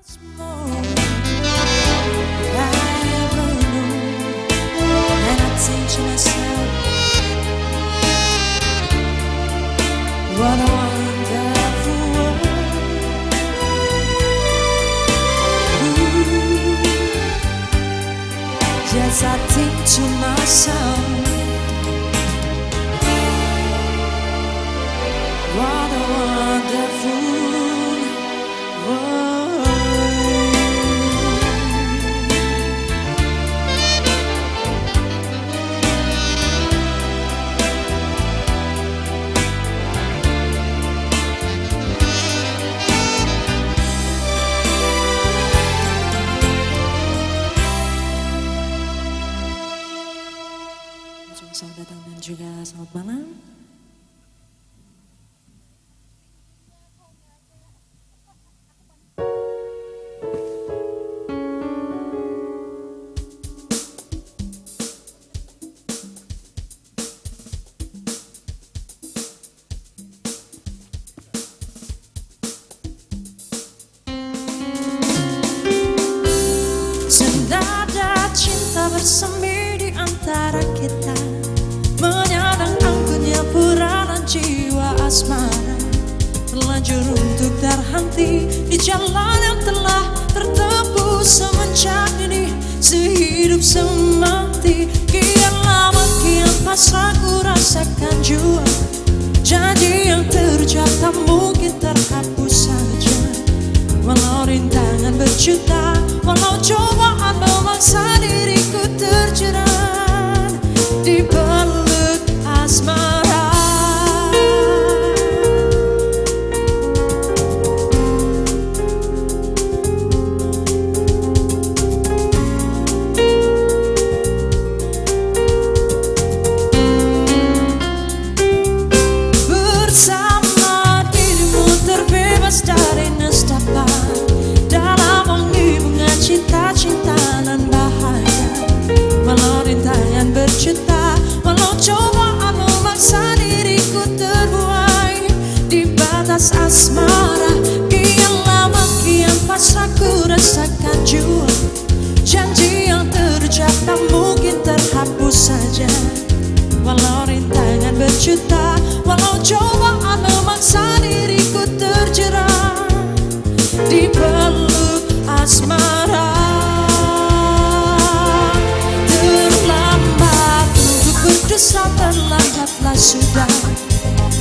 What a wonderful world. Yes, I think to myself, what a wonderful world. Selamat datang dan juga selamat malam. Senada cinta bersemi di antara kita, menyadang anggunnya peranan jiwa asmara, terlanjur untuk terhenti di jalan yang telah tertempuh semenjak dini, sehidup semati. Kian lama kian pasrah ku rasakan jua, janji yang terucap tak mungkin terhapus saja. Walau rintangan berjuta, walau cobaan memaksa diriku terjerat di peluk asmara. Bersama dirimu terbebas dari nestapa, dalam wangi bunga cinta-cinta nan bahagia. Walau rintangan berjuta, walau cobaan memaksa diriku terbuai di batas asmara. Kian lama kian pasrah ku rasakan jua, janji yang terucap tak mungkin terhapus saja. Walau rintangan berjuta, walau cobaan memaksa diriku terjerat di peluk asmara. Terlambat untuk berdosa, terlambatlah sudah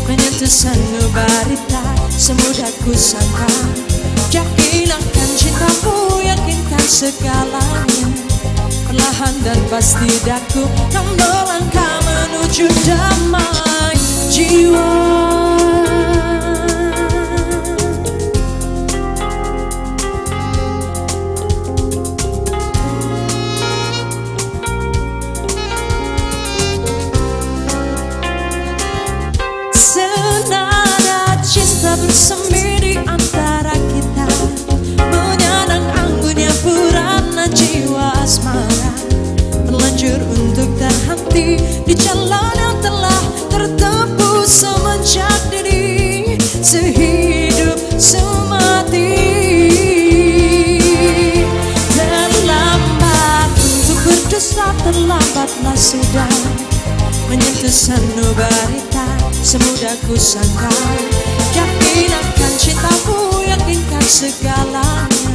menyentuh sanubaritas semudah ku sangka. Yakinkan cintamu, yakinkan segalanya, perlahan dan pasti daku kan melangkah menuju damai jiwa. Senada cinta bersemi di antara kita, menyandang anggunnya purana jiwa asmara, terlanjur untuk terhenti di jalan yang telah tertempuh semenjak dini, sehidup semati. Terlambat untuk berdosa, terlambatlah sudah menyentuh sanubaritas semudah ku sangka. Yakinkan cintamu, yakinkan segalanya,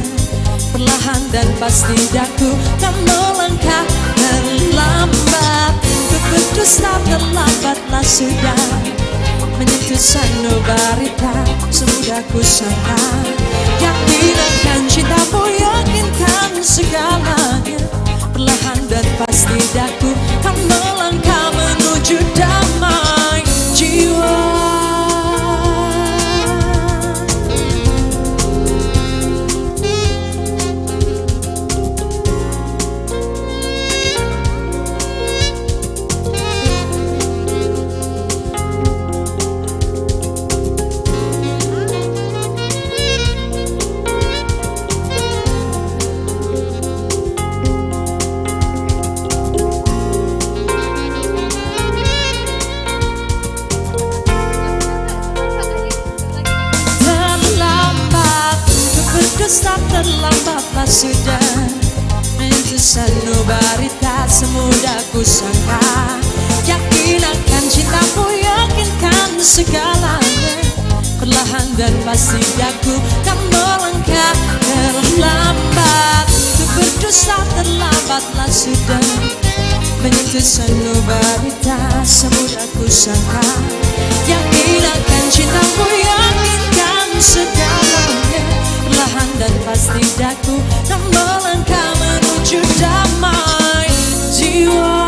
perlahan dan pasti daku kan melangkah. Terlambat untuk berdusta, terlambatlah sudah menyentuh sanubaritas semudah ku sangka. Yakinkan cintamu, yakinkan segalanya, perlahan dan pasti daku kan melangkah menuju damai jiwa. sudah menyentuh sanubari tak semudah ku sangka. Yakin akan cintaku, yakinkan segalanya. Perlahan dan pasti aku tak melangkah terlambat. Untuk berdosa terlambatlah sudah menyentuh sanubari tak semudah ku sangka. Yakin akan cintaku, yakinkan segalanya. Perlahan dan pasti aku tak melangkah menuju damai jiwa.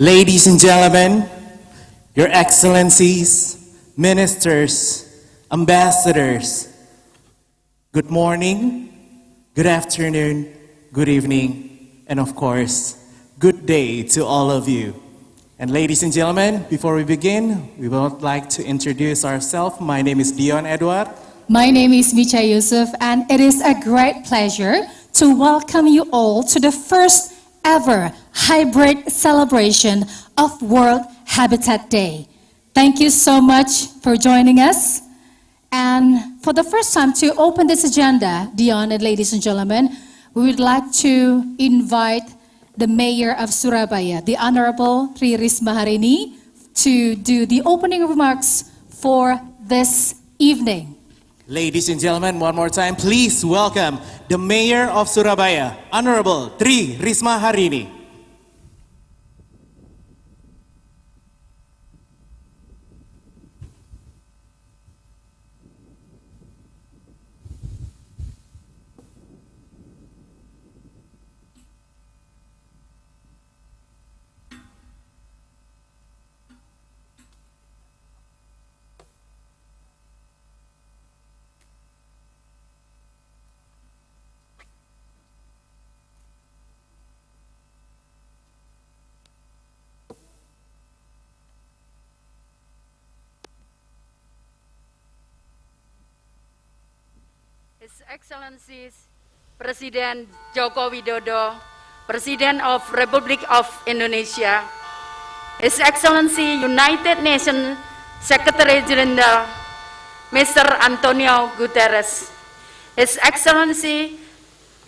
Ladies and gentlemen, Your Excellencies, Ministers, Ambassadors, good morning, good afternoon, good evening, and of course, good day to all of you. And ladies and gentlemen, before we begin, we would like to introduce ourselves. My name is Dion Edward. My name is Micha Yusuf, and it is a great pleasure to welcome you all to the first ever hybrid celebration of World Habitat Day. Thank you so much for joining us. And for the first time to open this agenda, Dion and ladies and gentlemen, we would like to invite the Mayor of Surabaya, the Honorable Tri Risma Harini, to do the opening remarks for this evening. Ladies and gentlemen, one more time, please welcome the Mayor of Surabaya, Honorable Tri Risma Harini. His Excellencies Presiden Joko Widodo, President of Republic of Indonesia, His Excellency United Nations Secretary General Mr. Antonio Guterres, His Excellency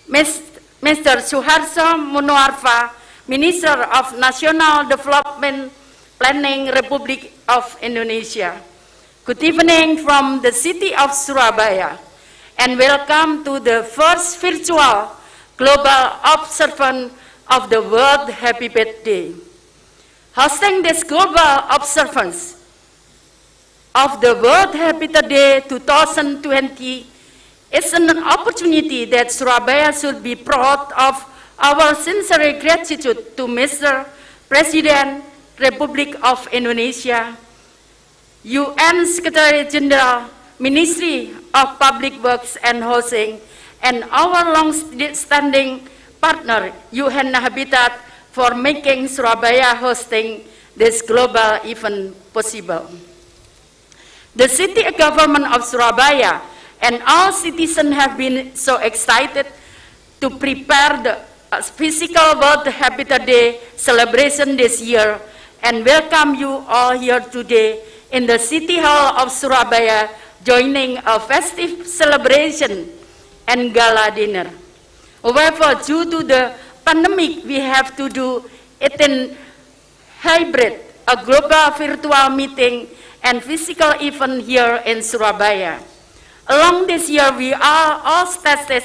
Mr. Suharto Monoarfa, Minister of National Development Planning Republic of Indonesia. Good evening from the city of Surabaya, and welcome to the first virtual global observance of the World Habitat Day. Hosting this global observance of the World Habitat Day 2020 is an opportunity that Surabaya should be proud of. Our sincere gratitude to Mr. President, Republic of Indonesia, UN Secretary General, Ministry of Public Works and Housing, and our long-standing partner, UN Habitat, for making Surabaya hosting this global event possible. The city government of Surabaya and all citizens have been so excited to prepare the physical World Habitat Day celebration this year, and welcome you all here today in the City Hall of Surabaya, joining a festive celebration and gala dinner. However, due to the pandemic, we have to do it in hybrid, a global virtual meeting and physical event here in Surabaya. Along this year, we are all tested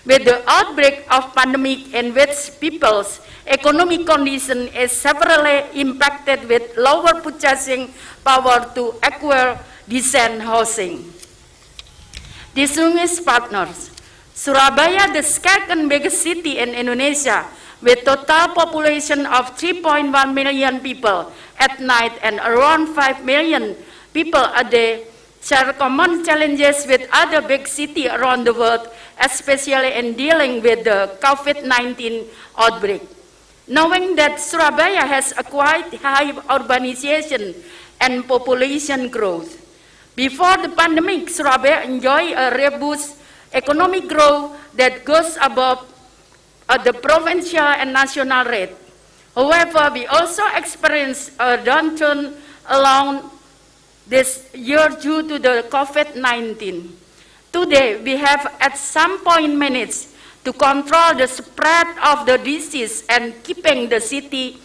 with the outbreak of pandemic in which people's economic condition is severely impacted with lower purchasing power to acquire decent housing. Distinguished partners, Surabaya, the second biggest city in Indonesia, with total population of 3.1 million people at night and around 5 million people a day, share common challenges with other big cities around the world, especially in dealing with the COVID-19 outbreak. Knowing that Surabaya has a quite high urbanization and population growth. Before the pandemic, Surabaya enjoyed a robust economic growth that goes above the provincial and national rate. However, we also experienced a downturn along this year due to the COVID-19. Today, we have at some point managed to control the spread of the disease and keeping the city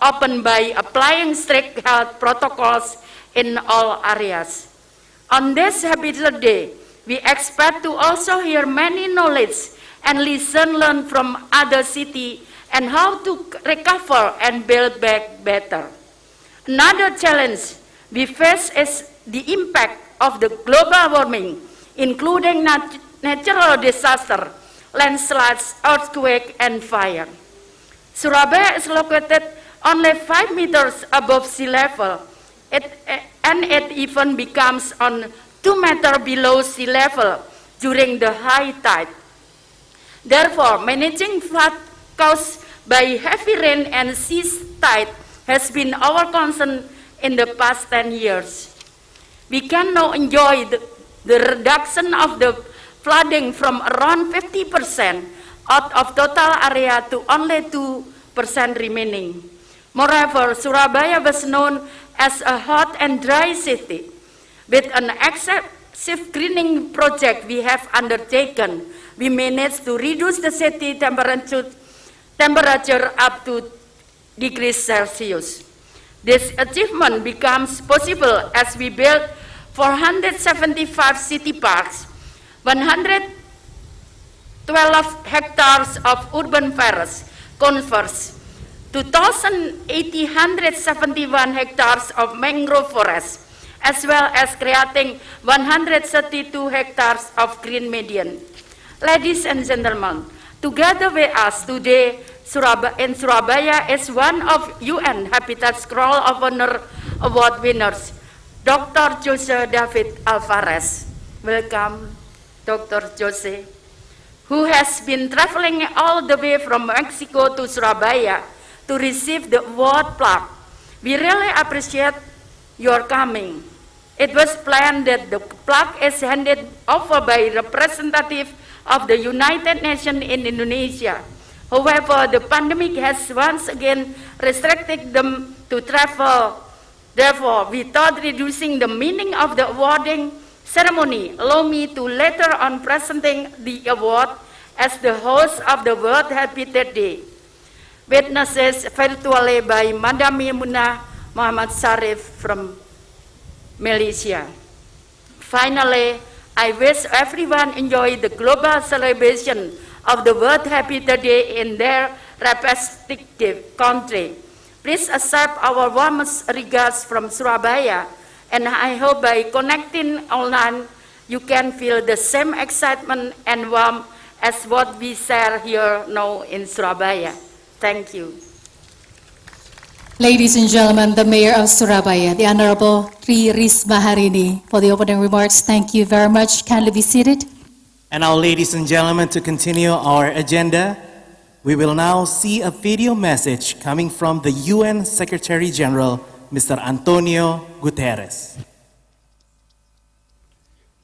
open by applying strict health protocols in all areas. On this Habitat Day, we expect to also hear many knowledge and lesson learned from other cities and how to recover and build back better. Another challenge we face is the impact of the global warming, including natural disaster, landslides, earthquake, and fire. Surabaya is located only 5 meters above sea level, and it even becomes on 2 meters below sea level during the high tide. Therefore, managing flood caused by heavy rain and sea tide has been our concern in the past 10 years. We can now enjoy the reduction of the flooding from around 50% out of total area to only 2% remaining. Moreover, Surabaya was known as a hot and dry city. With an excessive greening project we have undertaken, we managed to reduce the city temperature up to degrees Celsius. This achievement becomes possible as we built 475 city parks, 112 hectares of urban forests, converse, 2,871 hectares of mangrove forests, as well as creating 132 hectares of green median. Ladies and gentlemen, together with us today in Surabaya is one of UN Habitat Scroll of Honor Award winners, Dr. Jose David Alvarez. Welcome, Dr. Jose, who has been traveling all the way from Mexico to Surabaya to receive the award plaque. We really appreciate your coming. It was planned that the plaque is handed over by representative of the United Nations in Indonesia. However, the pandemic has once again restricted them to travel. Therefore, we thought reducing the meaning of the awarding ceremony. Allow me to later on presenting the award as the host of the World Habitat Day. Witnesses virtually by Madam Yamuna Muhammad Sarif from Malaysia. Finally, I wish everyone enjoy the global celebration of the World Habitat Day in their respective country. Please accept our warmest regards from Surabaya, and I hope by connecting online, you can feel the same excitement and warmth as what we share here now in Surabaya. Thank you. Ladies and gentlemen, the Mayor of Surabaya, the Honorable Tri Risma Harini, for the opening remarks. Thank you very much. Kindly be seated. And now, ladies and gentlemen, to continue our agenda, we will now see a video message coming from the UN Secretary General, Mr. Antonio Guterres.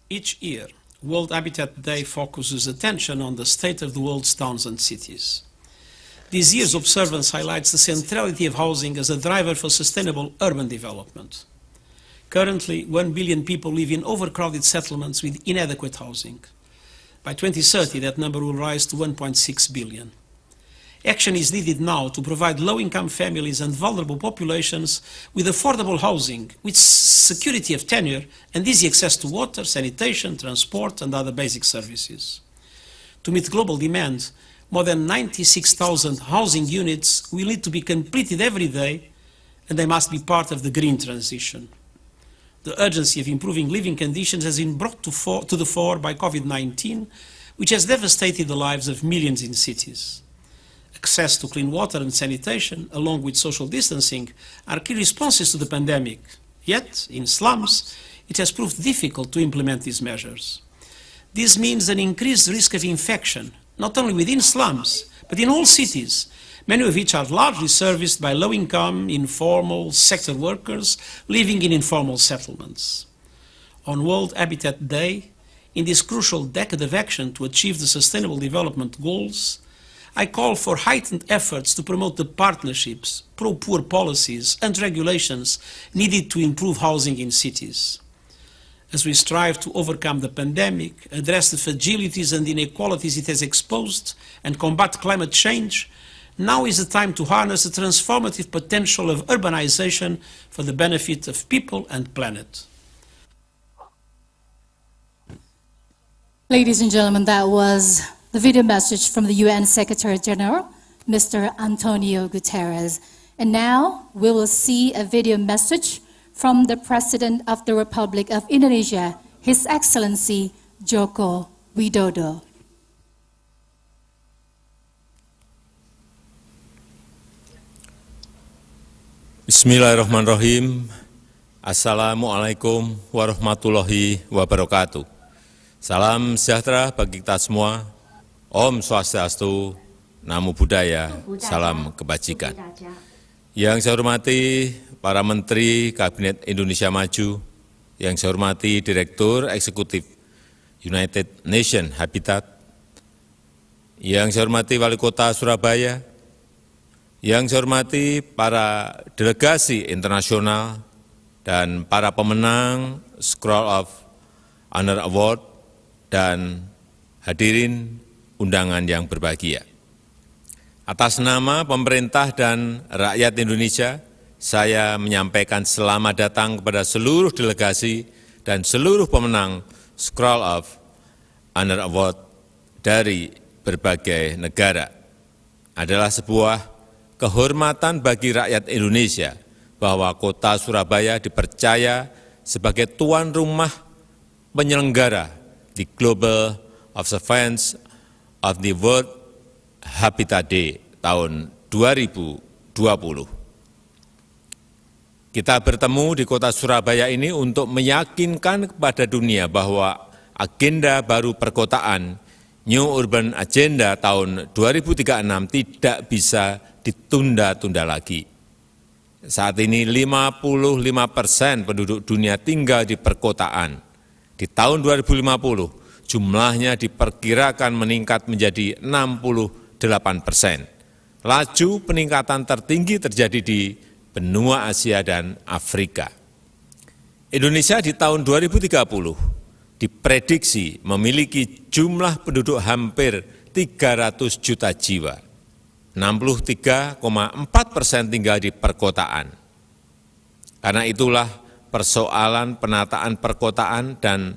Each year, World Habitat Day focuses attention on the state of the world's towns and cities. This year's observance highlights the centrality of housing as a driver for sustainable urban development. Currently, 1 billion people live in overcrowded settlements with inadequate housing. By 2030, that number will rise to 1.6 billion. Action is needed now to provide low-income families and vulnerable populations with affordable housing, with security of tenure and easy access to water, sanitation, transport and other basic services. To meet global demand, more than 96,000 housing units will need to be completed every day, and they must be part of the green transition. The urgency of improving living conditions has been brought to the fore by COVID-19, which has devastated the lives of millions in cities. Access to clean water and sanitation, along with social distancing, are key responses to the pandemic. Yet, in slums, it has proved difficult to implement these measures. This means an increased risk of infection, not only within slums, but in all cities, many of which are largely serviced by low-income, informal sector workers living in informal settlements. On World Habitat Day, in this crucial decade of action to achieve the Sustainable Development Goals, I call for heightened efforts to promote the partnerships, pro-poor policies and regulations needed to improve housing in cities. As we strive to overcome the pandemic, address the fragilities and inequalities it has exposed, and combat climate change, now is the time to harness the transformative potential of urbanization for the benefit of people and planet. Ladies and gentlemen, that was the video message from the UN Secretary General, Mr. Antonio Guterres. And now we will see a video message from the President of the Republic of Indonesia, His Excellency Joko Widodo. Bismillahirrahmanirrahim. Assalamualaikum warahmatullahi wabarakatuh. Salam sejahtera bagi kita semua. Om Swastiastu, Namo Buddhaya, salam kebajikan. Yang saya hormati para Menteri Kabinet Indonesia Maju, yang saya hormati Direktur Eksekutif United Nations Habitat, yang saya hormati Wali Kota Surabaya, yang saya hormati para delegasi internasional dan para pemenang Scroll of Honor Award dan hadirin undangan yang berbahagia. Atas nama pemerintah dan rakyat Indonesia, saya menyampaikan selamat datang kepada seluruh delegasi dan seluruh pemenang Scroll of Honor Award dari berbagai negara. Adalah sebuah kehormatan bagi rakyat Indonesia bahwa kota Surabaya dipercaya sebagai tuan rumah penyelenggara di Global Observance of the WorldHabitatDay tahun 2020. Kita bertemu di kota Surabaya ini untuk meyakinkan kepada dunia bahwa agenda baru perkotaan New Urban Agenda tahun 2036 tidak bisa ditunda-tunda lagi. Saat ini 55% penduduk dunia tinggal di perkotaan. Di tahun 2050, jumlahnya diperkirakan meningkat menjadi 68%. Laju peningkatan tertinggi terjadi di benua Asia dan Afrika. Indonesia di tahun 2030 diprediksi memiliki jumlah penduduk hampir 300 juta jiwa. 63,4% tinggal di perkotaan. Karena itulah persoalan penataan perkotaan dan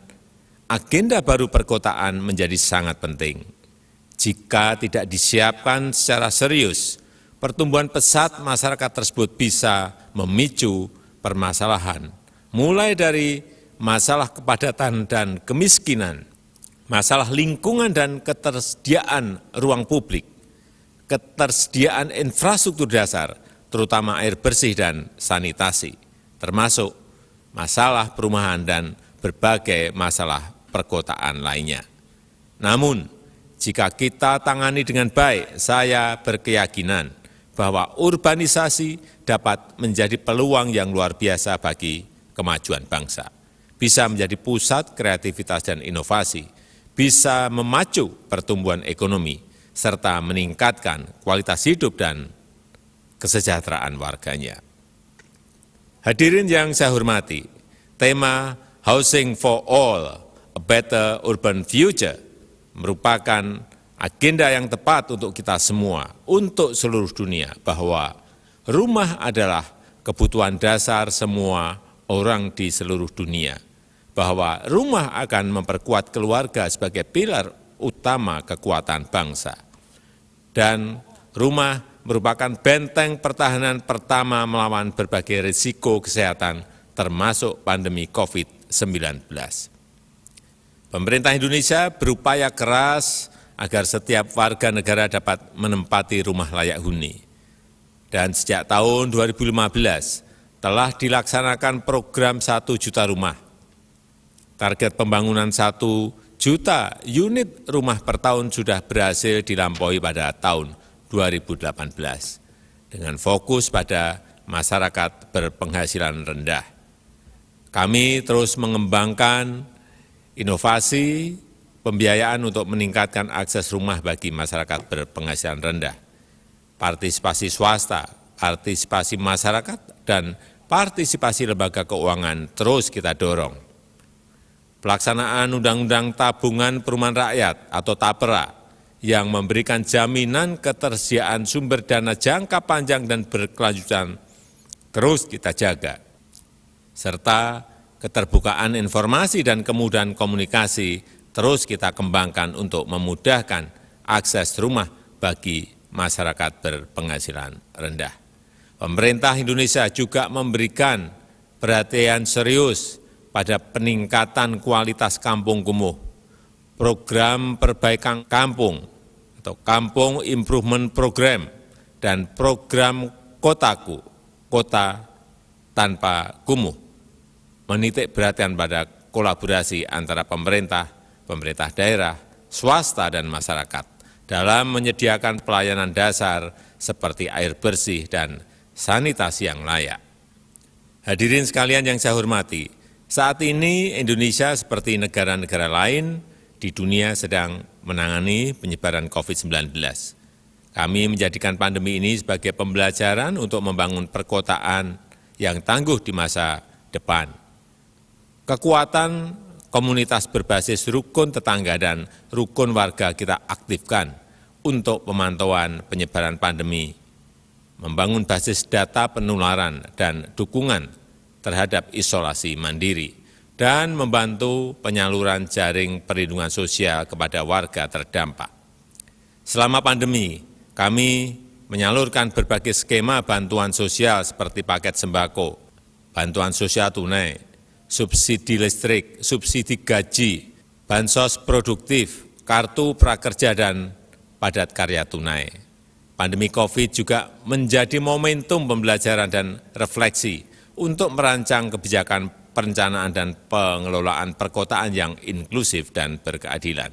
agenda baru perkotaan menjadi sangat penting. Jika tidak disiapkan secara serius, pertumbuhan pesat masyarakat tersebut bisa memicu permasalahan, mulai dari masalah kepadatan dan kemiskinan, masalah lingkungan dan ketersediaan ruang publik, ketersediaan infrastruktur dasar, terutama air bersih dan sanitasi, termasuk masalah perumahan dan berbagai masalah perkotaan lainnya. Namun, jika kita tangani dengan baik, saya berkeyakinan bahwa urbanisasi dapat menjadi peluang yang luar biasa bagi kemajuan bangsa. Bisa menjadi pusat kreativitas dan inovasi, bisa memacu pertumbuhan ekonomi, serta meningkatkan kualitas hidup dan kesejahteraan warganya. Hadirin yang saya hormati, tema Housing for All, a Better Urban Future merupakan agenda yang tepat untuk kita semua, untuk seluruh dunia, bahwa rumah adalah kebutuhan dasar semua orang di seluruh dunia, bahwa rumah akan memperkuat keluarga sebagai pilar utama kekuatan bangsa. Dan rumah merupakan benteng pertahanan pertama melawan berbagai risiko kesehatan, termasuk pandemi COVID-19. Pemerintah Indonesia berupaya keras agar setiap warga negara dapat menempati rumah layak huni. Dan sejak tahun 2015 telah dilaksanakan program 1 juta rumah. Target pembangunan 1 juta unit rumah per tahun sudah berhasil dilampaui pada tahun 2018 dengan fokus pada masyarakat berpenghasilan rendah. Kami terus mengembangkan inovasi pembiayaan untuk meningkatkan akses rumah bagi masyarakat berpenghasilan rendah. Partisipasi swasta, partisipasi masyarakat, dan partisipasi lembaga keuangan terus kita dorong. Pelaksanaan Undang-Undang Tabungan Perumahan Rakyat atau TAPERA yang memberikan jaminan ketersediaan sumber dana jangka panjang dan berkelanjutan terus kita jaga, serta keterbukaan informasi dan kemudahan komunikasi terus kita kembangkan untuk memudahkan akses rumah bagi masyarakat berpenghasilan rendah. Pemerintah Indonesia juga memberikan perhatian serius pada peningkatan kualitas kampung kumuh, program perbaikan kampung atau Kampung Improvement Program, dan program Kotaku, Kota Tanpa Kumuh, menitik beratkan pada kolaborasi antara pemerintah, pemerintah daerah, swasta, dan masyarakat dalam menyediakan pelayanan dasar seperti air bersih dan sanitasi yang layak. Hadirin sekalian yang saya hormati, saat ini Indonesia seperti negara-negara lain di dunia sedang menangani penyebaran COVID-19. Kami menjadikan pandemi ini sebagai pembelajaran untuk membangun perkotaan yang tangguh di masa depan. Kekuatan komunitas berbasis rukun tetangga dan rukun warga kita aktifkan untuk pemantauan penyebaran pandemi, membangun basis data penularan dan dukungan terhadap isolasi mandiri, dan membantu penyaluran jaring perlindungan sosial kepada warga terdampak. Selama pandemi, kami menyalurkan berbagai skema bantuan sosial seperti paket sembako, bantuan sosial tunai, subsidi listrik, subsidi gaji, bansos produktif, kartu prakerja, dan padat karya tunai. Pandemi COVID juga menjadi momentum pembelajaran dan refleksi untuk merancang kebijakan perencanaan dan pengelolaan perkotaan yang inklusif dan berkeadilan,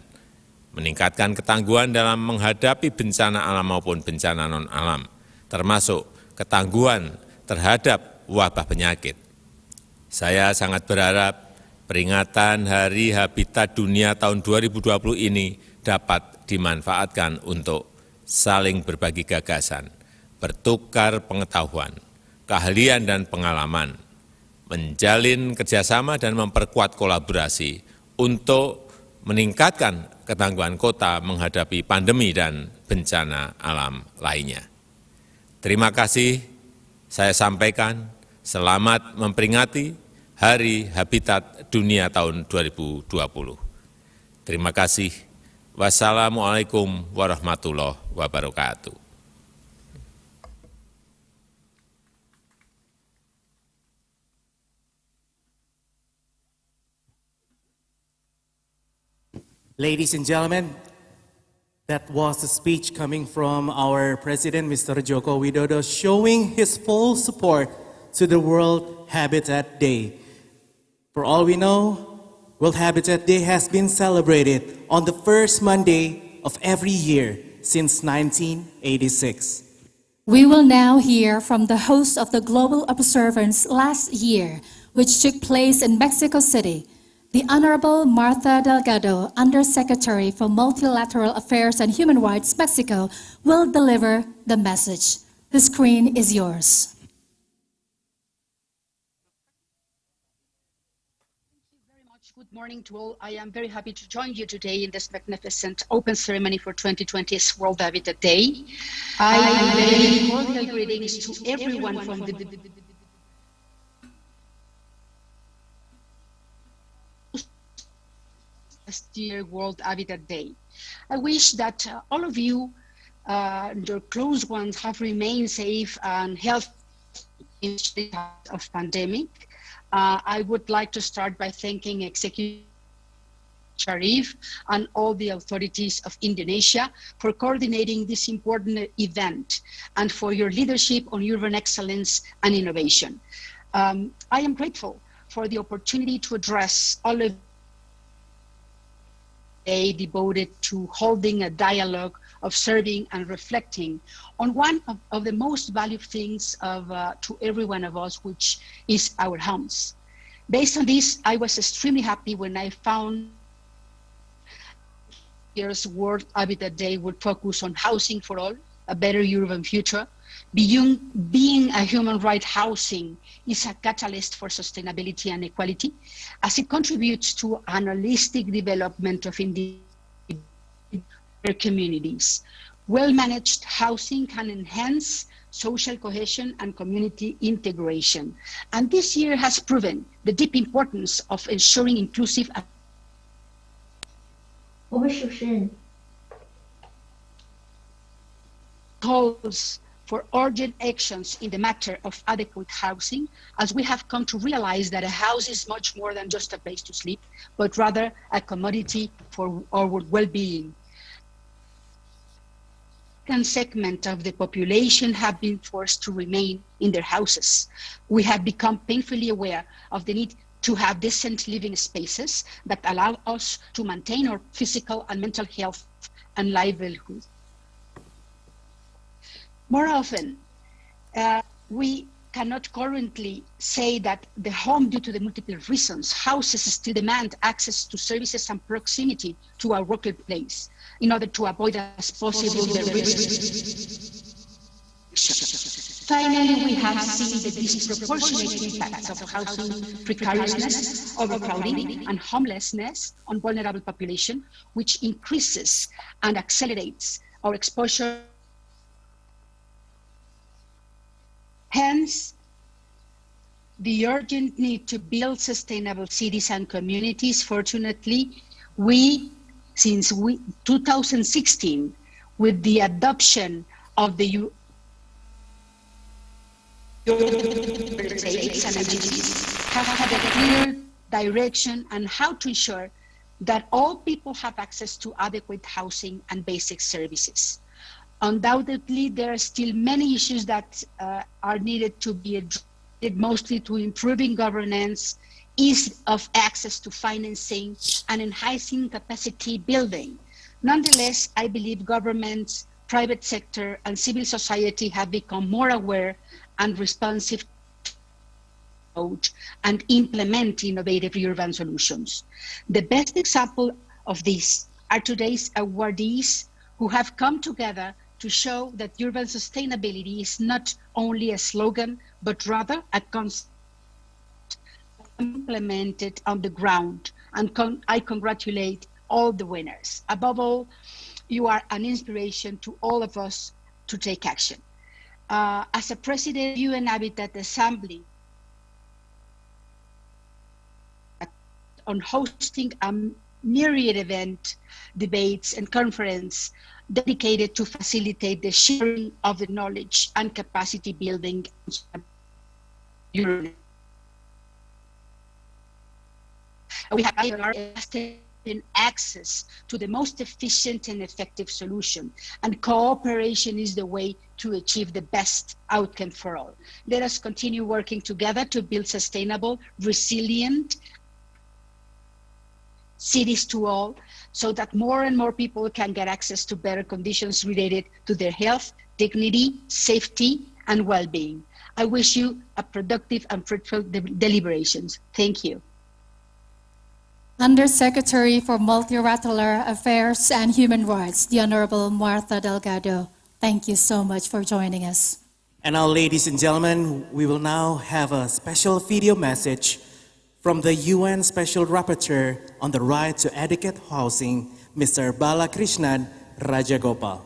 meningkatkan ketangguhan dalam menghadapi bencana alam maupun bencana non-alam, termasuk ketangguhan terhadap wabah penyakit. Saya sangat berharap peringatan Hari Habitat Dunia tahun 2020 ini dapat dimanfaatkan untuk saling berbagi gagasan, bertukar pengetahuan, keahlian dan pengalaman, menjalin kerjasama dan memperkuat kolaborasi untuk meningkatkan ketangguhan kota menghadapi pandemi dan bencana alam lainnya. Terima kasih saya sampaikan, selamat memperingati Hari Habitat Dunia tahun 2020. Terima kasih. Wassalamualaikum warahmatullahi wabarakatuh. Ladies and gentlemen, that was a speech coming from our President, Mr. Joko Widodo, showing his full support to the World Habitat Day. For all we know, World Habitat Day has been celebrated on the first Monday of every year since 1986. We will now hear from the host of the global observance last year, which took place in Mexico City. The Honorable Martha Delgado, Undersecretary for Multilateral Affairs and Human Rights, Mexico, will deliver the message. The screen is yours. Good morning to all. I am very happy to join you today in this magnificent open ceremony for 2020's World Habitat Day. I bring cordial greetings to everyone from the last year World Habitat Day. I wish that all of you and your close ones have remained safe and healthy in the of pandemic. I would like to start by thanking Executive Sharif and all the authorities of Indonesia for coordinating this important event and for your leadership on urban excellence and innovation. I am grateful for the opportunity to address all of day devoted to holding a dialogue, observing and reflecting on one of the most valued things to every one of us, which is our homes. Based on this, I was extremely happy when I found this year's World Habitat Day would focus on housing for all, a better urban future. Being a human right, housing is a catalyst for sustainability and equality, as it contributes to an holistic development of communities. Well-managed housing can enhance social cohesion and community integration. And this year has proven the deep importance of ensuring inclusive calls for urgent actions in the matter of adequate housing, as we have come to realize that a house is much more than just a place to sleep, but rather a commodity for our well-being. Second segment of the population have been forced to remain in their houses. We have become painfully aware of the need to have decent living spaces that allow us to maintain our physical and mental health and livelihood. More often, we cannot currently say that the home, due to the multiple reasons, houses still demand access to services and proximity to our workplace in order to avoid as possible the risk. Finally, we have seen the disproportionate impacts of housing precariousness, overcrowding, and homelessness on vulnerable population, which increases and accelerates our exposure. Hence, the urgent need to build sustainable cities and communities. Fortunately, since 2016, with the adoption of the states and agencies, have had a clear direction on how to ensure that all people have access to adequate housing and basic services. Undoubtedly, there are still many issues that are needed to be addressed, mostly to improving governance, ease of access to financing, and enhancing capacity building. Nonetheless, I believe governments, private sector, and civil society have become more aware and responsive and implement innovative urban solutions. The best example of this are today's awardees who have come together to show that urban sustainability is not only a slogan, but rather a concept implemented on the ground. And I congratulate all the winners. Above all, you are an inspiration to all of us to take action. As a president of UN Habitat Assembly, on hosting a myriad event, debates, and conference dedicated to facilitate the sharing of the knowledge and capacity building. We have in access to the most efficient and effective solution, and cooperation is the way to achieve the best outcome for all. Let us continue working together to build sustainable, resilient cities to all, so that more and more people can get access to better conditions related to their health, dignity, safety, and well-being. I wish you a productive and fruitful deliberations. Thank you. Undersecretary for Multilateral Affairs and Human Rights, the Honorable Martha Delgado. Thank you so much for joining us. And now, ladies and gentlemen, we will now have a special video message from the UN Special Rapporteur on the right to adequate housing, Mr. Balakrishnan Rajagopal.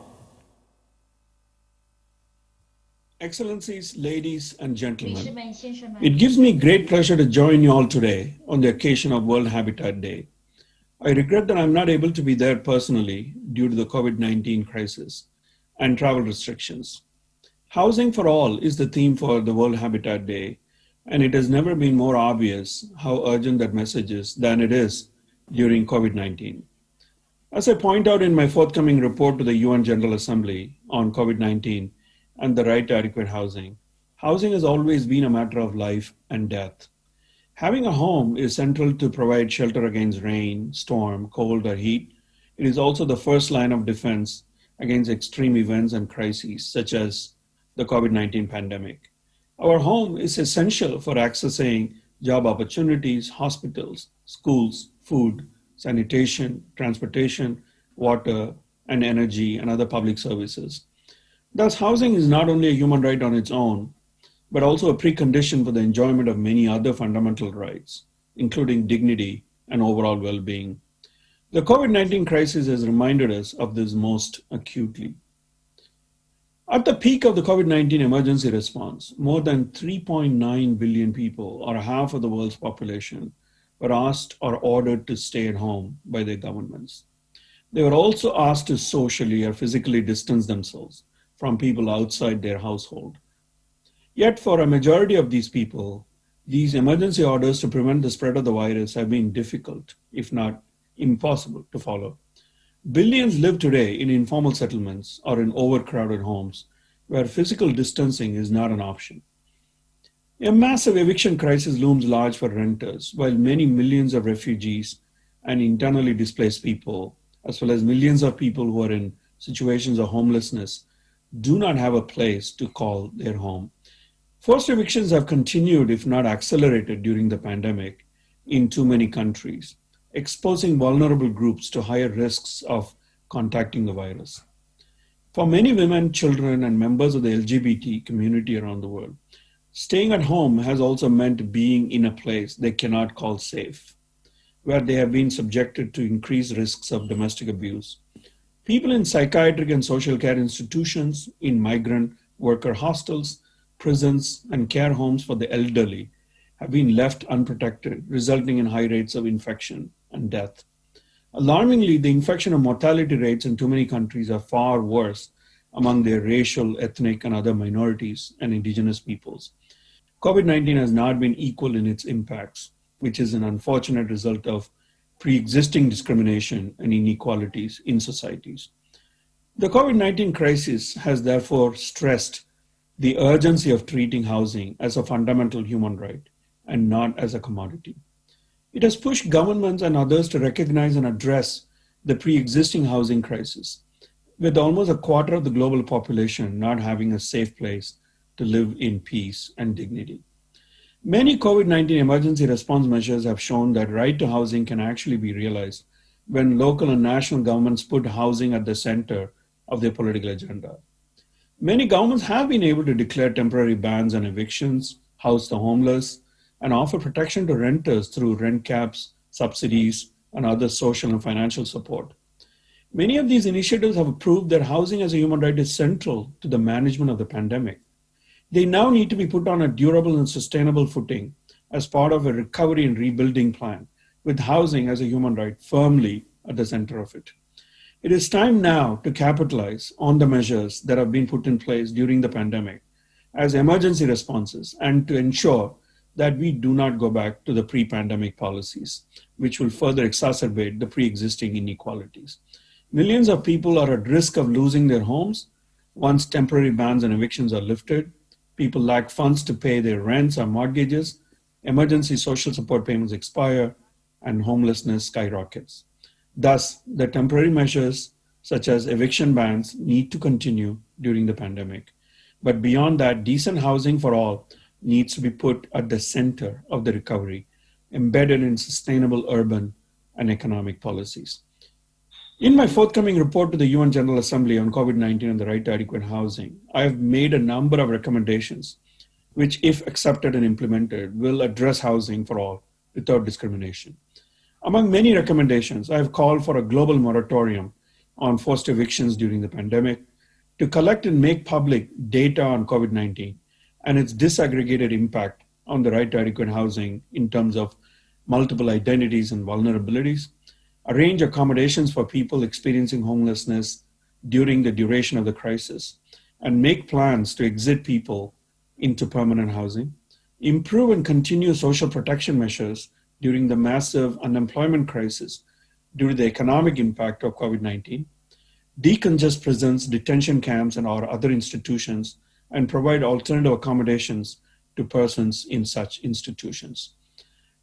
Excellencies, ladies and gentlemen, it gives me great pleasure to join you all today on the occasion of World Habitat Day. I regret that I'm not able to be there personally due to the COVID-19 crisis and travel restrictions. Housing for all is the theme for the World Habitat Day, and it has never been more obvious how urgent that message is than it is during COVID-19. As I point out in my forthcoming report to the UN General Assembly on COVID-19 and the right to adequate housing, housing has always been a matter of life and death. Having a home is central to provide shelter against rain, storm, cold, or heat. It is also the first line of defense against extreme events and crises, such as the COVID-19 pandemic. Our home is essential for accessing job opportunities, hospitals, schools, food, sanitation, transportation, water, and energy, and other public services. Thus, housing is not only a human right on its own, but also a precondition for the enjoyment of many other fundamental rights, including dignity and overall well-being. The COVID-19 crisis has reminded us of this most acutely. At the peak of the COVID-19 emergency response, more than 3.9 billion people, or half of the world's population, were asked or ordered to stay at home by their governments. They were also asked to socially or physically distance themselves from people outside their household. Yet for a majority of these people, these emergency orders to prevent the spread of the virus have been difficult, if not impossible, to follow. Billions live today in informal settlements or in overcrowded homes where physical distancing is not an option. A massive eviction crisis looms large for renters, while many millions of refugees and internally displaced people, as well as millions of people who are in situations of homelessness, do not have a place to call their home. Forced evictions have continued, if not accelerated, during the pandemic in too many countries, exposing vulnerable groups to higher risks of contacting the virus. For many women, children, and members of the LGBT community around the world, staying at home has also meant being in a place they cannot call safe, where they have been subjected to increased risks of domestic abuse. People in psychiatric and social care institutions, in migrant worker hostels, prisons, and care homes for the elderly have been left unprotected, resulting in high rates of infection and death. Alarmingly, the infection and mortality rates in too many countries are far worse among their racial, ethnic, and other minorities and indigenous peoples. COVID-19 has not been equal in its impacts, which is an unfortunate result of pre-existing discrimination and inequalities in societies. The COVID-19 crisis has therefore stressed the urgency of treating housing as a fundamental human right and not as a commodity. It has pushed governments and others to recognize and address the pre-existing housing crisis, with almost a quarter of the global population not having a safe place to live in peace and dignity. Many COVID-19 emergency response measures have shown that right to housing can actually be realized when local and national governments put housing at the center of their political agenda. Many governments have been able to declare temporary bans on evictions, house the homeless, and offer protection to renters through rent caps, subsidies, and other social and financial support. Many of these initiatives have proved that housing as a human right is central to the management of the pandemic. They now need to be put on a durable and sustainable footing as part of a recovery and rebuilding plan, with housing as a human right firmly at the center of it. It is time now to capitalize on the measures that have been put in place during the pandemic as emergency responses and to ensure that we do not go back to the pre-pandemic policies, which will further exacerbate the pre-existing inequalities. Millions of people are at risk of losing their homes once temporary bans and evictions are lifted. People lack funds to pay their rents or mortgages, emergency social support payments expire, and homelessness skyrockets. Thus, the temporary measures such as eviction bans need to continue during the pandemic. But beyond that, decent housing for all needs to be put at the center of the recovery, embedded in sustainable urban and economic policies. In my forthcoming report to the UN General Assembly on COVID-19 and the right to adequate housing, I have made a number of recommendations which, if accepted and implemented, will address housing for all without discrimination. Among many recommendations, I have called for a global moratorium on forced evictions during the pandemic, to collect and make public data on COVID-19 and its disaggregated impact on the right to adequate housing in terms of multiple identities and vulnerabilities, arrange accommodations for people experiencing homelessness during the duration of the crisis, and make plans to exit people into permanent housing, improve and continue social protection measures during the massive unemployment crisis due to the economic impact of COVID-19, decongest prisons, detention camps, and our other institutions, and provide alternative accommodations to persons in such institutions.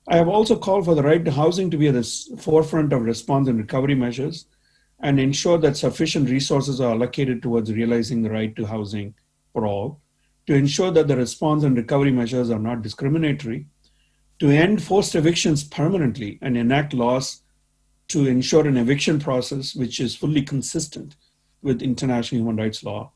I have also called for the right to housing to be at the forefront of response and recovery measures and ensure that sufficient resources are allocated towards realizing the right to housing for all, to ensure that the response and recovery measures are not discriminatory, to end forced evictions permanently and enact laws to ensure an eviction process which is fully consistent with international human rights law,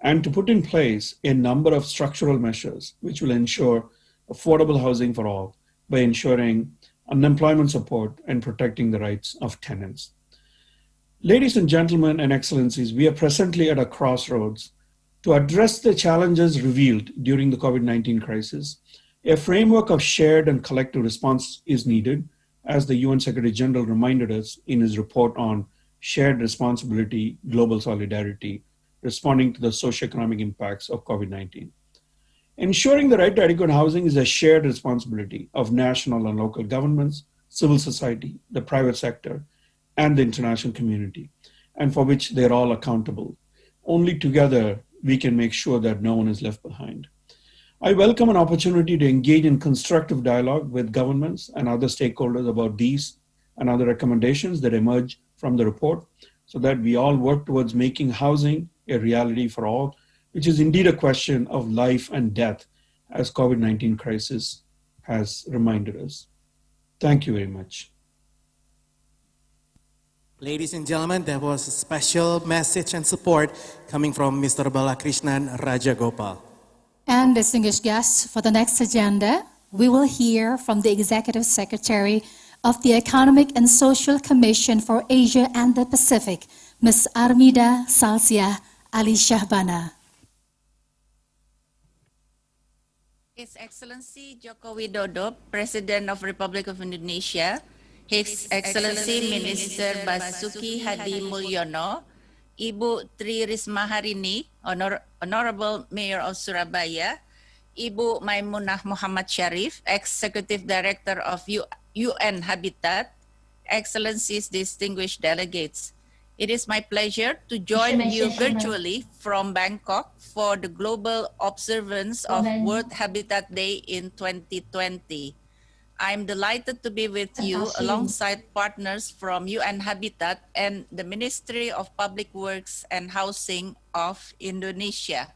and to put in place a number of structural measures which will ensure affordable housing for all by ensuring unemployment support and protecting the rights of tenants. Ladies and gentlemen and excellencies, we are presently at a crossroads. To address the challenges revealed during the COVID-19 crisis, a framework of shared and collective response is needed, as the UN Secretary General reminded us in his report on shared responsibility, global solidarity, responding to the socioeconomic impacts of COVID-19. Ensuring the right to adequate housing is a shared responsibility of national and local governments, civil society, the private sector, and the international community, and for which they're all accountable. Only together we can make sure that no one is left behind. I welcome an opportunity to engage in constructive dialogue with governments and other stakeholders about these and other recommendations that emerge from the report, so that we all work towards making housing a reality for all, which is indeed a question of life and death, as COVID-19 crisis has reminded us. Thank you very much. Ladies and gentlemen, that was a special message and support coming from Mr. Balakrishnan Rajagopal. And distinguished guests, for the next agenda, we will hear from the Executive Secretary of the Economic and Social Commission for Asia and the Pacific, Ms. Armida Salsia Ali Shahbana. His Excellency Joko Widodo, President of Republic of Indonesia, His Excellency Minister Basuki Hadi Mulyono, Ibu Tri Risma Harini, Honorable Mayor of Surabaya, Ibu Maimunah Muhammad Sharif, Executive Director of UN Habitat, Excellencies, distinguished delegates. It is my pleasure to join you virtually from Bangkok for the global observance of World Habitat Day in 2020. I'm delighted to be with you alongside partners from UN Habitat and the Ministry of Public Works and Housing of Indonesia.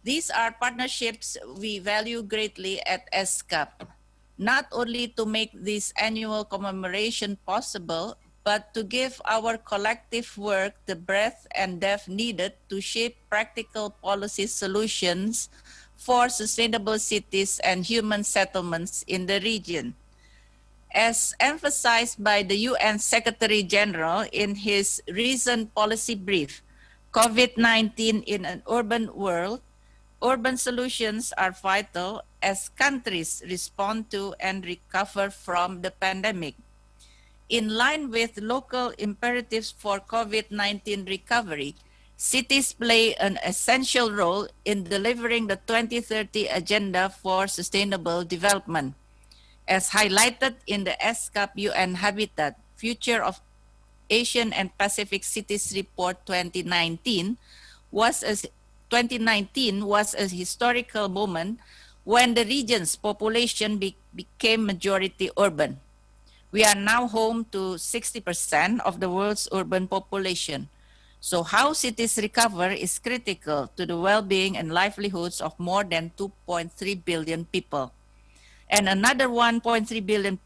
These are partnerships we value greatly at ESCAP, not only to make this annual commemoration possible, but to give our collective work the breadth and depth needed to shape practical policy solutions for sustainable cities and human settlements in the region. As emphasized by the UN Secretary General in his recent policy brief, COVID-19 in an urban world, urban solutions are vital as countries respond to and recover from the pandemic. In line with local imperatives for COVID-19 recovery, cities play an essential role in delivering the 2030 Agenda for Sustainable Development. As highlighted in the ESCAP UN Habitat Future of Asian and Pacific Cities Report 2019 was a historical moment when the region's population became majority urban. We are now home to 60% of the world's urban population. So how cities recover is critical to the well-being and livelihoods of more than 2.3 billion people. And another 1.3 billion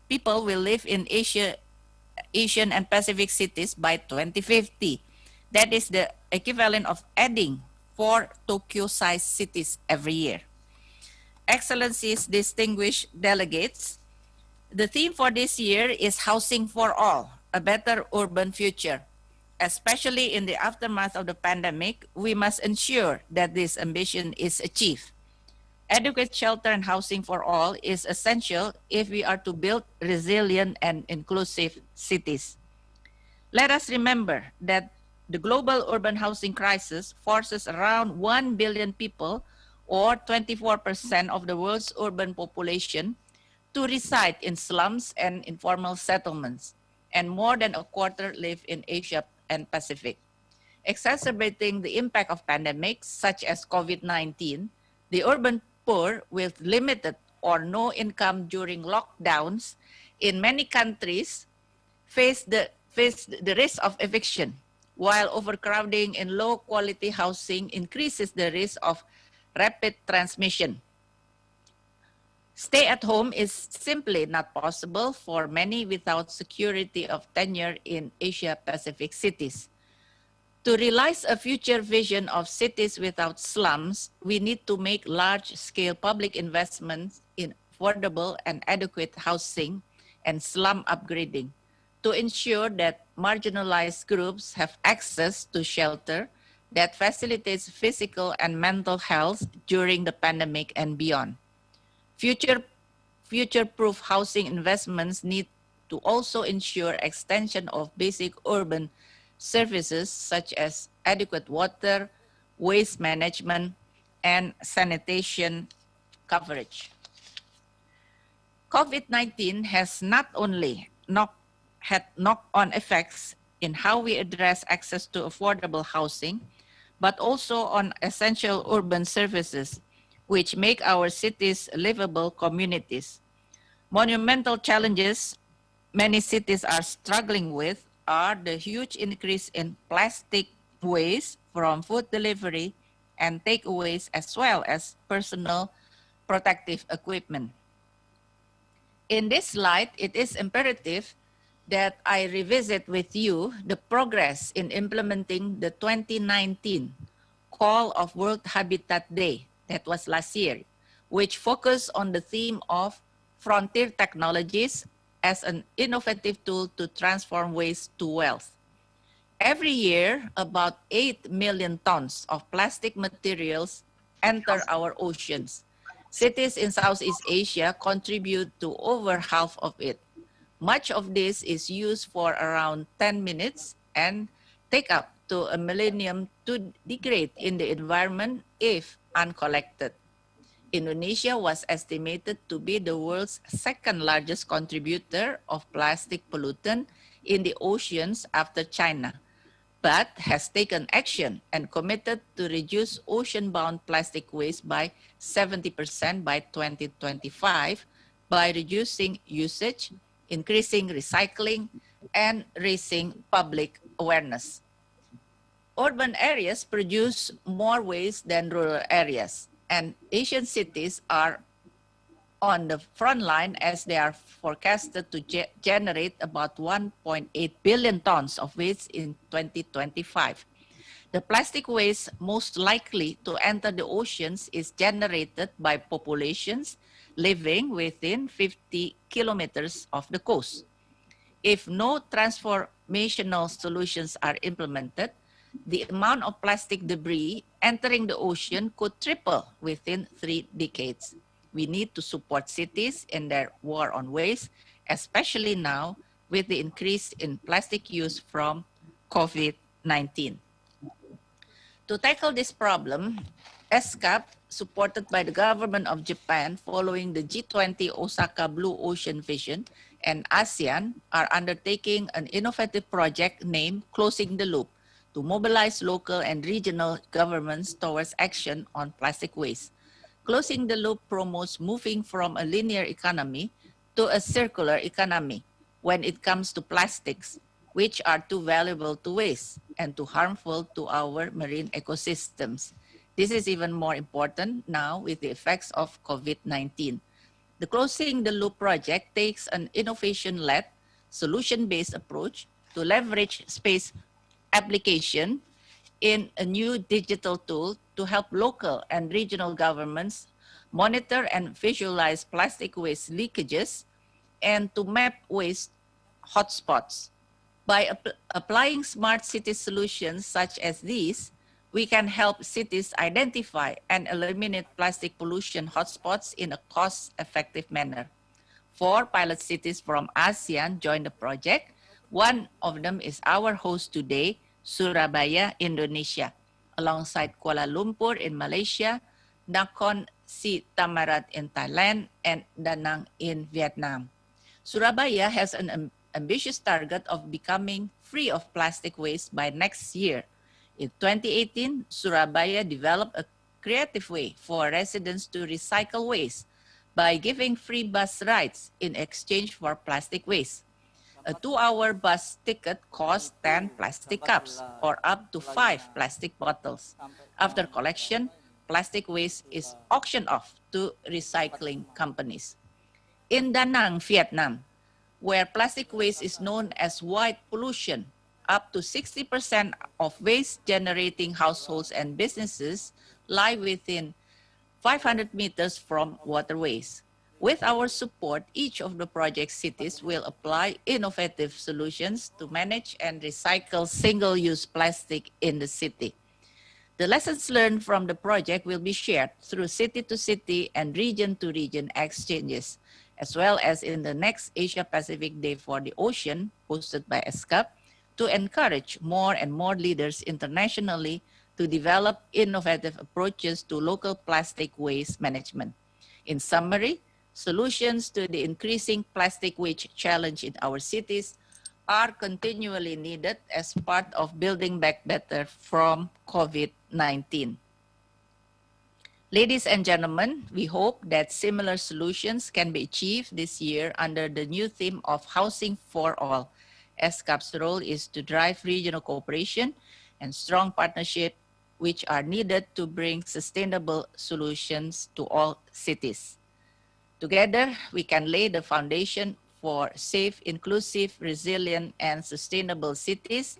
people will live in Asian and Pacific cities by 2050. That is the equivalent of adding 4 Tokyo-sized cities every year. Excellencies, distinguished delegates, the theme for this year is Housing for All, a Better Urban Future. Especially in the aftermath of the pandemic, we must ensure that this ambition is achieved. Adequate shelter and housing for all is essential if we are to build resilient and inclusive cities. Let us remember that the global urban housing crisis forces around 1 billion people, or 24% of the world's urban population, to reside in slums and informal settlements, and more than a quarter live in Asia and Pacific. Exacerbating the impact of pandemics such as COVID-19, the urban poor with limited or no income during lockdowns in many countries face the risk of eviction, while overcrowding in low-quality housing increases the risk of rapid transmission. Stay at home is simply not possible for many without security of tenure in Asia-Pacific cities. To realize a future vision of cities without slums, we need to make large-scale public investments in affordable and adequate housing and slum upgrading to ensure that marginalized groups have access to shelter that facilitates physical and mental health during the pandemic and beyond. Future-proof housing investments need to also ensure extension of basic urban services such as adequate water, waste management, and sanitation coverage. COVID-19 has not only had knock-on effects in how we address access to affordable housing, but also on essential urban services, which make our cities livable communities. Monumental challenges many cities are struggling with are the huge increase in plastic waste from food delivery and takeaways, as well as personal protective equipment. In this light, it is imperative that I revisit with you the progress in implementing the 2019 call of World Habitat Day, that was last year, which focused on the theme of frontier technologies as an innovative tool to transform waste to wealth. Every year, about 8 million tons of plastic materials enter our oceans. Cities in Southeast Asia contribute to over half of it. Much of this is used for around 10 minutes and take up to a millennium to degrade in the environment if uncollected. Indonesia was estimated to be the world's second largest contributor of plastic pollutant in the oceans after China, but has taken action and committed to reduce ocean-bound plastic waste by 70% by 2025 by reducing usage, increasing recycling, and raising public awareness. Urban areas produce more waste than rural areas, and Asian cities are on the front line as they are forecasted to generate about 1.8 billion tons of waste in 2025. The plastic waste most likely to enter the oceans is generated by populations living within 50 kilometers of the coast. If no transformational solutions are implemented, the amount of plastic debris entering the ocean could triple within 3 decades. We need to support cities in their war on waste, especially now with the increase in plastic use from COVID-19. To tackle this problem, ESCAP, supported by the government of Japan following the G20 Osaka Blue Ocean Vision, and ASEAN are undertaking an innovative project named Closing the Loop to mobilize local and regional governments towards action on plastic waste. Closing the Loop promotes moving from a linear economy to a circular economy when it comes to plastics, which are too valuable to waste and too harmful to our marine ecosystems. This is even more important now with the effects of COVID-19. The Closing the Loop project takes an innovation-led, solution-based approach to leverage space application in a new digital tool to help local and regional governments monitor and visualize plastic waste leakages and to map waste hotspots. By applying smart city solutions such as these, we can help cities identify and eliminate plastic pollution hotspots in a cost-effective manner. 4 pilot cities from ASEAN joined the project. One of them is our host today, Surabaya, Indonesia, alongside Kuala Lumpur in Malaysia, Nakhon Si Thammarat in Thailand, and Da Nang in Vietnam. Surabaya has an ambitious target of becoming free of plastic waste by next year. In 2018, Surabaya developed a creative way for residents to recycle waste by giving free bus rides in exchange for plastic waste. A 2-hour bus ticket costs 10 plastic cups or up to 5 plastic bottles. After collection, plastic waste is auctioned off to recycling companies. In Da Nang, Vietnam, where plastic waste is known as white pollution, up to 60% of waste-generating households and businesses lie within 500 meters from waterways. With our support, each of the project cities will apply innovative solutions to manage and recycle single-use plastic in the city. The lessons learned from the project will be shared through city-to-city and region-to-region exchanges, as well as in the next Asia-Pacific Day for the Ocean, hosted by ESCAP, to encourage more and more leaders internationally to develop innovative approaches to local plastic waste management. In summary, solutions to the increasing plastic waste challenge in our cities are continually needed as part of building back better from COVID-19. Ladies and gentlemen, we hope that similar solutions can be achieved this year under the new theme of Housing for All. ESCAP's role is to drive regional cooperation and strong partnership which are needed to bring sustainable solutions to all cities. Together, we can lay the foundation for safe, inclusive, resilient, and sustainable cities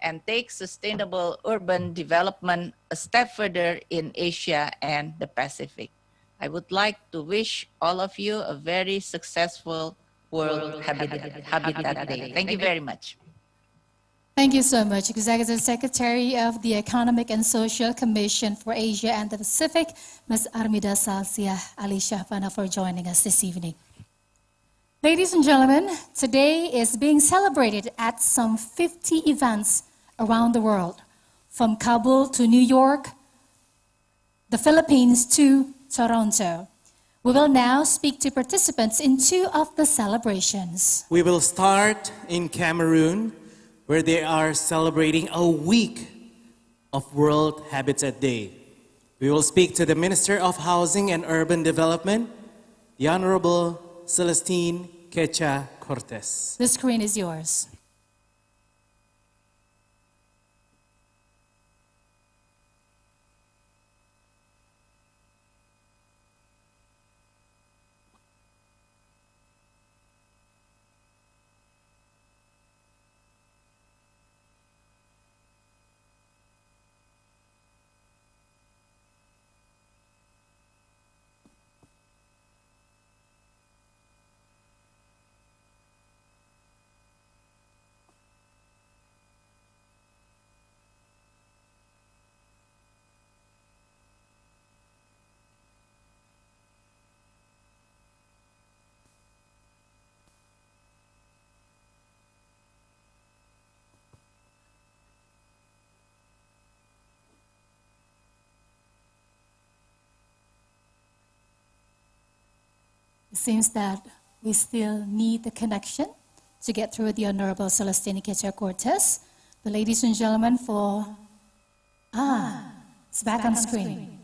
and take sustainable urban development a step further in Asia and the Pacific. I would like to wish all of you a very successful Habitat Day. Thank you very much. Thank you so much, Executive Secretary of the Economic and Social Commission for Asia and the Pacific, Ms. Armida Salsia Ali Shahbana, for joining us this evening. Ladies and gentlemen, today is being celebrated at some 50 events around the world, from Kabul to New York, the Philippines to Toronto. We will now speak to participants in two of the celebrations. We will start in Cameroon, where they are celebrating a week of World Habitat Day. We will speak to the Minister of Housing and Urban Development, the Honorable Celestine Quecha Cortes. The screen is yours. It seems that we still need the connection to get through the Honorable Celestine Quecha Cortes. But ladies and gentlemen, it's back on screen.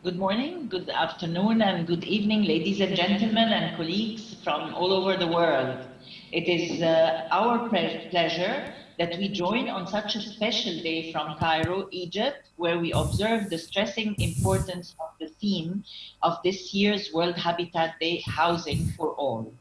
Good morning, good afternoon, and good evening, ladies and gentlemen and colleagues from all over the world. It is our pleasure that we join on such a special day from Cairo, Egypt, where we observe the stressing importance of the theme of this year's World Habitat Day, Housing for All.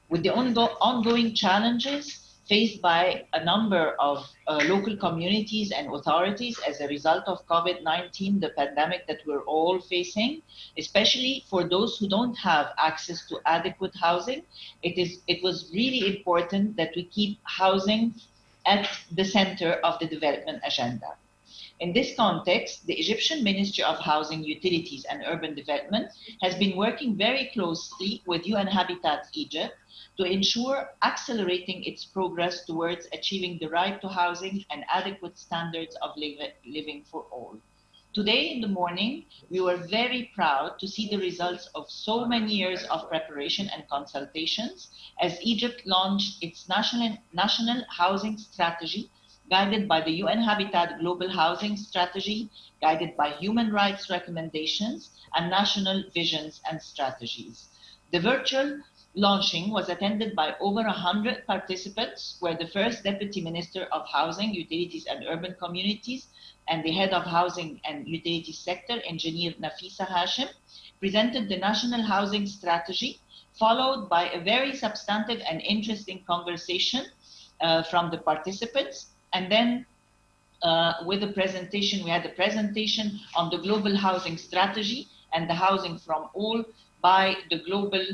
With the ongoing challenges faced by a number of local communities and authorities as a result of COVID-19, the pandemic that we're all facing, especially for those who don't have access to adequate housing, it was really important that we keep housing at the center of the development agenda. In this context, the Egyptian Ministry of Housing, Utilities and Urban Development has been working very closely with UN Habitat Egypt to ensure accelerating its progress towards achieving the right to housing and adequate standards of living for all. Today in the morning, we were very proud to see the results of so many years of preparation and consultations as Egypt launched its national housing strategy, guided by the UN Habitat Global Housing Strategy, guided by human rights recommendations and national visions and strategies. The virtual launching was attended by over 100 participants, where the first Deputy Minister of Housing, Utilities and Urban Communities and the Head of Housing and Utilities Sector, Engineer Nafisa Hashim, presented the National Housing Strategy, followed by a very substantive and interesting conversation from the participants. And then with the presentation, we had a presentation on the Global Housing Strategy and the Housing from All by the global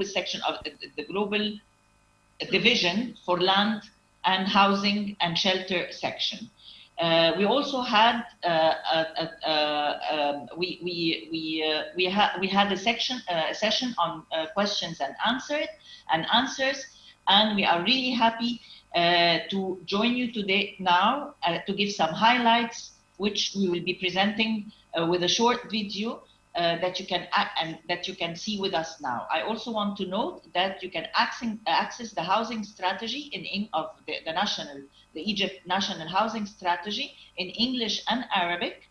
section of the global division for land and housing and shelter section. We also had we had a session on questions and answers, and we are really happy to join you today now to give some highlights, which we will be presenting with a short video that you can see with us now. I also want to note that you can access the housing strategy of the Egypt National Housing Strategy in English and Arabic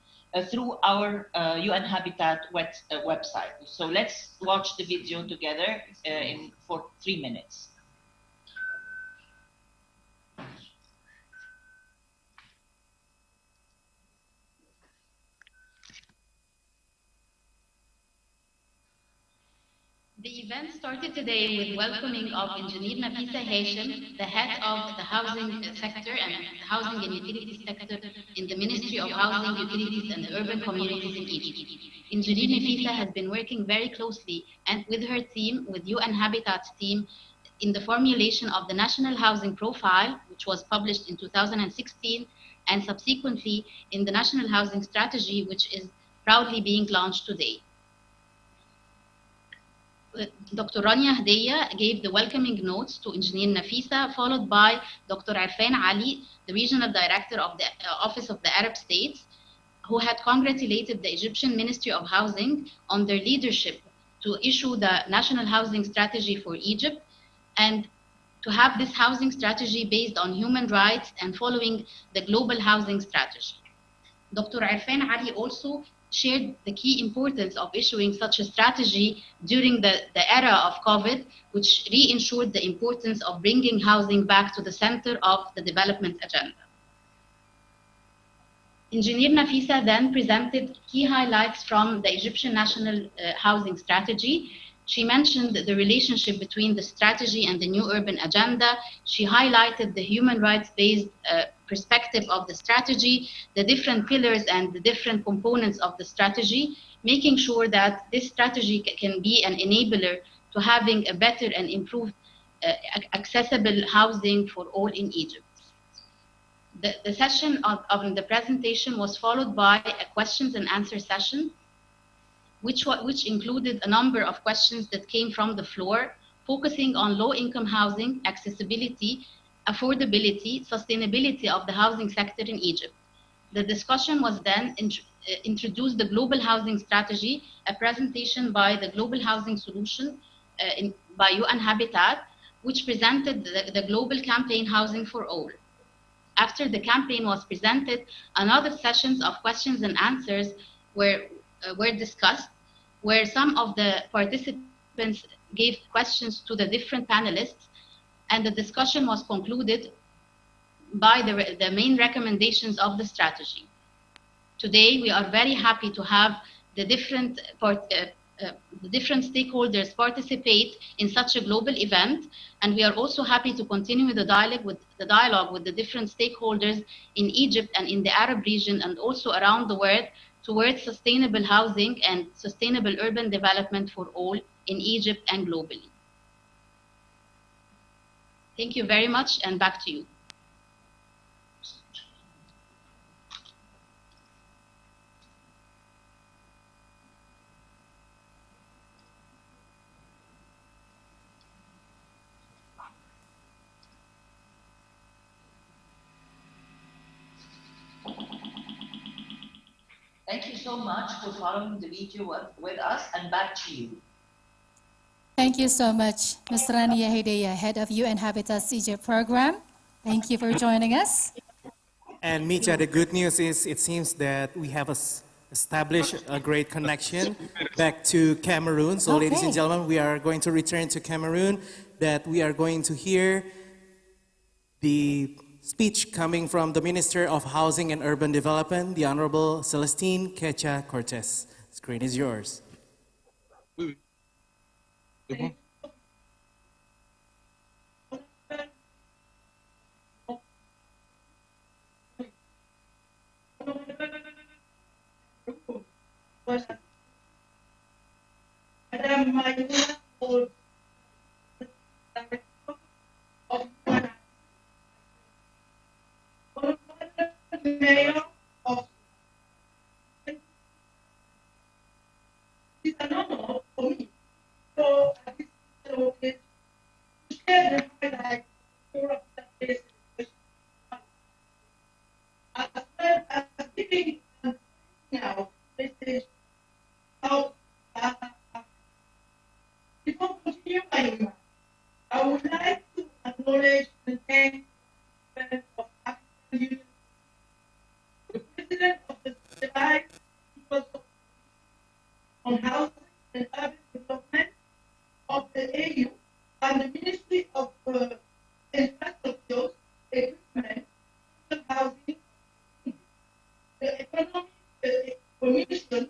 through our UN Habitat website. So let's watch the video together for 3 minutes. The event started today with welcoming of Engineer Nafisa Hashim, the head of the housing sector and the housing and utilities sector in the Ministry of Housing, Utilities and Urban Communities in Egypt. Engineer Nafisa has been working very closely and with her team, with UN Habitat's team, in the formulation of the National Housing Profile, which was published in 2016, and subsequently in the National Housing Strategy, which is proudly being launched today. Dr. Rania Hdeya gave the welcoming notes to Engineer Nafisa, followed by Dr. Arfan Ali, the Regional Director of the Office of the Arab States, who had congratulated the Egyptian Ministry of Housing on their leadership to issue the National Housing Strategy for Egypt and to have this housing strategy based on human rights and following the Global Housing Strategy. Dr. Arfan Ali also shared the key importance of issuing such a strategy during the era of COVID, which re-ensured the importance of bringing housing back to the center of the development agenda. Engineer Nafisa then presented key highlights from the Egyptian National Housing Strategy. She mentioned the relationship between the strategy and the new urban agenda. She highlighted the human rights-based perspective of the strategy, the different pillars and the different components of the strategy, making sure that this strategy can be an enabler to having a better and improved accessible housing for all in Egypt. The session of the presentation was followed by a questions and answer session, which included a number of questions that came from the floor, focusing on low-income housing, accessibility, affordability, sustainability of the housing sector in Egypt. The discussion was then introduced the Global Housing Strategy, a presentation by the Global Housing Solution by UN Habitat, which presented the global campaign Housing for All. After the campaign was presented, another sessions of questions and answers were discussed, where some of the participants gave questions to the different panelists, and the discussion was concluded by the main recommendations of the strategy. Today, we are very happy to have the different stakeholders participate in such a global event, and we are also happy to continue the dialogue with the different stakeholders in Egypt and in the Arab region and also around the world towards sustainable housing and sustainable urban development for all in Egypt and globally. Thank you very much, and back to you. Thank you so much for following the video with us, and back to you. Thank you so much, Ms. Rania Hidayah, Head of UN Habitat's Egypt Program. Thank you for joining us. And Micha, the good news is it seems that we have established a great connection back to Cameroon. So ladies and Okay. gentlemen, we are going to return to Cameroon, that we are going to hear the speech coming from the Minister of Housing and Urban Development, the Honorable Celestine Quecha Cortez. The screen is yours. Madam Mayuna Paul, Director of Mayor of it's an honor for me for this occasion to share the highlights of the as well as giving now message how before continuing my remarks, I would like to acknowledge and thank the President of African Union, the President of the Society on Housing and Urban Development of the AU and the Ministry of Infrastructure, Equipment, and Housing, the Economic Commission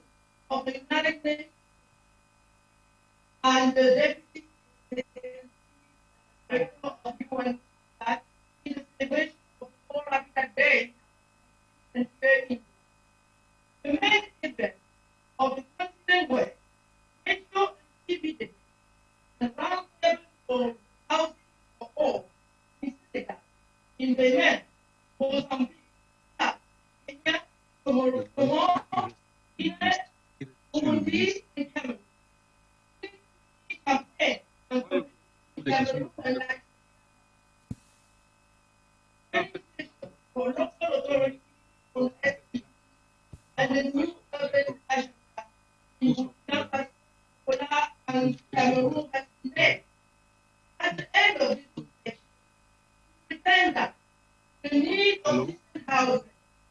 of the United Nations, and the Deputy Director of UN in the celebration of WorldHabitat Day and the main event of the continent were metro activity and roundtable for housing for all in Senegal, in Benin, Mozambique, Kenya, Comoro, Guinea, Burundi, and Cameroon. Campaign and Cameroon and for local authorities from SB and the new urban agenda in Burkina Faso and Cameroon has been made. At the end of this session, we pretend that the need of decent housing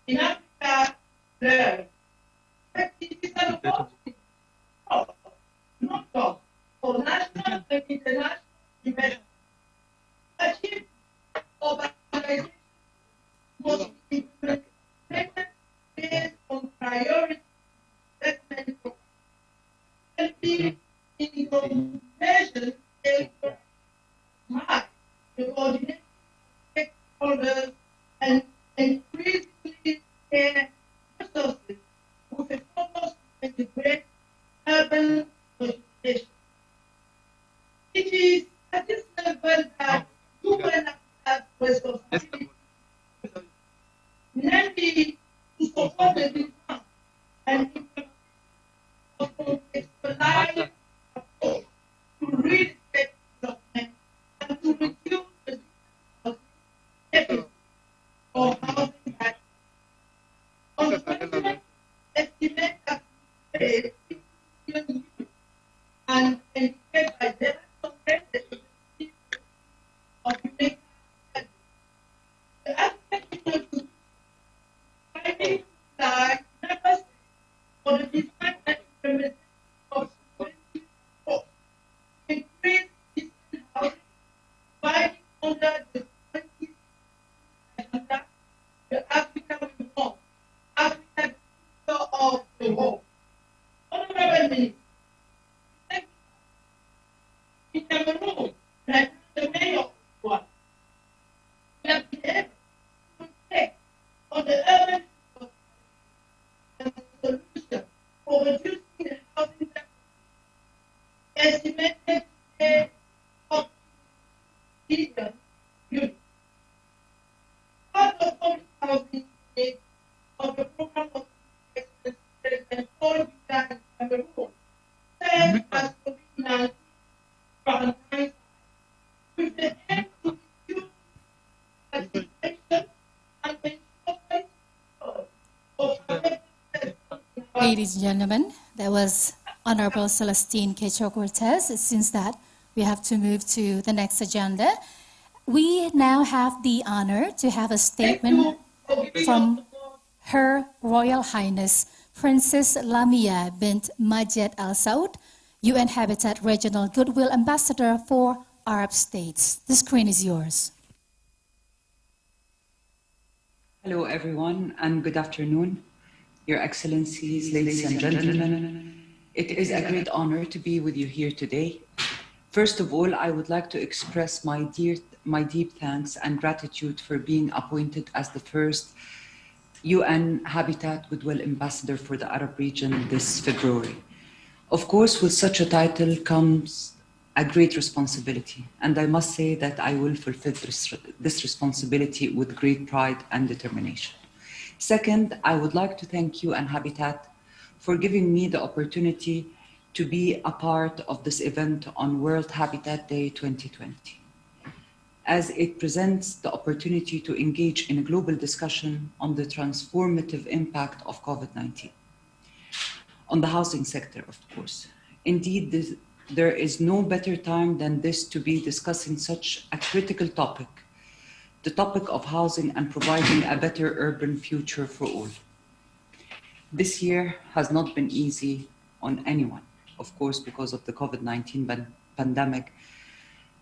in Africa there, but it is an opportunity, not just for national and international investment. Achieve urbanization must be implemented based on priority investment and be in the measures taken by the coordinated stakeholders and increasingly share resources with a focus to integrate urban consolidation. It is at this level that UN has responsibility, namely to support the design and implementation of a contextualized approach to real estate development and to reduce the deficit of housing that on the continent estimate that $6 billion and indicate by them of unique the aspect of finding that members for the design and implementation of increase decent housing by under the 20 agenda, the African reform, African future of the world. Honorable Minister, in Cameroon, like the mayor of one, we have been able to take on the urban and solution for reducing the housing deficit, estimated today of billion units. Part of public housing needs of the program of President Paul Biya in Cameroon serves as COVID-19 quarantine with the aim to reduce participation and ensure of affected persons in Ladies and gentlemen, that was Honorable Celestine Quecho Cortez. It seems that we have to move to the next agenda. We now have the honor to have a statement from Her Royal Highness Princess Lamia bint Majed Al Saud, UN Habitat Regional Goodwill Ambassador for Arab States. The screen is yours. Hello, everyone, and good afternoon. Your Excellencies, ladies and gentlemen, it is a great honor to be with you here today. First of all, I would like to express my deep thanks and gratitude for being appointed as the first UN Habitat Goodwill Ambassador for the Arab region this February. Of course, with such a title comes a great responsibility, and I must say that I will fulfill this responsibility with great pride and determination. Second, I would like to thank you and Habitat for giving me the opportunity to be a part of this event on World Habitat Day 2020, as it presents the opportunity to engage in a global discussion on the transformative impact of COVID-19 on the housing sector, of course. Indeed, there is no better time than this to be discussing such a critical topic, the topic of housing and providing a better urban future for all. This year has not been easy on anyone, of course, because of the COVID-19 pandemic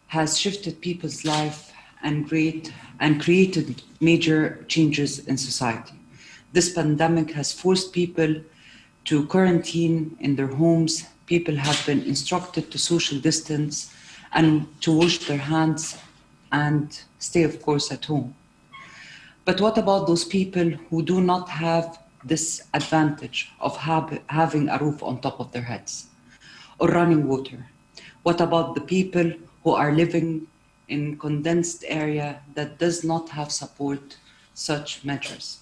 has shifted people's life and created major changes in society. This pandemic has forced people to quarantine in their homes. People have been instructed to social distance and to wash their hands and stay, of course, at home. But what about those people who do not have this advantage of having a roof on top of their heads or running water? What about the people who are living in condensed area that does not have support such measures?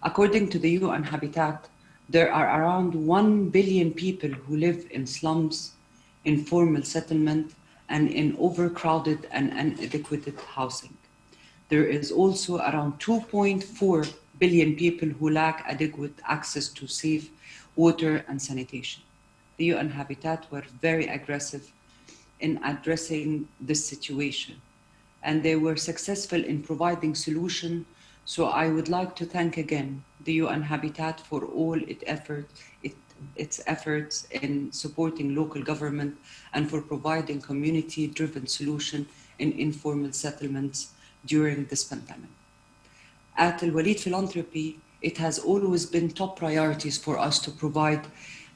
According to the UN Habitat, there are around 1 billion people who live in slums, informal settlement, and in overcrowded and inadequate housing. There is also around 2.4 billion people who lack adequate access to safe water and sanitation. The UN Habitat were very aggressive in addressing this situation, and they were successful in providing solutions. So I would like to thank again the UN Habitat for all its efforts in supporting local government and for providing community-driven solution in informal settlements during this pandemic. At Al Walid Philanthropy, it has always been top priorities for us to provide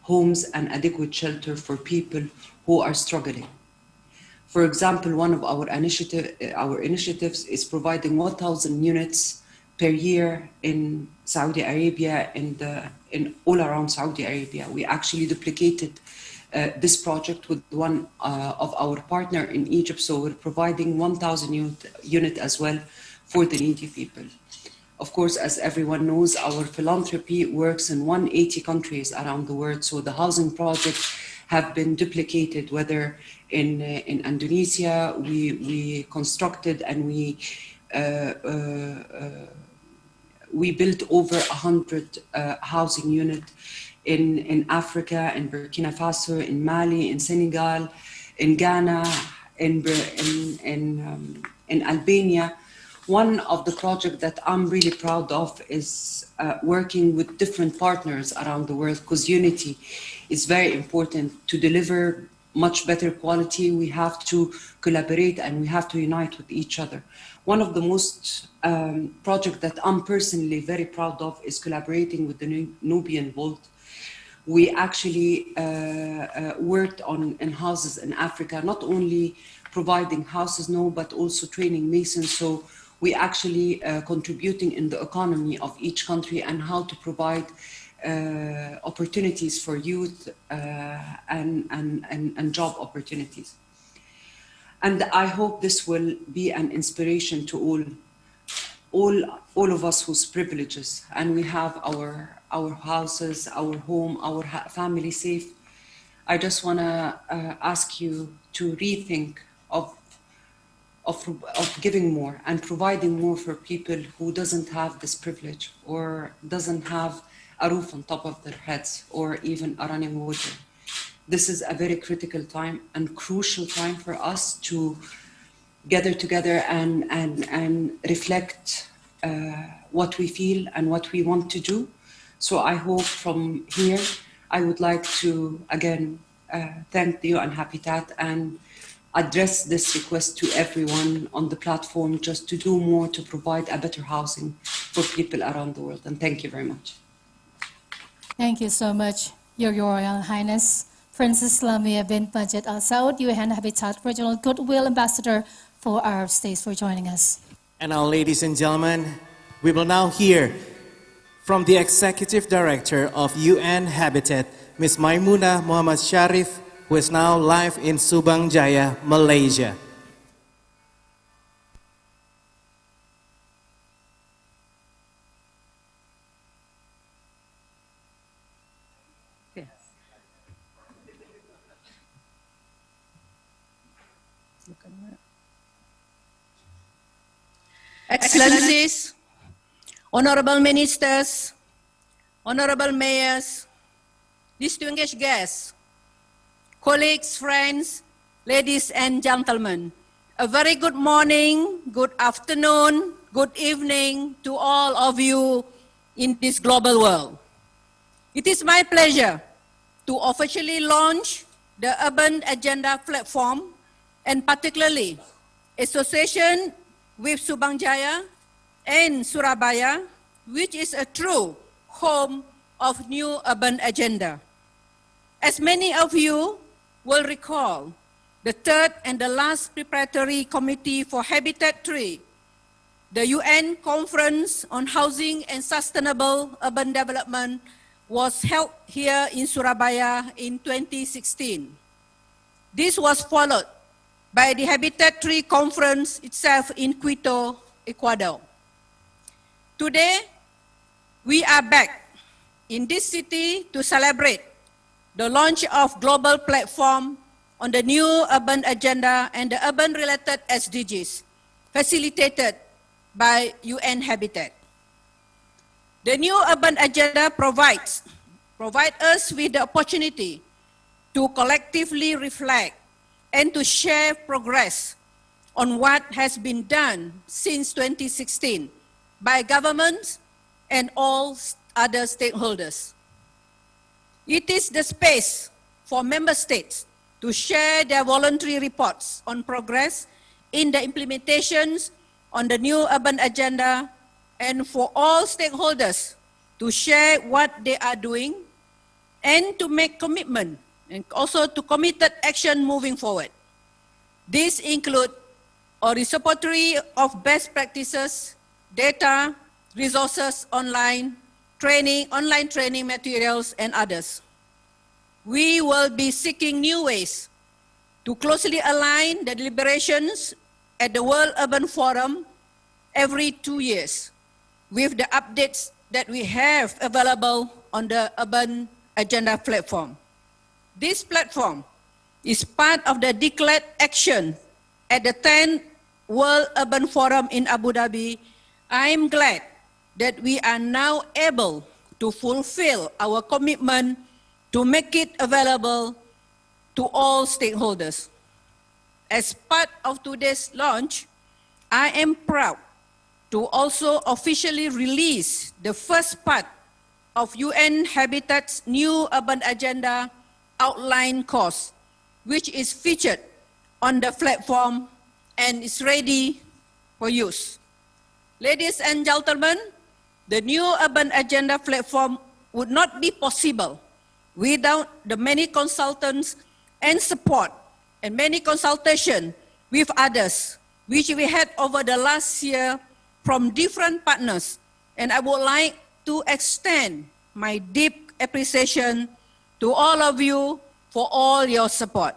homes and adequate shelter for people who are struggling. For example, one of our initiatives is providing 1,000 units per year in Saudi Arabia, in all around Saudi Arabia. We actually duplicated this project with one of our partner in Egypt, so we're providing 1,000 unit as well for the needy people. Of course, as everyone knows, our philanthropy works in 180 countries around the world, so the housing projects have been duplicated, whether in Indonesia, we constructed and we built over 100 housing units in Africa, in Burkina Faso, in Mali, in Senegal, in Ghana, in Albania. One of the projects that I'm really proud of is working with different partners around the world, because unity is very important. To deliver much better quality, we have to collaborate and we have to unite with each other. One of the most projects that I'm personally very proud of is collaborating with the Nubian Vault. We actually worked in houses in Africa, not only providing houses, no, but also training masons. So we actually contributing in the economy of each country and how to provide opportunities for youth and job opportunities. And I hope this will be an inspiration to all of us whose privileges, and we have our houses, our home, our family safe. I just want to ask you to rethink of giving more and providing more for people who doesn't have this privilege or doesn't have a roof on top of their heads or even a running water. This is a very critical time and crucial time for us to gather together and reflect what we feel and what we want to do. So I hope from here, I would like to again thank the UN Habitat and address this request to everyone on the platform just to do more to provide a better housing for people around the world. And thank you very much. Thank you so much, Your Royal Highness Princess Lamia bint Majid Al Saud, UN Habitat Regional Goodwill Ambassador for Arab States, for joining us. And now, ladies and gentlemen, we will now hear from the Executive Director of UN Habitat, Ms. Maimuna Muhammad Sharif, who is now live in Subang Jaya, Malaysia. Excellencies, honorable ministers, honorable mayors, distinguished guests, colleagues, friends, ladies and gentlemen, a very good morning, good afternoon, good evening to all of you in this global world. It is my pleasure to officially launch the Urban Agenda platform and particularly association with Subang Jaya and Surabaya, which is a true home of new urban agenda. As many of you will recall, the third and the last preparatory committee for Habitat 3, the UN Conference on Housing and Sustainable Urban Development, was held here in Surabaya in 2016. This was followed by the Habitat 3 conference itself in Quito, Ecuador. Today, we are back in this city to celebrate the launch of global platform on the new urban agenda and the urban-related SDGs, facilitated by UN Habitat. The new urban agenda provides us with the opportunity to collectively reflect and to share progress on what has been done since 2016 by governments and all other stakeholders. It is the space for member states to share their voluntary reports on progress in the implementations on the new urban agenda and for all stakeholders to share what they are doing and to make commitment and also to committed action moving forward. These include a repository of best practices, data, resources, online training materials, and others. We will be seeking new ways to closely align the deliberations at the World Urban Forum every 2 years with the updates that we have available on the Urban Agenda platform. This platform is part of the declared action at the 10th World Urban Forum in Abu Dhabi. I am glad that we are now able to fulfill our commitment to make it available to all stakeholders. As part of today's launch, I am proud to also officially release the first part of UN Habitat's new urban agenda outline course, which is featured on the platform and is ready for use. Ladies and gentlemen, the new urban agenda platform would not be possible without the many consultants and support and many consultation with others, which we had over the last year from different partners. And I would like to extend my deep appreciation to all of you for all your support.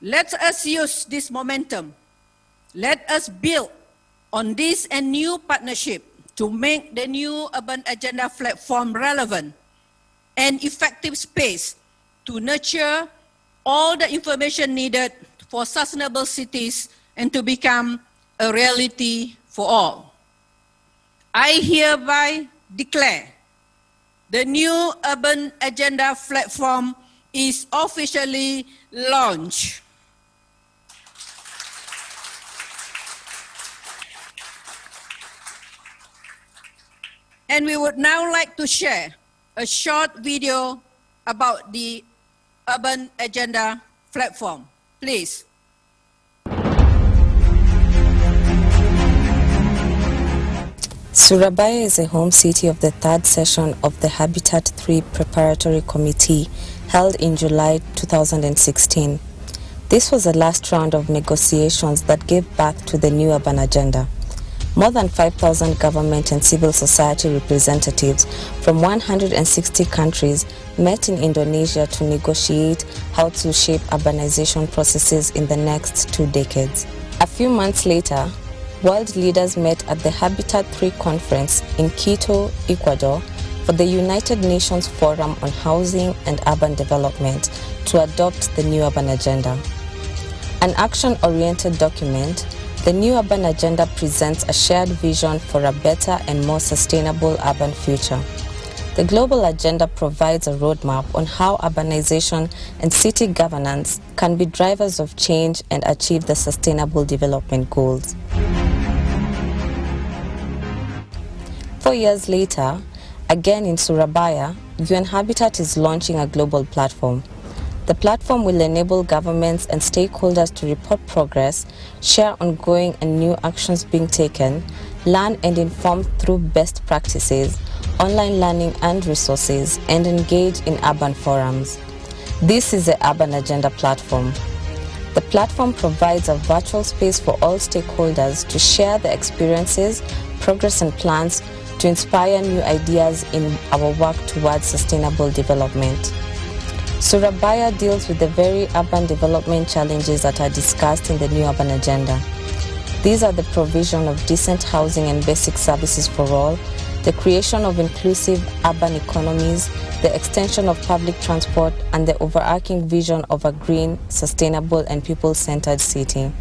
Let us use this momentum. Let us build on this and new partnership to make the new urban agenda platform relevant and effective space to nurture all the information needed for sustainable cities and to become a reality for all. I hereby declare the new Urban Agenda platform is officially launched. And we would now like to share a short video about the Urban Agenda platform. Please. Surabaya is a home city of the third session of the Habitat 3 Preparatory Committee held in July 2016. This was the last round of negotiations that gave birth to the new urban agenda. More than 5,000 government and civil society representatives from 160 countries met in Indonesia to negotiate how to shape urbanization processes in the next 2 decades. A few months later, world leaders met at the Habitat 3 conference in Quito, Ecuador, for the United Nations Forum on Housing and Urban Development to adopt the new urban agenda. An action-oriented document, the new urban agenda presents a shared vision for a better and more sustainable urban future. The global agenda provides a roadmap on how urbanization and city governance can be drivers of change and achieve the sustainable development goals. 4 years later, again in Surabaya, UN Habitat is launching a global platform. The platform will enable governments and stakeholders to report progress, share ongoing and new actions being taken, learn and inform through best practices, online learning and resources, and engage in urban forums. This is the Urban Agenda platform. The platform provides a virtual space for all stakeholders to share their experiences, progress and plans to inspire new ideas in our work towards sustainable development. Surabaya deals with the very urban development challenges that are discussed in the new urban agenda. These are the provision of decent housing and basic services for all, the creation of inclusive urban economies, the extension of public transport, and the overarching vision of a green, sustainable, and people-centered city.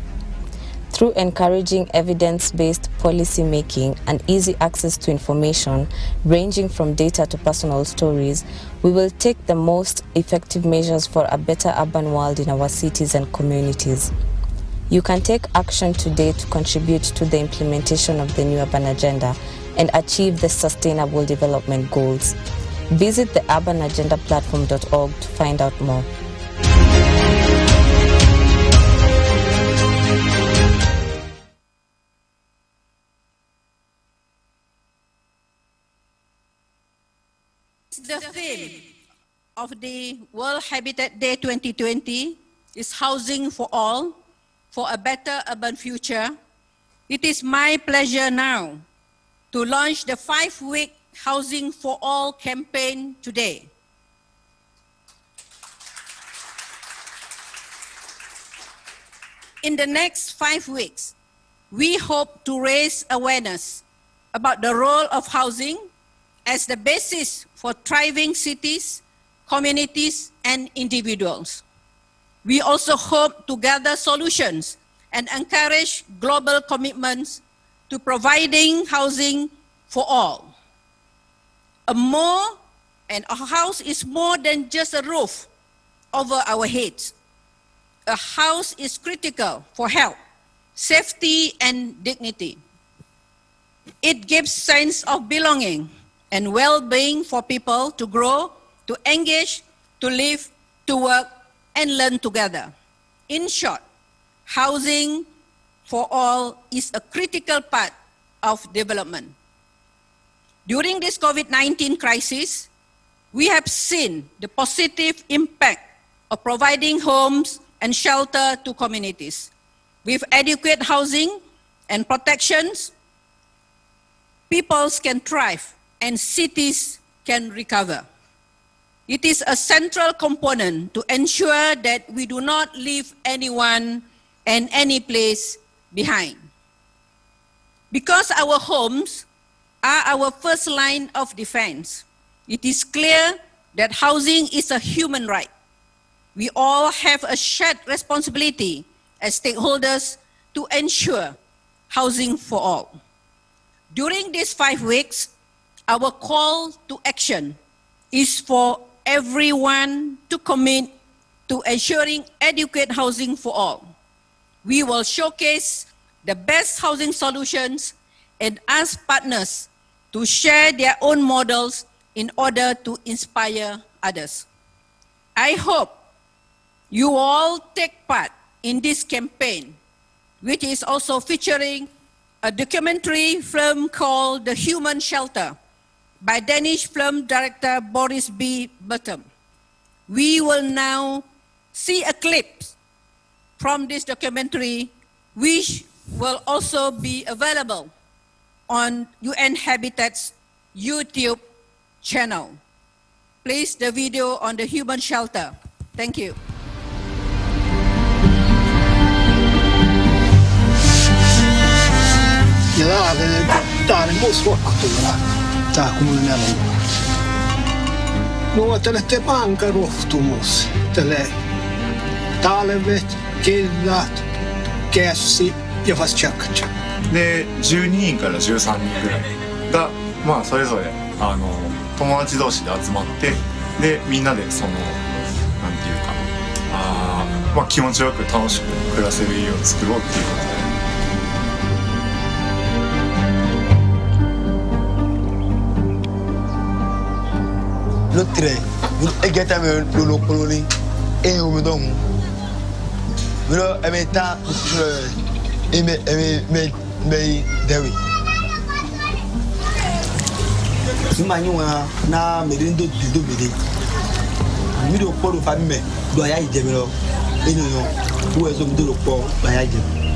Through encouraging evidence-based policy making and easy access to information ranging from data to personal stories, we will take the most effective measures for a better urban world in our cities and communities. You can take action today to contribute to the implementation of the new urban agenda and achieve the sustainable development goals. Visit the urbanagendaplatform.org to find out more. The theme of the World Habitat Day 2020 is Housing for All, for a Better Urban Future. It is my pleasure now to launch the 5-week Housing for All campaign today. In the next 5 weeks, we hope to raise awareness about the role of housing as the basis for thriving cities, communities, and individuals. We also hope to gather solutions and encourage global commitments to providing housing for all. A house is more than just a roof over our heads. A house is critical for health, safety, and dignity. It gives sense of belonging and well-being for people to grow, to engage, to live, to work, and learn together. In short, housing for all is a critical part of development. During this COVID-19 crisis, we have seen the positive impact of providing homes and shelter to communities. With adequate housing and protections, peoples can thrive and cities can recover. It is a central component to ensure that we do not leave anyone and any place behind. Because our homes are our first line of defense, it is clear that housing is a human right. We all have a shared responsibility as stakeholders to ensure housing for all. During these 5 weeks, our call to action is for everyone to commit to ensuring adequate housing for all. We will showcase the best housing solutions and ask partners to share their own models in order to inspire others. I hope you all take part in this campaign, which is also featuring a documentary film called The Human Shelter by Danish film director Boris B. Bottom. We will now see a clip from this documentary, which will also be available on UN Habitat's YouTube channel. Please, the video on the human shelter. Thank you. Nuotelette Bangga ruhtumus. Talvet, kevät, kesä ja vastajakka. で12人から13人ぐらいが、まあ、それぞれ友達同士で集まってでみんなでそのなんていうかまあ、気持ちよく楽しく暮らせる家を作ろうっていうことで。 Lo egetame lo koloni e o medong. Lo emeta me dewi. Imanyua na merindo dido mede. Mi do poro fa me do aya ijeme lo. Eniyan wo ezo mi do lo po aya ijeme.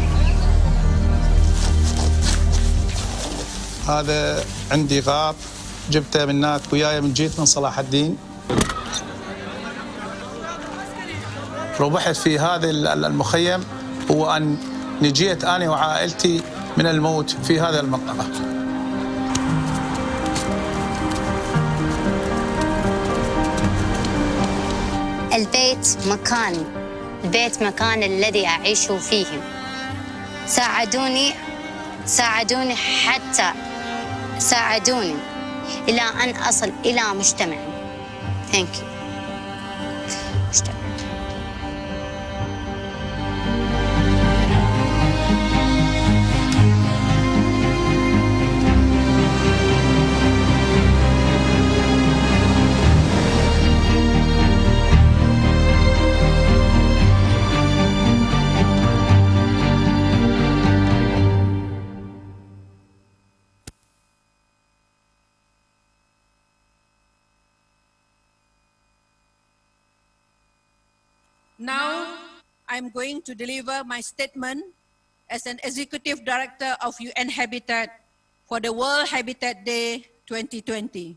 هذا عندي غاب جبته من هناك وياي من جيت من صلاح الدين. ربحت في هذا المخيم هو أن نجيت أنا وعائلتي من الموت في هذه المنطقة. البيت مكان الذي أعيش فيه. ساعدوني حتى ساعدوني إلى أن أصل إلى مجتمع. Thank you. مجتمع. Now, I'm going to deliver my statement as an Executive Director of UN Habitat for the World Habitat Day 2020.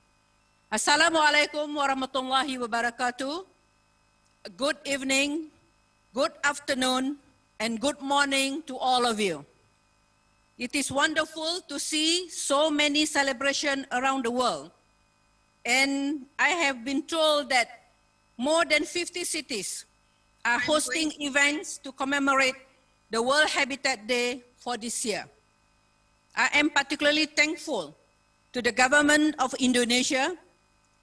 Assalamualaikum warahmatullahi wabarakatuh. Good evening, good afternoon, and good morning to all of you. It is wonderful to see so many celebrations around the world. And I have been told that more than 50 cities are hosting events to commemorate the World Habitat Day for this year. I am particularly thankful to the government of Indonesia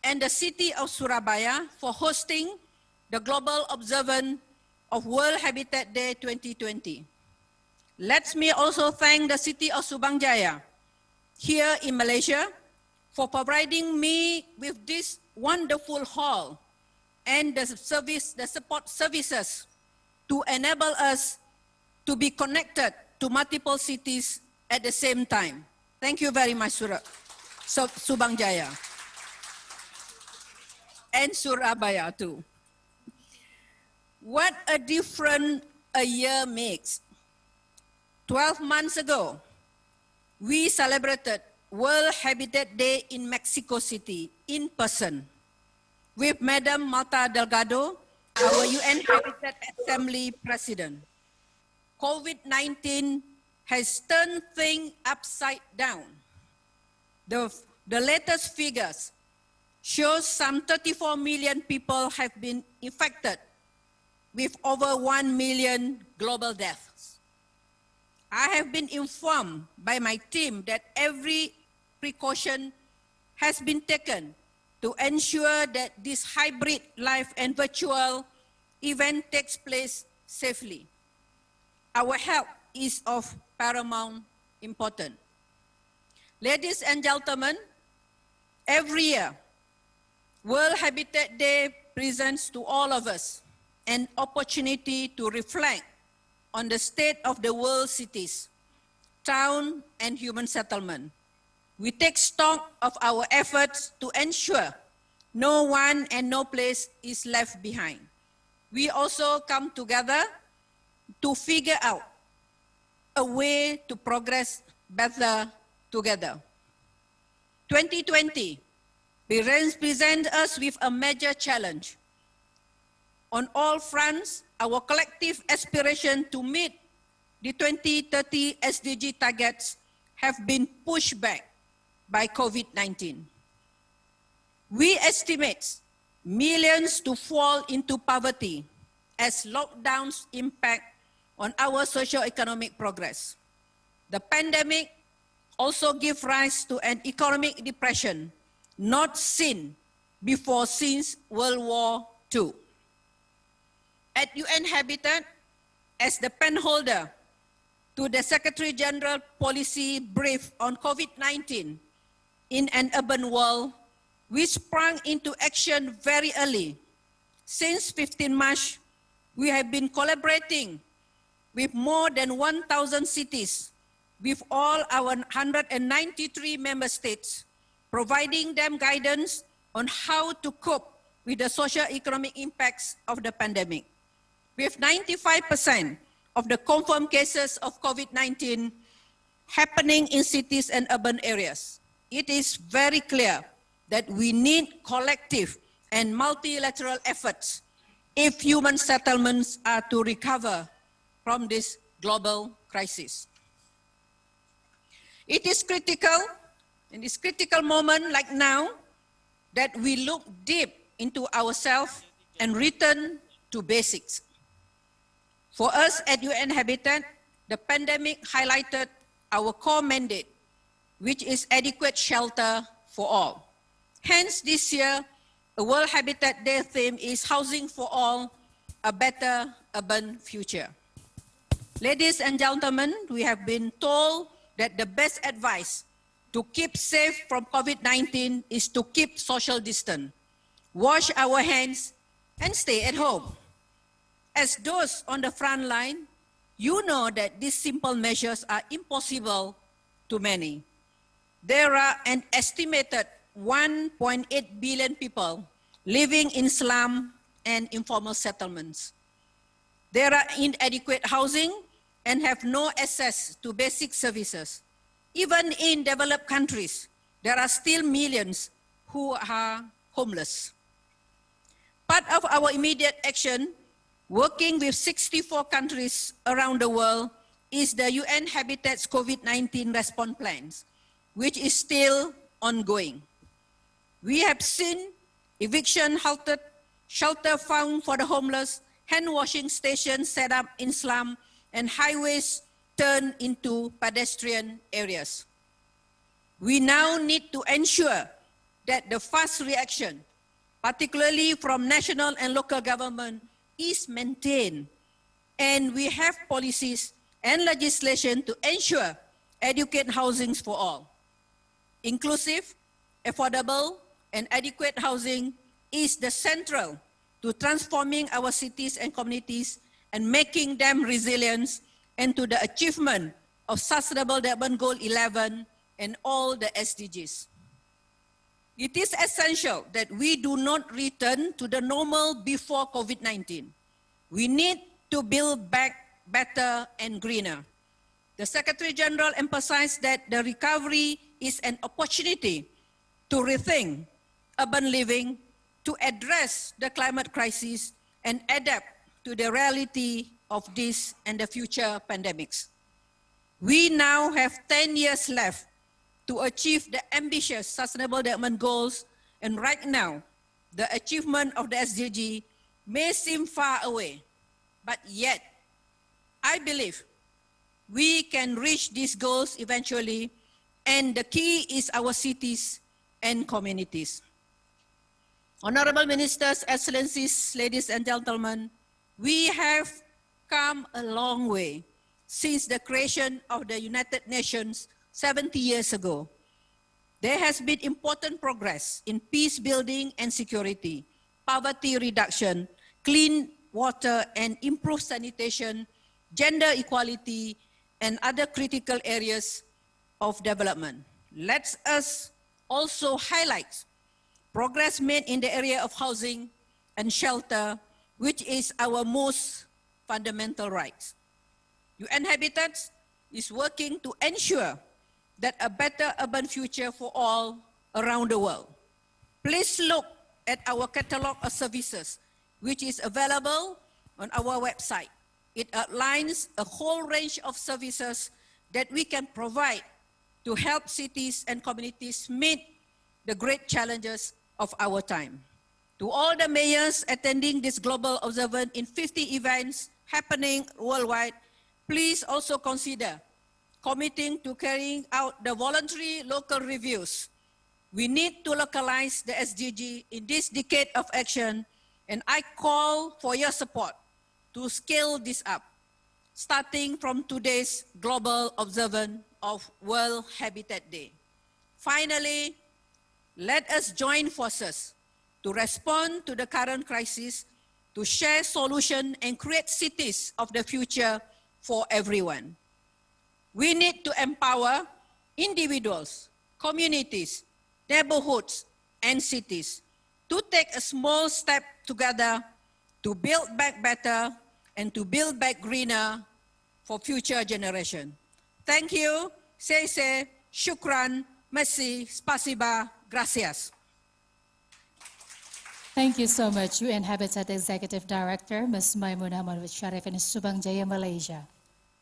and the city of Surabaya for hosting the global observance of World Habitat Day 2020. Let me also thank the city of Subangjaya here in Malaysia for providing me with this wonderful hall and the support services to enable us to be connected to multiple cities at the same time. Thank you very much, Subangjaya. And Surabaya too. What a difference a year makes. 12 months ago, we celebrated World Habitat Day in Mexico City in person with Madam Marta Delgado, our UN Habitat Assembly President. COVID-19 has turned things upside down. The latest figures show some 34 million people have been infected with over 1 million global deaths. I have been informed by my team that every precaution has been taken to ensure that this hybrid live and virtual event takes place safely. Our health is of paramount importance. Ladies and gentlemen, every year, World Habitat Day presents to all of us an opportunity to reflect on the state of the world's cities, town, and human settlement. We take stock of our efforts to ensure no one and no place is left behind. We also come together to figure out a way to progress better together. 2020 presents us with a major challenge. On all fronts, our collective aspiration to meet the 2030 SDG targets have been pushed back by COVID-19. We estimate millions to fall into poverty as lockdowns impact on our socio-economic progress. The pandemic also gives rise to an economic depression not seen before since World War II. At UN Habitat, as the penholder to the Secretary General Policy Brief on COVID-19 in an urban world, we sprang into action very early. Since 15 March, we have been collaborating with more than 1,000 cities, with all our 193 member states, providing them guidance on how to cope with the socio-economic impacts of the pandemic. With 95% of the confirmed cases of COVID-19 happening in cities and urban areas, it is very clear that we need collective and multilateral efforts if human settlements are to recover from this global crisis. It is critical, in this critical moment like now, that we look deep into ourselves and return to basics. For us at UN Habitat, the pandemic highlighted our core mandate, which is adequate shelter for all. Hence, this year, the World Habitat Day theme is Housing for All, a Better Urban Future. Ladies and gentlemen, we have been told that the best advice to keep safe from COVID-19 is to keep social distance, wash our hands, and stay at home. As those on the front line, you know that these simple measures are impossible to many. There are an estimated 1.8 billion people living in slum and informal settlements. There are inadequate housing and have no access to basic services. Even in developed countries, there are still millions who are homeless. Part of our immediate action, working with 64 countries around the world, is the UN Habitat's COVID-19 response plans, which is still ongoing. We have seen eviction halted, shelter found for the homeless, hand washing stations set up in slum, and highways turned into pedestrian areas. We now need to ensure that the fast reaction, particularly from national and local government, is maintained, and we have policies and legislation to ensure adequate housing for all. Inclusive, affordable, and adequate housing is the central to transforming our cities and communities and making them resilient and to the achievement of Sustainable Development Goal 11 and all the SDGs. It is essential that we do not return to the normal before COVID-19. We need to build back better and greener. The Secretary General emphasized that the recovery is an opportunity to rethink urban living, to address the climate crisis, and adapt to the reality of this and the future pandemics. We now have 10 years left to achieve the ambitious Sustainable Development Goals, and right now, the achievement of the SDG may seem far away, but yet, I believe we can reach these goals eventually, and the key is our cities and communities. Honorable Ministers, Excellencies, ladies and gentlemen, we have come a long way since the creation of the United Nations 70 years ago. There has been important progress in peace building and security, poverty reduction, clean water and improved sanitation, gender equality, and other critical areas of development. Let us also highlight progress made in the area of housing and shelter, which is our most fundamental right. UN Habitat is working to ensure that a better urban future for all around the world. Please look at our catalog of services, which is available on our website. It outlines a whole range of services that we can provide to help cities and communities meet the great challenges of our time. To all the mayors attending this global observance in 50 events happening worldwide, please also consider committing to carrying out the voluntary local reviews. We need to localize the SDG in this decade of action, and I call for your support to scale this up, starting from today's global observance of World Habitat Day. Finally, let us join forces to respond to the current crisis, to share solutions and create cities of the future for everyone. We need to empower individuals, communities, neighborhoods, and cities to take a small step together to build back better and to build back greener for future generations. Thank you. Sese, shukran, merci, spasiba, gracias. Thank you so much, UN Habitat Executive Director, Ms. Maimunah Mahmud Sharif in Subang Jaya, Malaysia.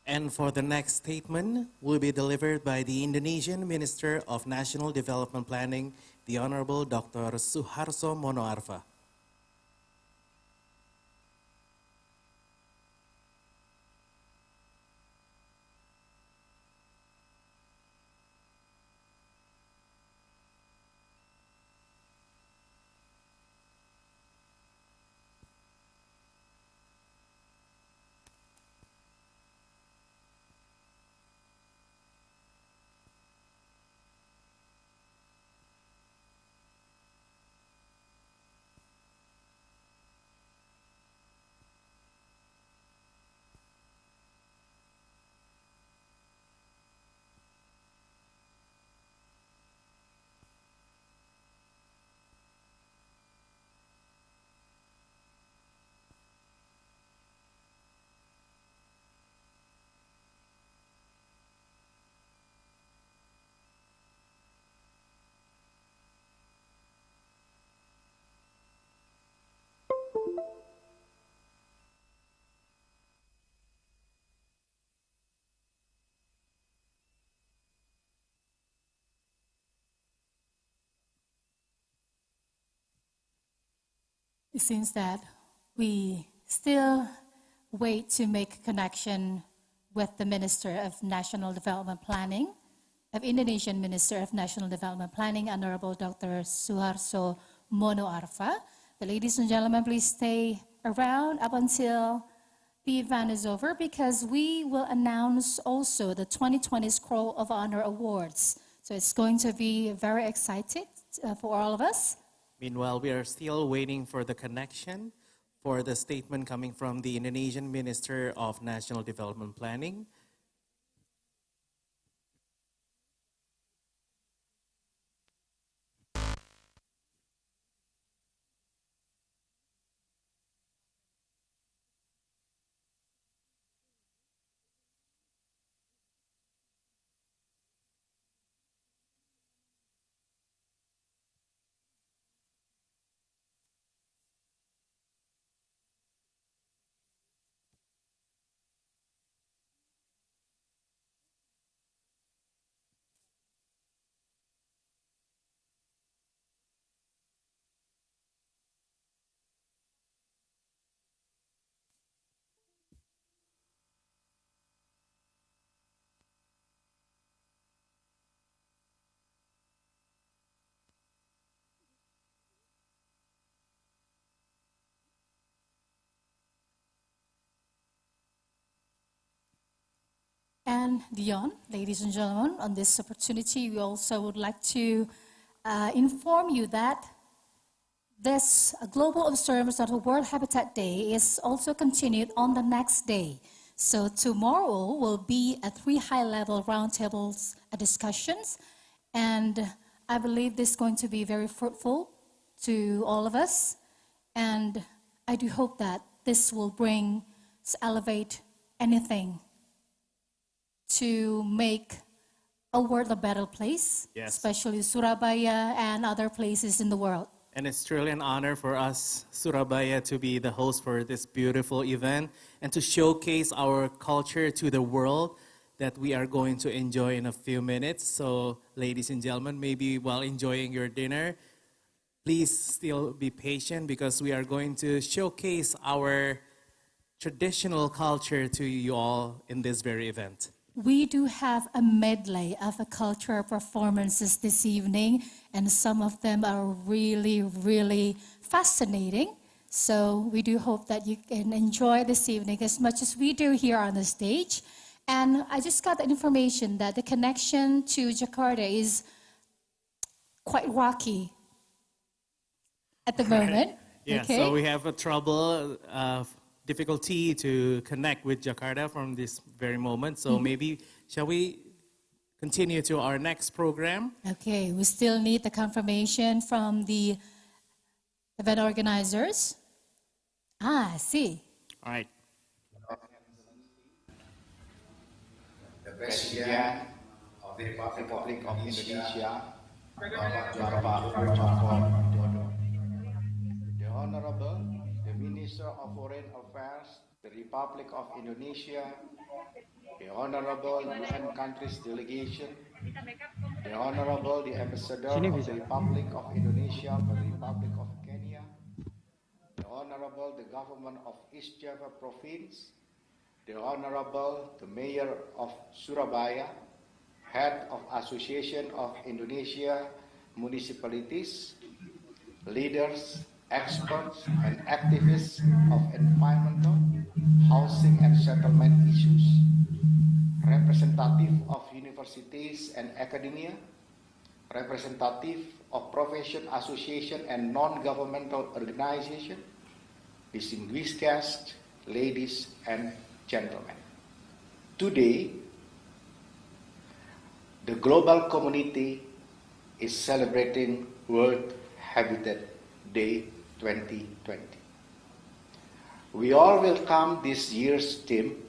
And for the next statement will be delivered by the Indonesian Minister of National Development Planning, the Honorable Dr. Suharso Monoarfa. It seems that we still wait to make connection with the Minister of National Development Planning, of Indonesian Minister of National Development Planning, Honorable Dr. Suharso Monoarfa. But ladies and gentlemen, please stay around up until the event is over, because we will announce also the 2020 Scroll of Honor Awards. So it's going to be very exciting for all of us. Meanwhile, we are still waiting for the connection for the statement coming from the Indonesian Minister of National Development Planning. And Dion, ladies and gentlemen, on this opportunity, we also would like to inform you that this global observance of the World Habitat Day is also continued on the next day. So tomorrow will be 3 high-level roundtables discussions, and I believe this is going to be very fruitful to all of us, and I do hope that this will elevate anything to make a world a better place, Yes. especially Surabaya and other places in the world. And it's truly an honor for us, Surabaya, to be the host for this beautiful event and to showcase our culture to the world that we are going to enjoy in a few minutes. So, ladies and gentlemen, maybe while enjoying your dinner, please still be patient because we are going to showcase our traditional culture to you all in this very event. We do have a medley of cultural performances this evening, and some of them are really, really fascinating. So we do hope that you can enjoy this evening as much as we do here on the stage. And I just got the information that the connection to Jakarta is quite rocky at the moment. Yeah, Okay. so we have a difficulty to connect with Jakarta from this very moment. So maybe, shall we continue to our next program? Okay, we still need the confirmation from the event organizers. I see. All right. The President of the Republic of Indonesia, Bapak Joko Widodo. The Honorable, the Minister of Foreign Affairs, the Republic of Indonesia, the Honorable UN Countries Delegation, the Honorable, the Ambassador of the Republic of Indonesia for the Republic of Kenya, the Honorable, the Government of East Java Province, the Honorable, the Mayor of Surabaya, Head of Association of Indonesia Municipalities, leaders, experts, and activists of environmental, housing, and settlement issues, representative of universities and academia, representative of profession association and non-governmental organization, distinguished guests, ladies and gentlemen. Today, the global community is celebrating World Habitat Day 2020. We all welcome this year's theme,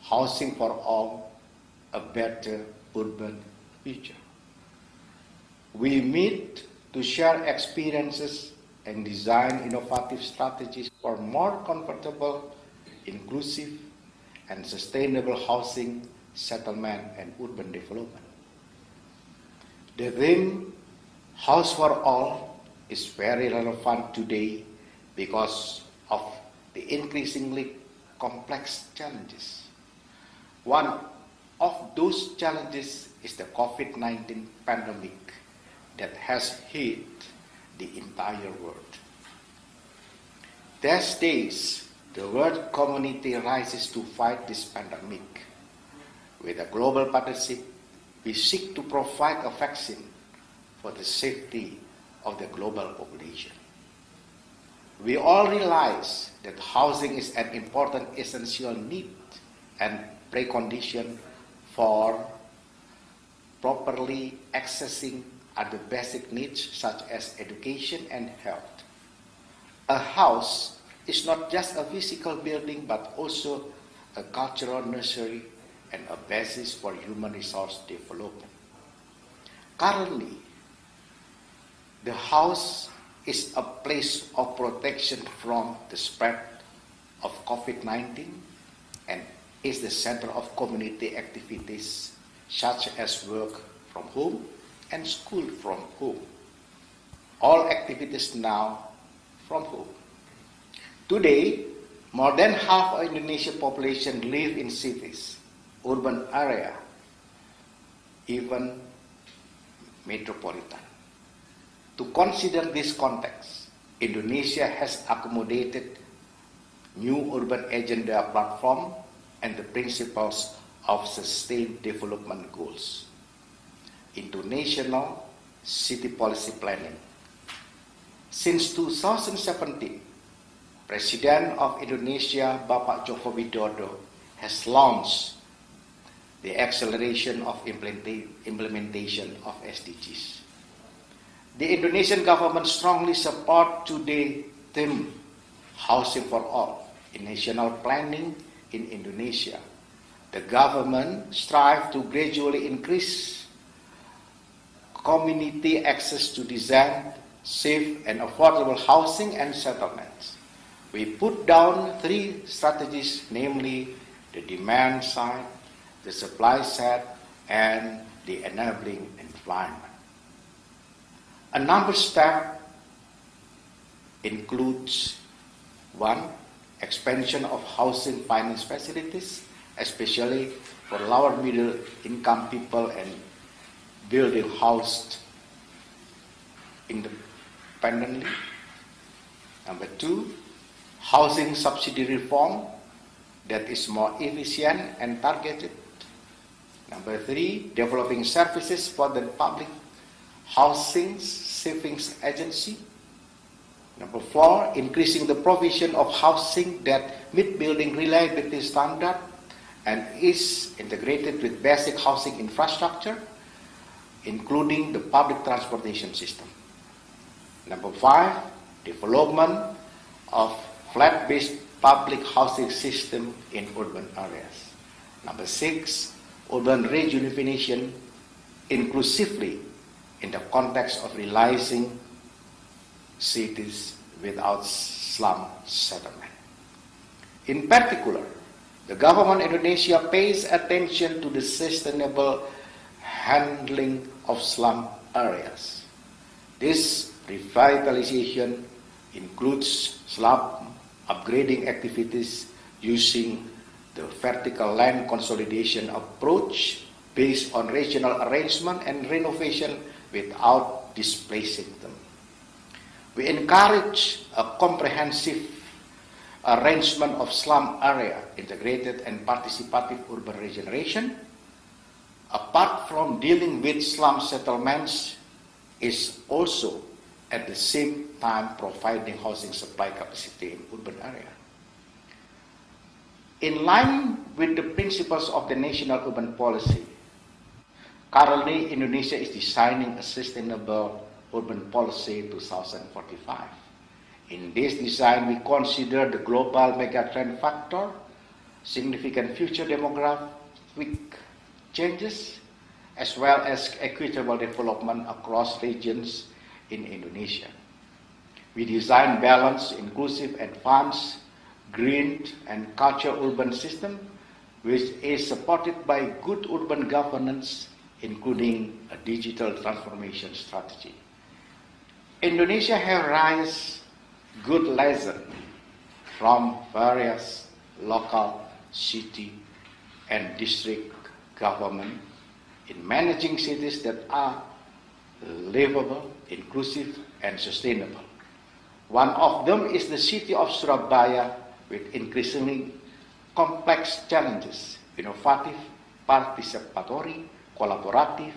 Housing for All, a Better Urban Future. We meet to share experiences and design innovative strategies for more comfortable, inclusive, and sustainable housing, settlement, and urban development. The theme, House for All, is very relevant today because of the increasingly complex challenges. One of those challenges is the COVID-19 pandemic that has hit the entire world. These days, the world community rises to fight this pandemic. With a global partnership, we seek to provide a vaccine for the safety of the global population. We all realize that housing is an important essential need and precondition for properly accessing other basic needs such as education and health. A house is not just a physical building but also a cultural nursery and a basis for human resource development. Currently, the house is a place of protection from the spread of COVID-19 and is the center of community activities such as work from home and school from home. All activities now from home. Today, more than half of Indonesian population live in cities, urban area, even metropolitan. To consider this context, Indonesia has accommodated new urban agenda platform and the principles of Sustained Development Goals into national city policy planning. Since 2017, President of Indonesia, Bapak Joko Widodo, has launched the acceleration of implementation of SDGs. The Indonesian government strongly supports today's theme, Housing for All, in national planning in Indonesia. The government strives to gradually increase community access to decent, safe, and affordable housing and settlements. We put down 3 strategies, namely the demand side, the supply side, and the enabling environment. A number of steps includes 1. Expansion of housing finance facilities, especially for lower middle income people and building housed independently. Number 2, housing subsidy reform that is more efficient and targeted. Number 3, developing services for the public housing savings agency. Number 4, increasing the provision of housing that meet building reliability standard and is integrated with basic housing infrastructure, including the public transportation system. Number 5, development of flat-based public housing system in urban areas. Number 6, urban rejuvenation inclusively in the context of realizing cities without slum settlement. In particular, the government Indonesia pays attention to the sustainable handling of slum areas. This revitalization includes slum upgrading activities using the vertical land consolidation approach based on regional arrangement and renovation without displacing them. We encourage a comprehensive arrangement of slum area, integrated and participative urban regeneration. Apart from dealing with slum settlements, is also at the same time providing housing supply capacity in urban area. In line with the principles of the National Urban Policy, currently Indonesia is designing a sustainable urban policy 2045. In this design, we consider the global megatrend factor, significant future demographic changes, as well as equitable development across regions in Indonesia. We design balanced, inclusive, advanced, green, and cultural urban system, which is supported by good urban governance, including a digital transformation strategy. Indonesia has raised good lessons from various local, city, and district government in managing cities that are livable, inclusive, and sustainable. One of them is the city of Surabaya, with increasingly complex challenges, innovative, participatory, collaborative,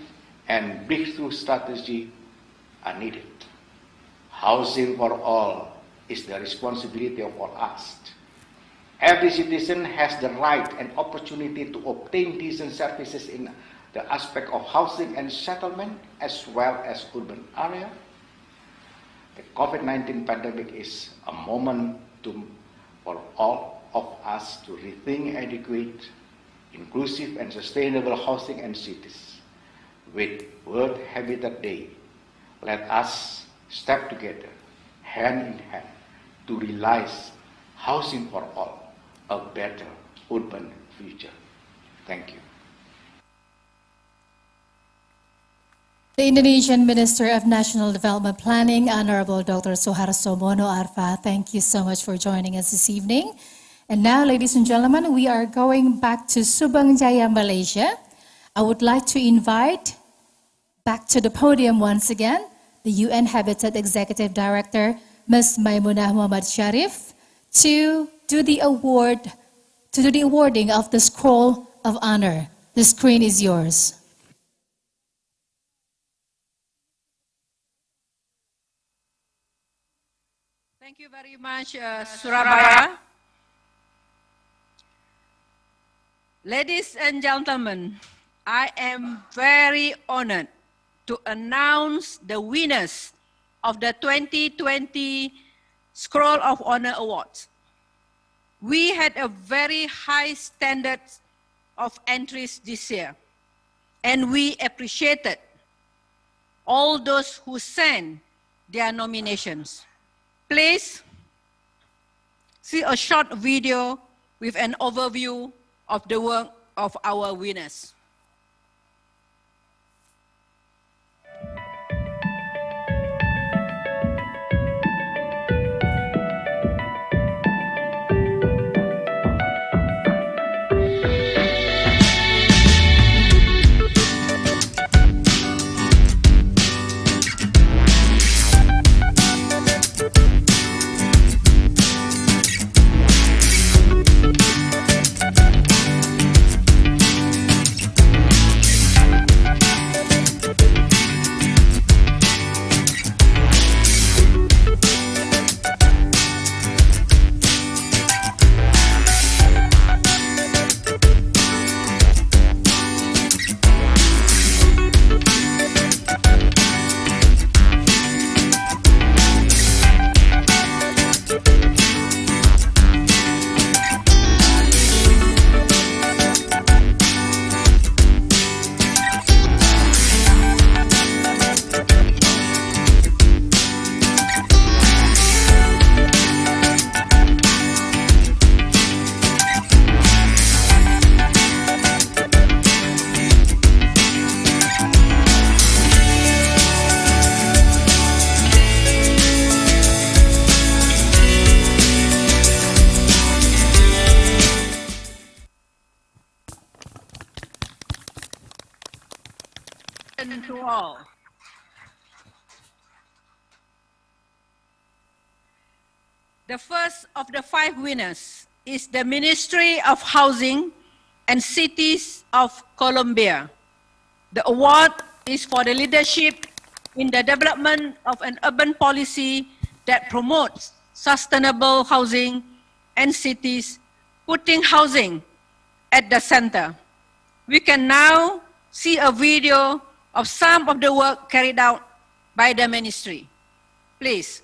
and breakthrough strategy are needed. Housing for all is the responsibility of all us. Every citizen has the right and opportunity to obtain decent services in the aspect of housing and settlement, as well as urban area. The COVID-19 pandemic is a moment for all of us to rethink adequate, inclusive, and sustainable housing and cities. With World Habitat Day, let us step together, hand in hand, to realize housing for all, a better urban future. Thank you. The Indonesian Minister of National Development Planning, Honorable Dr. Suharto Mono Arfa, thank you so much for joining us this evening. And now, ladies and gentlemen, we are going back to Subang Jaya, Malaysia. I would like to invite back to the podium once again the UN Habitat Executive Director, Ms. Maimunah Muhammad Sharif, to do the awarding of the Scroll of honor. The screen is yours. Thank you very much, Surabaya. Ladies and gentlemen, I am very honored to announce the winners of the 2020 Scroll of Honor Awards. We had a very high standard of entries this year, and we appreciated all those who sent their nominations. Please see a short video with an overview of the work of our winners. To all. The first of the 5 winners is the Ministry of Housing and Cities of Colombia. The award is for the leadership in the development of an urban policy that promotes sustainable housing and cities, putting housing at the center. We can now see a video of some of the work carried out by the ministry. Please.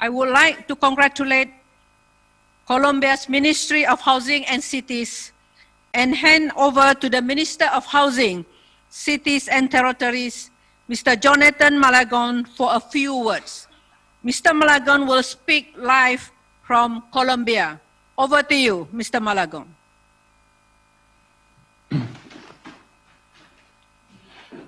I would like to congratulate Colombia's Ministry of Housing and Cities and hand over to the Minister of Housing, Cities and Territories, Mr. Jonathan Malagon, for a few words. Mr. Malagon will speak live from Colombia. Over to you, Mr. Malagon.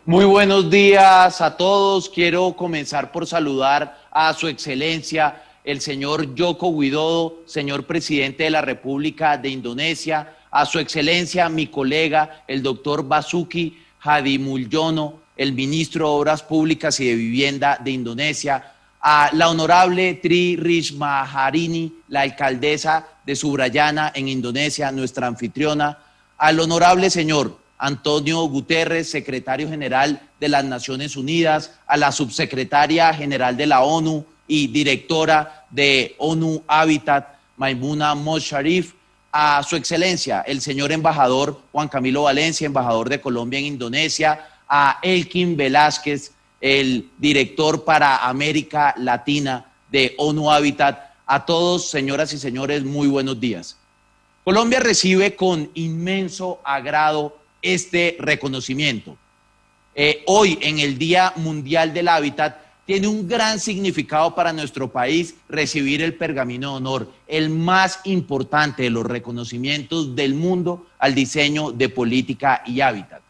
Muy buenos días a todos. Quiero comenzar por saludar a su excelencia, el señor Joko Widodo, señor presidente de la República de Indonesia, a su excelencia, mi colega, el doctor Basuki Hadimulyono, el ministro de Obras Públicas y de Vivienda de Indonesia, a la honorable Tri Rismaharini, la alcaldesa de Surabaya en Indonesia, nuestra anfitriona, al honorable señor Antonio Guterres, secretario general de las Naciones Unidas, a la subsecretaria general de la ONU y directora de ONU Habitat, Maimuna Mosharif, a su excelencia, el señor embajador Juan Camilo Valencia, embajador de Colombia en Indonesia, a Elkin Velázquez, el director para América Latina de ONU Habitat. A todos, señoras y señores, muy buenos días. Colombia recibe con inmenso agrado este reconocimiento. Hoy, en el Día Mundial del Hábitat, tiene un gran significado para nuestro país recibir el Pergamino de Honor, el más importante de los reconocimientos del mundo al diseño de política y hábitat.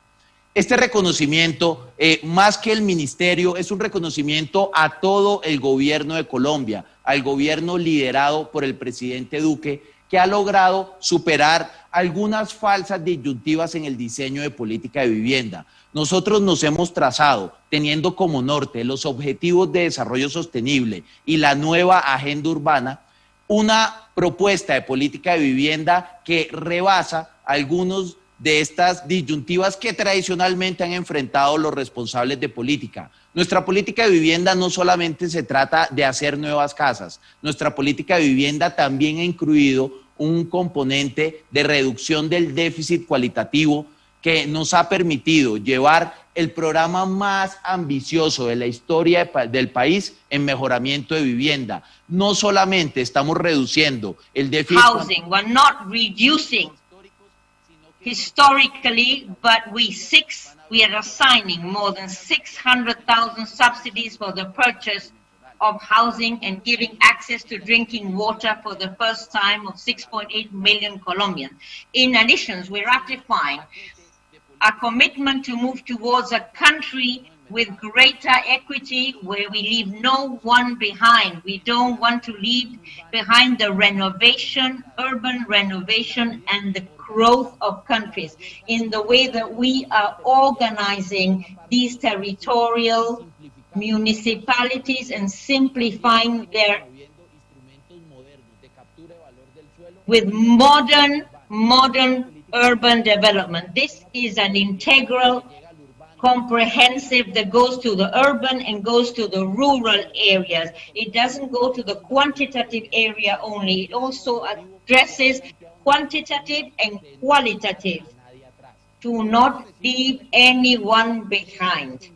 Este reconocimiento, más que el ministerio, es un reconocimiento a todo el gobierno de Colombia, al gobierno liderado por el presidente Duque, que ha logrado superar algunas falsas disyuntivas en el diseño de política de vivienda. Nosotros nos hemos trazado, teniendo como norte los objetivos de desarrollo sostenible y la nueva agenda urbana, una propuesta de política de vivienda que rebasa algunos de estas disyuntivas que tradicionalmente han enfrentado los responsables de política. Nuestra política de vivienda no solamente se trata de hacer nuevas casas, nuestra política de vivienda también ha incluido un componente de reducción del déficit cualitativo que nos ha permitido llevar el programa más ambicioso de la historia del país en mejoramiento de vivienda. No solamente estamos reduciendo el déficit housing, we're not reducing historically, but we are assigning more than 600,000 subsidies for the purchase of housing and giving access to drinking water for the first time of 6.8 million Colombians. In addition, we're ratifying a commitment to move towards a country with greater equity where we leave no one behind. We don't want to leave behind the renovation, urban renovation, and the growth of countries in the way that we are organizing these territorial municipalities and simplifying their with modern urban development. This is an integral, comprehensive that goes to the urban and goes to the rural areas. It doesn't go to the quantitative area only. It also addresses quantitative and qualitative to not leave anyone behind.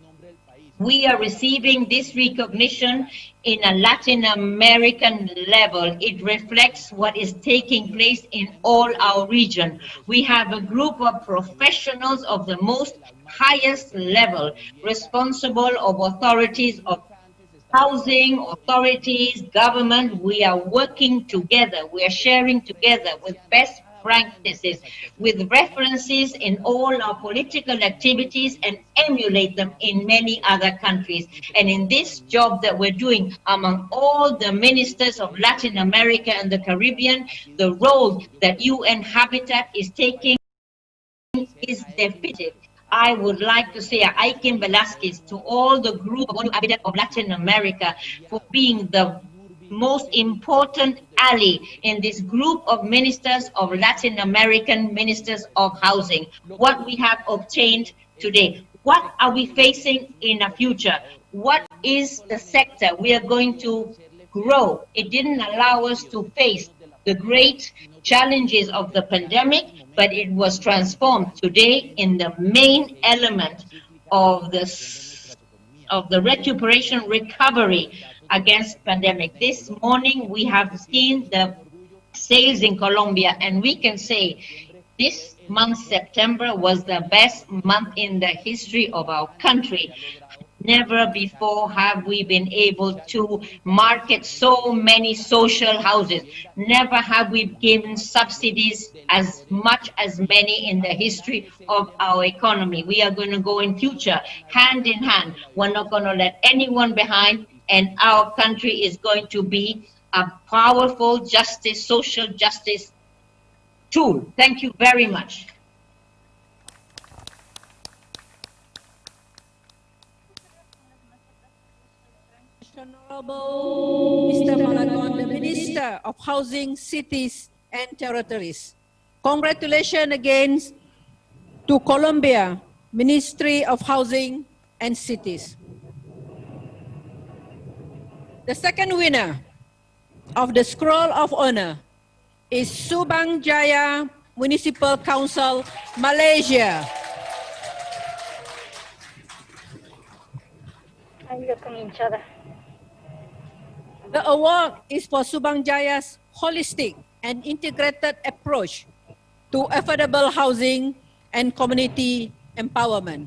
We are receiving this recognition in a Latin American level. It reflects what is taking place in all our region. We have a group of professionals of the most highest level, responsible of authorities of housing, authorities, government. We are working together. We are sharing together with best practices, with references in all our political activities and emulate them in many other countries. And in this job that we're doing among all the ministers of Latin America and the Caribbean, the role that UN Habitat is taking is definitive. I would like to say Elkin Velázquez to all the group of Habitat of Latin America for being the most important ally in this group of ministers of Latin American ministers of housing. What we have obtained today, what are we facing in the future? What is the sector we are going to grow? It didn't allow us to face the great challenges of the pandemic, but it was transformed today in the main element of the recuperation recovery against pandemic. This morning we have seen the sales in Colombia, and we can say this month, September, was the best month in the history of our country. Never before have we been able to market so many social houses. Never have we given subsidies as much as many in the history of our economy. We are going to go in future hand in hand. We're not going to let anyone behind, and our country is going to be a powerful justice, social justice tool. Thank you very much. Honorable Mr. Malagon, the Minister of Housing, Cities and Territories. Congratulations again to Colombia, Ministry of Housing and Cities. The second winner of the Scroll of Honor is Subang Jaya Municipal Council, Malaysia. The award is for Subang Jaya's holistic and integrated approach to affordable housing and community empowerment.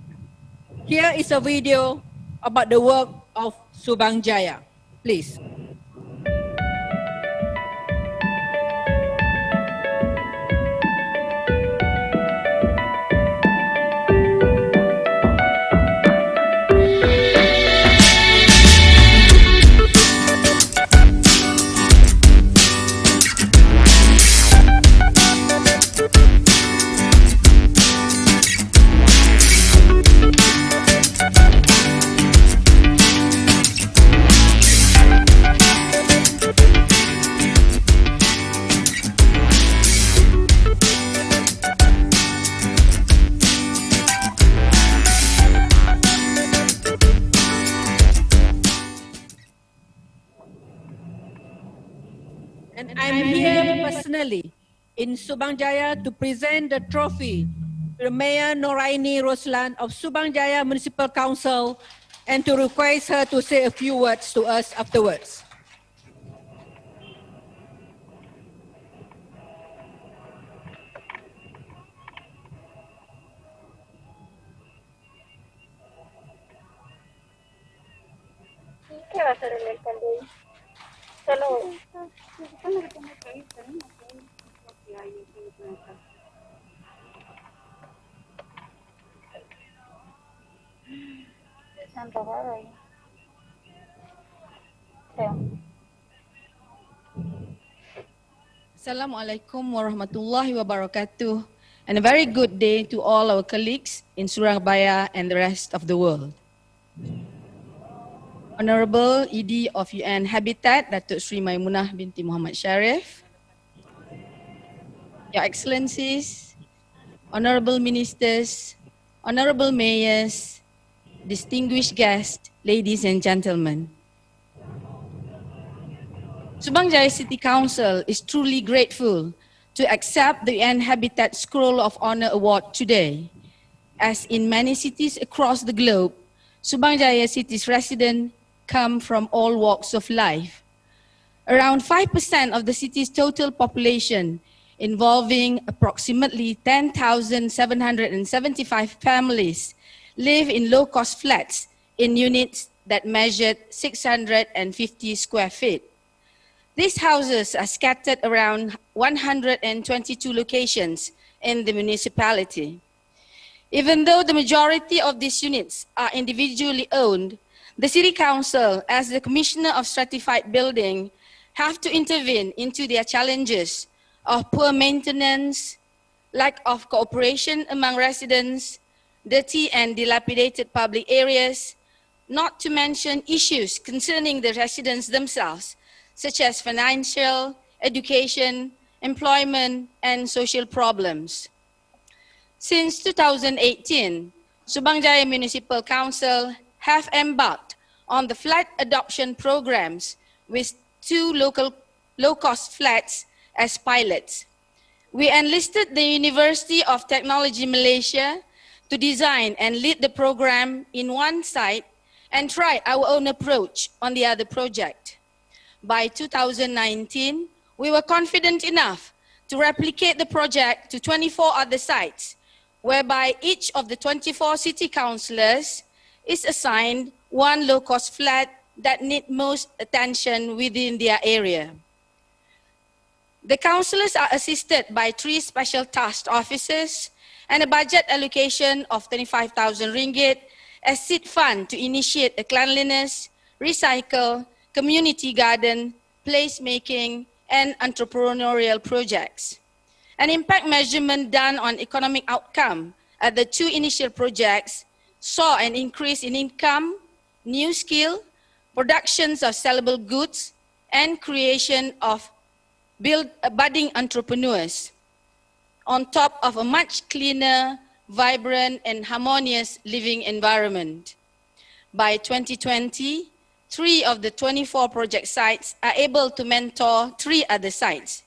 Here is a video about the work of Subang Jaya. Please. And I'm here personally in Subang Jaya to present the trophy to the Mayor Noraini Roslan of Subang Jaya Municipal Council and to request her to say a few words to us afterwards. ¿Qué va a hacer el alcalde? Solo... Santa Bárbara. Assalamualaikum warahmatullahi wabarakatuh, and a very good day to all our colleagues in Surabaya and the rest of the world. Honorable ED of UN Habitat, Datuk Sri Maimunah binti Muhammad Sharif, Your Excellencies, Honorable Ministers, Honorable Mayors, distinguished guests, ladies and gentlemen. Subang Jaya City Council is truly grateful to accept the UN Habitat Scroll of Honor Award today. As in many cities across the globe, Subang Jaya City's residents come from all walks of life. Around 5% of the city's total population, involving approximately 10,775 families, live in low-cost flats in units that measured 650 square feet. These houses are scattered around 122 locations in the municipality. Even though the majority of these units are individually owned, the City Council, as the Commissioner of Stratified Building, have to intervene into their challenges of poor maintenance, lack of cooperation among residents, dirty and dilapidated public areas, not to mention issues concerning the residents themselves, such as financial, education, employment, and social problems. Since 2018, Subang Jaya Municipal Council have embarked on the flat adoption programs with 2 local low-cost flats as pilots. We enlisted the University of Technology Malaysia to design and lead the program in one site and try our own approach on the other project. By 2019, we were confident enough to replicate the project to 24 other sites, whereby each of the 24 city councillors is assigned 1 low-cost flat that need most attention within their area. The councillors are assisted by 3 special task officers and a budget allocation of 25,000 ringgit as seed fund to initiate a cleanliness, recycle, community garden, placemaking, and entrepreneurial projects. An impact measurement done on economic outcome at the 2 initial projects saw an increase in income, new skill, productions of sellable goods, and creation of budding entrepreneurs, on top of a much cleaner, vibrant, and harmonious living environment. By 2020, 3 of the 24 project sites are able to mentor 3 other sites.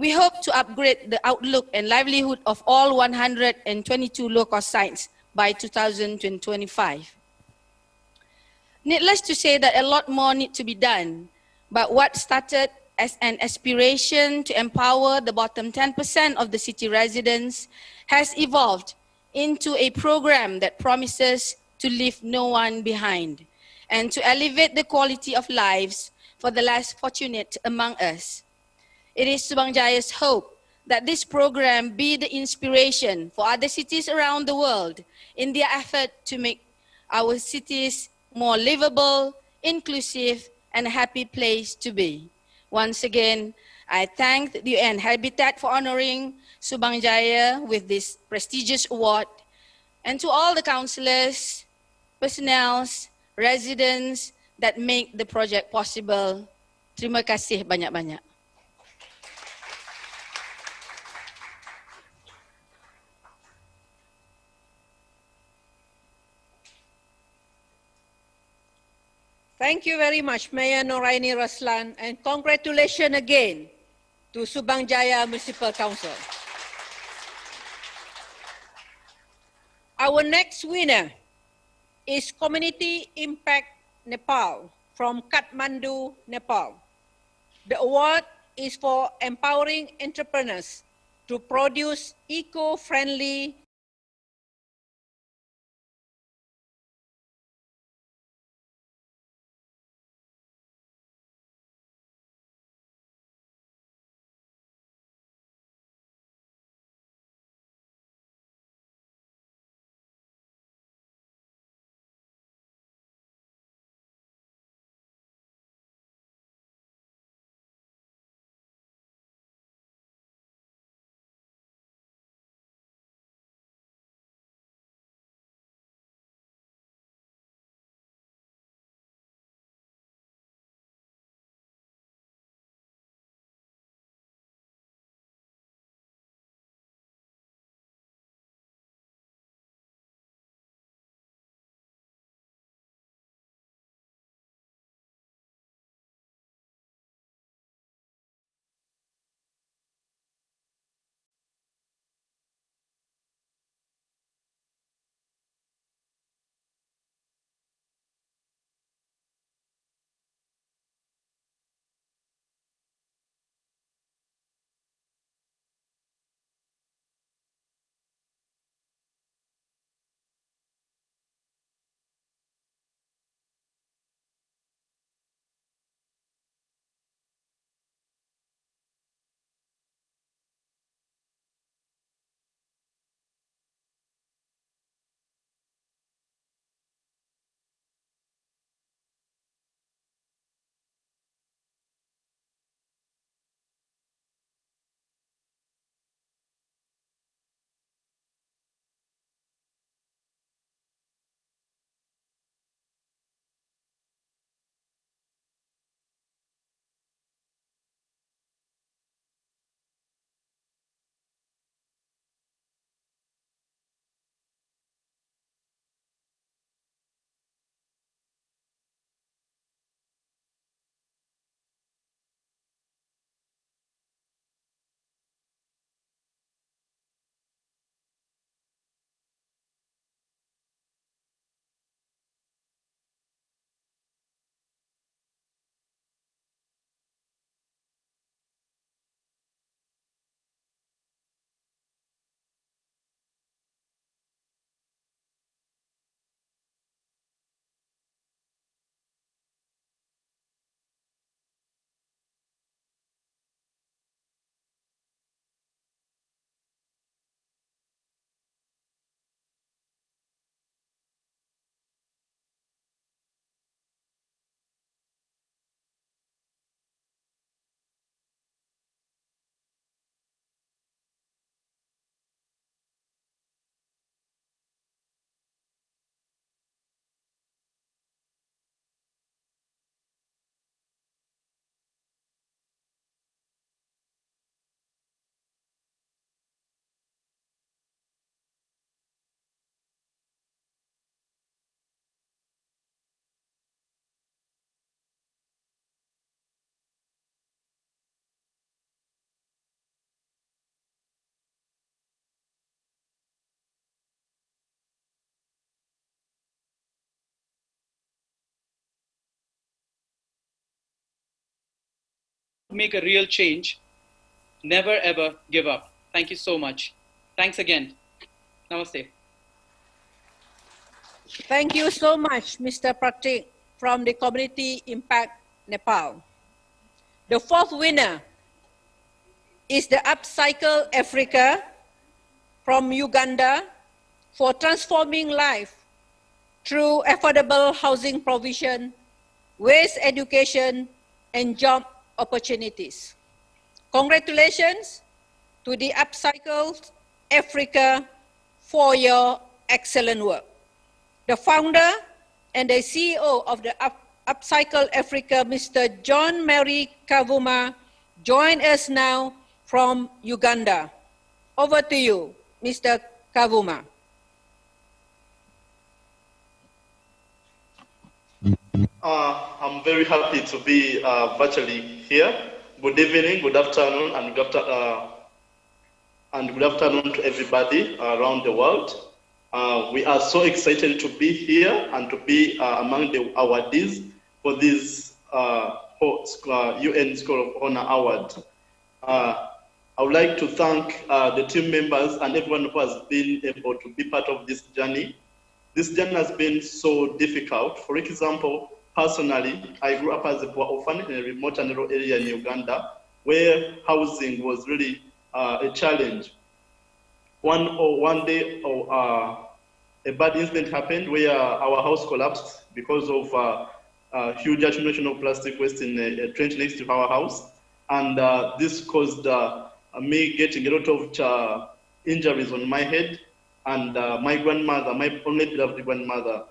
We hope to upgrade the outlook and livelihood of all 122 low-cost sites by 2025. Needless to say that a lot more needs to be done, but what started as an aspiration to empower the bottom 10% of the city residents has evolved into a program that promises to leave no one behind and to elevate the quality of lives for the less fortunate among us. It is Subang Jaya's hope that this program be the inspiration for other cities around the world in their effort to make our cities more livable, inclusive, and a happy place to be. Once again, I thank the UN Habitat for honoring Subang Jaya with this prestigious award, and to all the councillors, personnel, residents that make the project possible. Terima kasih banyak-banyak. Thank you very much, Mayor Noraini Raslan, and congratulations again to Subang Jaya Municipal Council. Our next winner is Community Impact Nepal from Kathmandu, Nepal. The award is for empowering entrepreneurs to produce eco-friendly make a real change, never ever give up. Thank you so much. Thanks again. Namaste. Thank you so much, Mr. Pratik from the Community Impact Nepal. The fourth winner is the Upcycle Africa from Uganda for transforming life through affordable housing provision, waste education, and job opportunities. Congratulations to the Upcycle Africa for your excellent work. The founder and the CEO of the Upcycle Africa, Mr. John Mary Kavuma, join us now from Uganda. Over to you, Mr. Kavuma. I'm very happy to be virtually here. Good evening, good afternoon, and good afternoon to everybody around the world. We are so excited to be here and to be among the awardees for this UN Scholar of Honor Award. I would like to thank the team members and everyone who has been able to be part of this journey. This journey has been so difficult. For example, personally, I grew up as a poor orphan in a remote and rural area in Uganda, where housing was really a challenge. One day, a bad incident happened where our house collapsed because of huge accumulation of plastic waste in a trench next to our house. And this caused me getting a lot of injuries on my head. And my grandmother, my only beloved grandmother,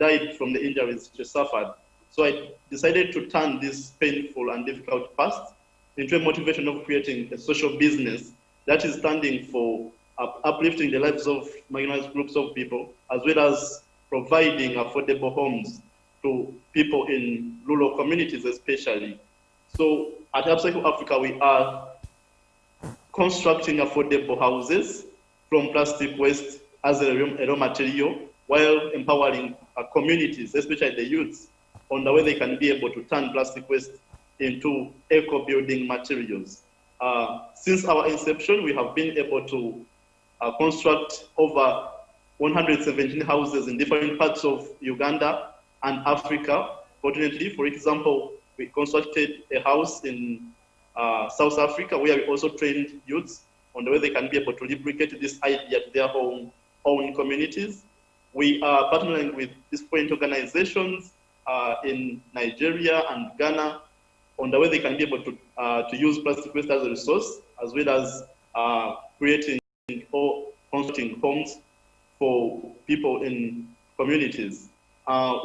died from the injuries she suffered. So I decided to turn this painful and difficult past into a motivation of creating a social business that is standing for uplifting the lives of marginalized groups of people, as well as providing affordable homes to people in rural communities especially. So at Upcycle Africa, we are constructing affordable houses from plastic waste as a raw material, while empowering communities, especially the youths, on the way they can be able to turn plastic waste into eco-building materials. Since our inception, we have been able to construct over 117 houses in different parts of Uganda and Africa. Fortunately, for example, we constructed a house in South Africa where we also trained youths on the way they can be able to replicate this idea to their own communities. We are partnering with different organizations in Nigeria and Ghana on the way they can be able to use plastic waste as a resource, as well as creating or constructing homes for people in communities.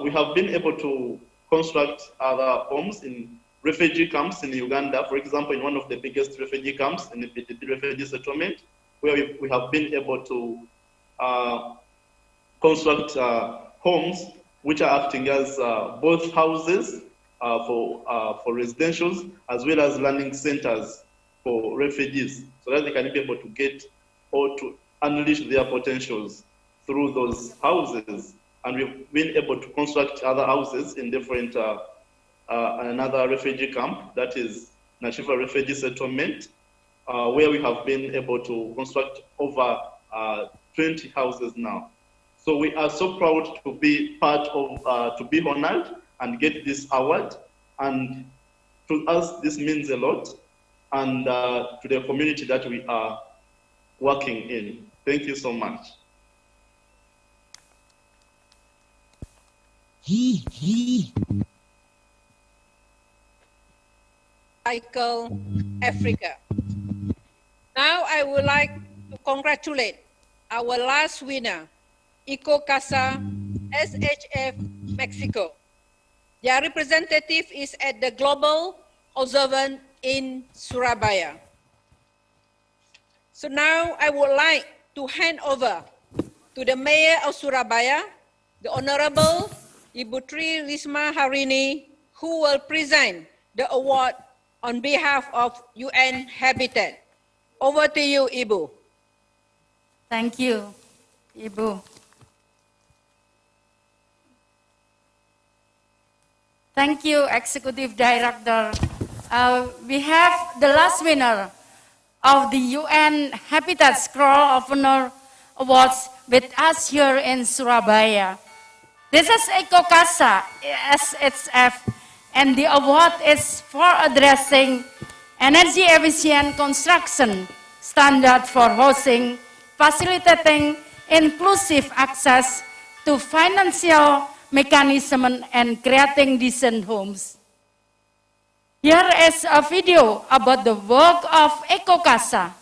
We have been able to construct other homes in refugee camps in Uganda, for example, in one of the biggest refugee camps in the refugee settlement, where we have been able to construct homes which are acting as both houses for residentials, as well as learning centers for refugees, so that they can be able to get or to unleash their potentials through those houses. And we've been able to construct other houses in different, another refugee camp, that is Nashiva Refugee Settlement, where we have been able to construct over 20 houses now. So we are so proud to be part of, to be honored and get this award. And to us, this means a lot, and to the community that we are working in. Thank you so much. Upcycle Africa. Now I would like to congratulate our last winner, Eco Casa SHF Mexico. Their representative is at the Global Observant in Surabaya. So now I would like to hand over to the Mayor of Surabaya, the Honorable Ibu Tri Risma Harini, who will present the award on behalf of UN Habitat. Over to you, Ibu. Thank you, Ibu. Thank you, Executive Director we have the last winner of the UN Habitat Scroll of Honor Awards with us here in Surabaya. This is EcoCasa SHF, and the award is for addressing energy efficient construction standard for housing, facilitating inclusive access to financial mechanism and creating decent homes. Here is a video about the work of EcoCasa.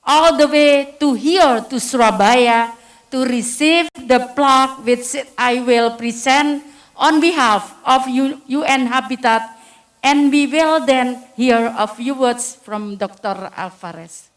All the way to here, to Surabaya, to receive the plaque which I will present on behalf of UN Habitat, and we will then hear a few words from Dr. Alvarez.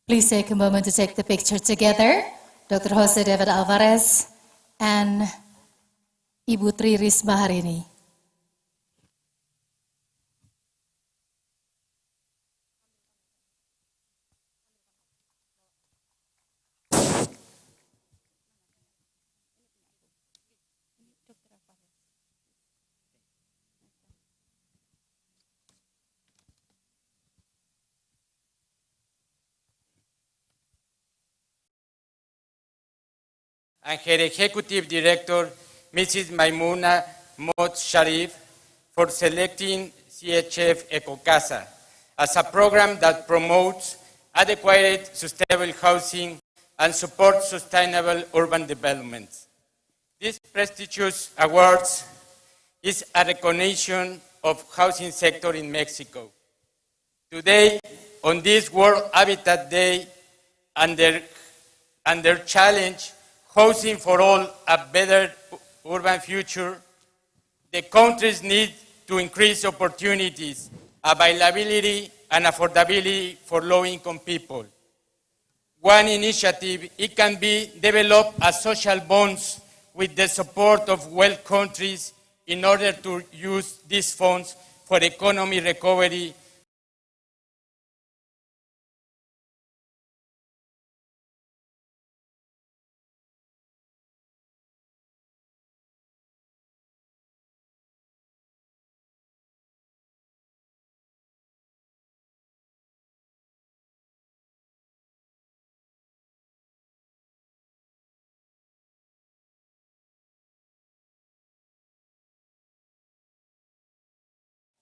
Please take a moment to take the picture together. Dr. Jose David Alvarez and Ibu Tri Risma hari ini. And her Executive Director, Mrs. Maimouna Mod Sharif, for selecting CHF EcoCasa as a program that promotes adequate, sustainable housing and supports sustainable urban development. This prestigious award is a recognition of housing sector in Mexico. Today, on this World Habitat Day, under challenge, Housing for All, a better urban future, the countries need to increase opportunities, availability, and affordability for low-income people. One initiative, it can be develop a social bonds with the support of wealth countries in order to use these funds for economic recovery.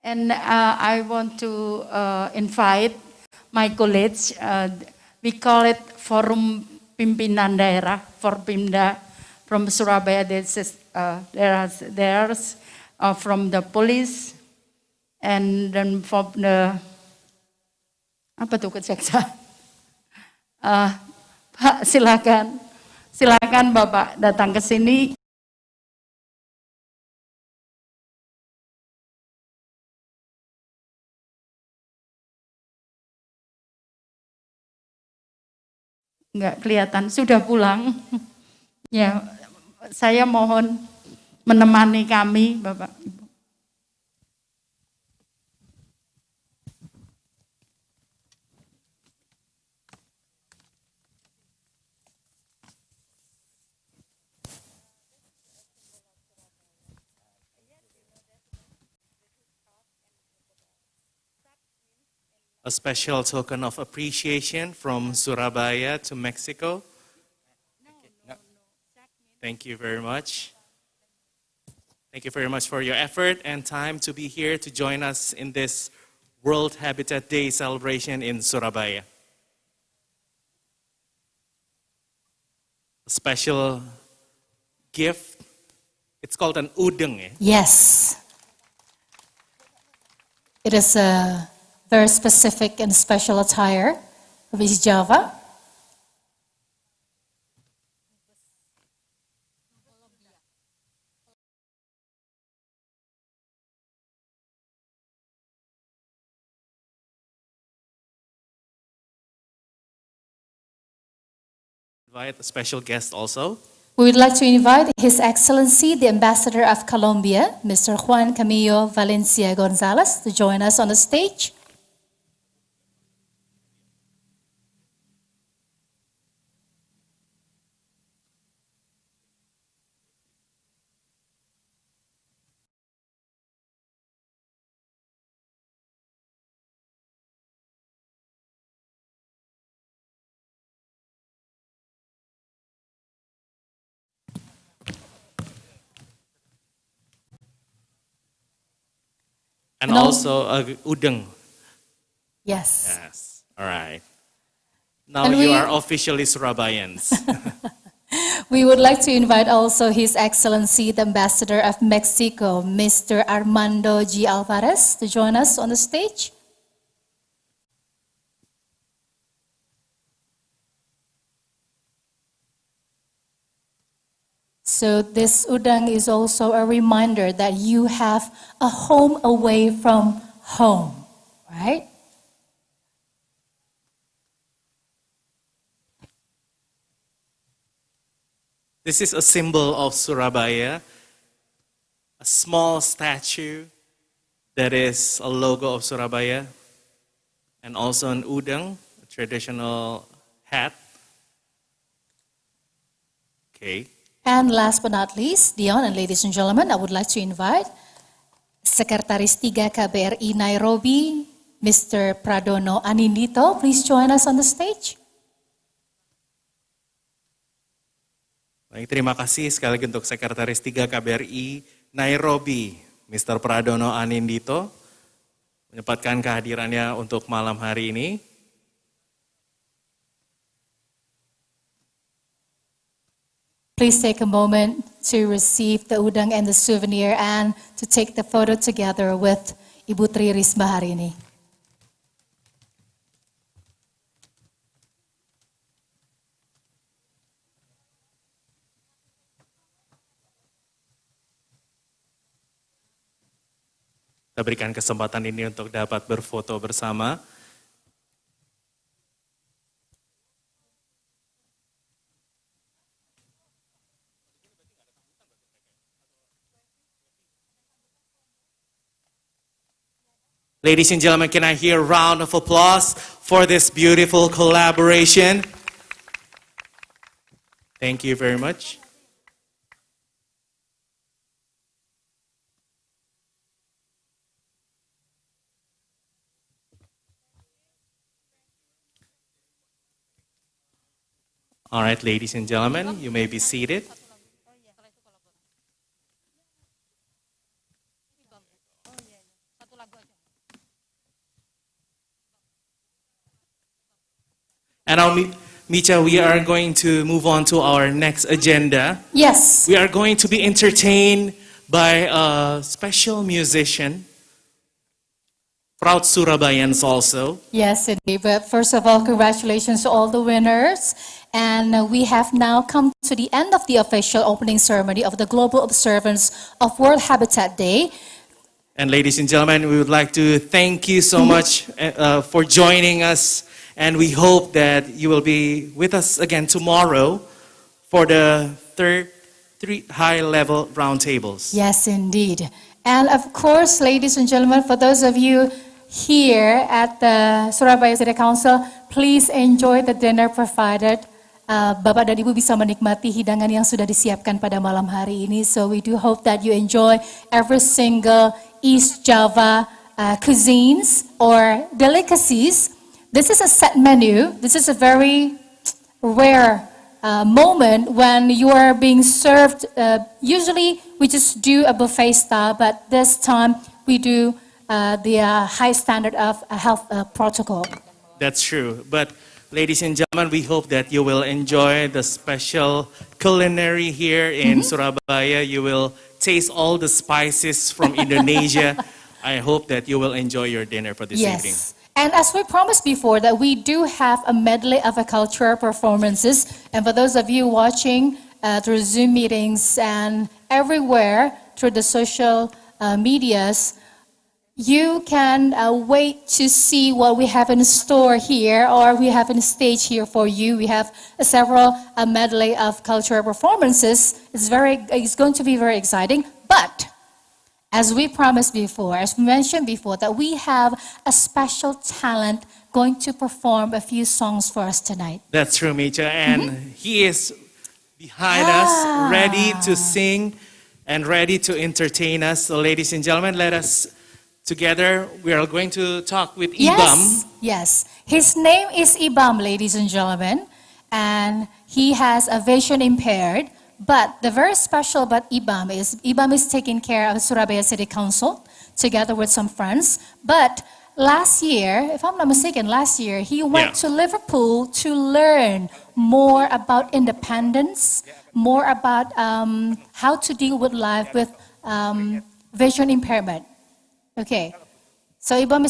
And I want to invite my colleagues. We call it Forum Pimpinan Daerah, Forpimda, from Surabaya. There's from the police, and then from the Apa tuh kejaksaan? Pak, silakan. Silakan Bapak datang ke sini. Enggak kelihatan, sudah pulang. Ya, saya mohon menemani kami, Bapak. A special token of appreciation from Surabaya to Mexico. Thank you very much. Thank you very much for your effort and time to be here to join us in this World Habitat Day celebration in Surabaya. A special gift. It's called an udeng. Eh? Yes. It is a very specific and special attire of East Java. Invite a special guest also. We would like to invite His Excellency, the Ambassador of Colombia, Mr. Juan Camilo Valencia Gonzalez, to join us on the stage. And also udeng. Yes. Yes. All right. Now And you we- are officially Surabayans. We would like to invite also His Excellency, the Ambassador of Mexico, Mr. Armando G. Alvarez, to join us on the stage. So this udang is also a reminder that you have a home away from home, right? This is a symbol of Surabaya, a small statue that is a logo of Surabaya, and also an udang, a traditional hat. Okay. And last but not least, Dion and ladies and gentlemen, I would like to invite Sekretaris 3 KBRI Nairobi, Mr. Pradono Anindito. Please join us on the stage. Baik, terima kasih sekali lagi untuk Sekretaris 3 KBRI Nairobi, Mr. Pradono Anindito, menyempatkan kehadirannya untuk malam hari ini. Please take a moment to receive the udang and the souvenir and to take the photo together with Ibu Tri Risma hari ini. Kita berikan kesempatan ini untuk dapat berfoto bersama. Ladies and gentlemen, can I hear a round of applause for this beautiful collaboration? Thank you very much. All right, ladies and gentlemen, you may be seated. And now, Micha, we are going to move on to our next agenda. Yes. We are going to be entertained by a special musician. proud Surabayans also. Yes, indeed. But first of all, congratulations to all the winners. And we have now come to the end of the official opening ceremony of the global observance of World Habitat Day. And ladies and gentlemen, we would like to thank you so much for joining us. And we hope that you will be with us again tomorrow for the three high-level roundtables. Yes, indeed. And of course, ladies and gentlemen, for those of you here at the Surabaya City Council, please enjoy the dinner provided. Bapak dan Ibu bisa menikmati hidangan yang sudah disiapkan pada malam hari ini. So we do hope that you enjoy every single East Java cuisines or delicacies. This is a set menu. This is a very rare moment when you are being served. Usually we just do a buffet style, but this time we do the high standard of health protocol. That's true. But ladies and gentlemen, we hope that you will enjoy the special culinary here in Surabaya. You will taste all the spices from Indonesia. I hope that you will enjoy your dinner for this evening. And as we promised before, that we do have a medley of cultural performances. And for those of you watching through Zoom meetings and everywhere through the social medias, you can wait to see what we have in store here, or we have in stage here for you. We have several medley of cultural performances. It's going to be very exciting. But as we promised before, as we mentioned before, that we have a special talent going to perform a few songs for us tonight. That's true, Micha. And he is behind us, ready to sing and ready to entertain us. So ladies and gentlemen, let us together, we are going to talk with Ibam. Yes. His name is Ibam, ladies and gentlemen. And he has a vision impaired. But the very special about Ibam is taking care of Surabaya City Council together with some friends. But last year, if I'm not mistaken, he went to Liverpool to learn more about independence, more about how to deal with life with vision impairment. Okay, so Ibam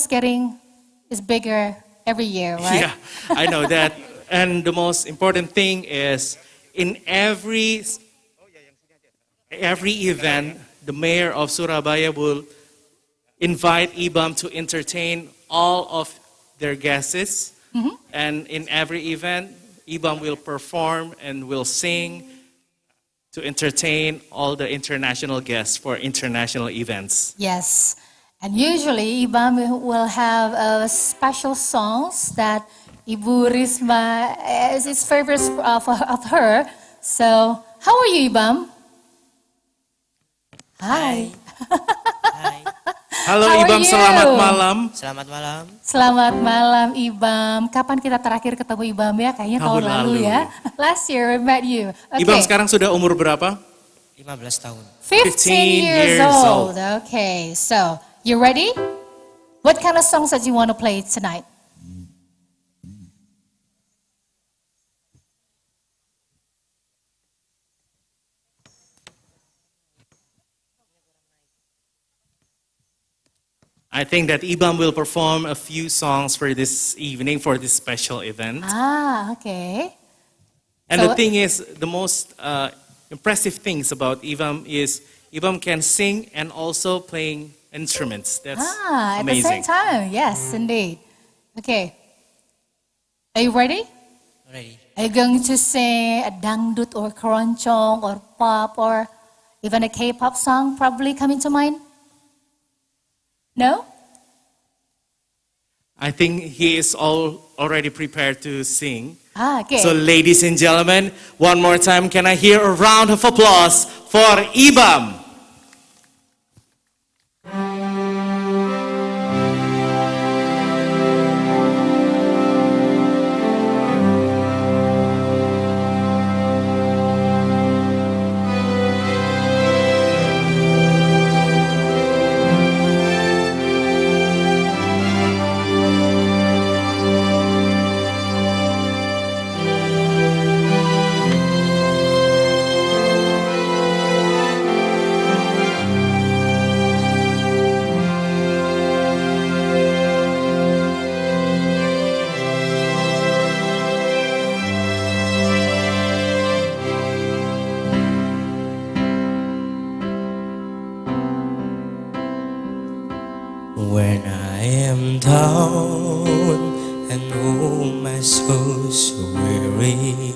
is bigger every year, right? Yeah, I know that. And the most important thing is in every event, the mayor of Surabaya will invite Ibam to entertain all of their guests. And in every event, Ibam will perform and will sing to entertain all the international guests for international events. Yes. And usually, Ibam will have special songs that Ibu Risma is his favorite of her. So, how are you, Ibam? Hi. Halo Ibam, selamat malam. Selamat malam. Selamat malam, Ibam. Kapan kita terakhir ketemu Ibam ya? Kayaknya tahun lalu ya. Last year we met you. Okay. Ibam sekarang sudah umur berapa? 15 tahun. 15 years old. Okay, so you ready? What kind of songs that you want to play tonight? I think that Ibam will perform a few songs for this evening, for this special event. Okay. And the thing is, the most impressive things about Ibam is Ibam can sing and also playing instruments. That's amazing. At the same time, yes, indeed. Okay. Are you ready? Ready. Are you going to sing a dangdut or keroncong or pop or even a K-pop song probably coming to mind? No? I think he is already prepared to sing. Okay. So ladies and gentlemen, one more time, can I hear a round of applause for Ibam? when I am down and oh my soul so weary,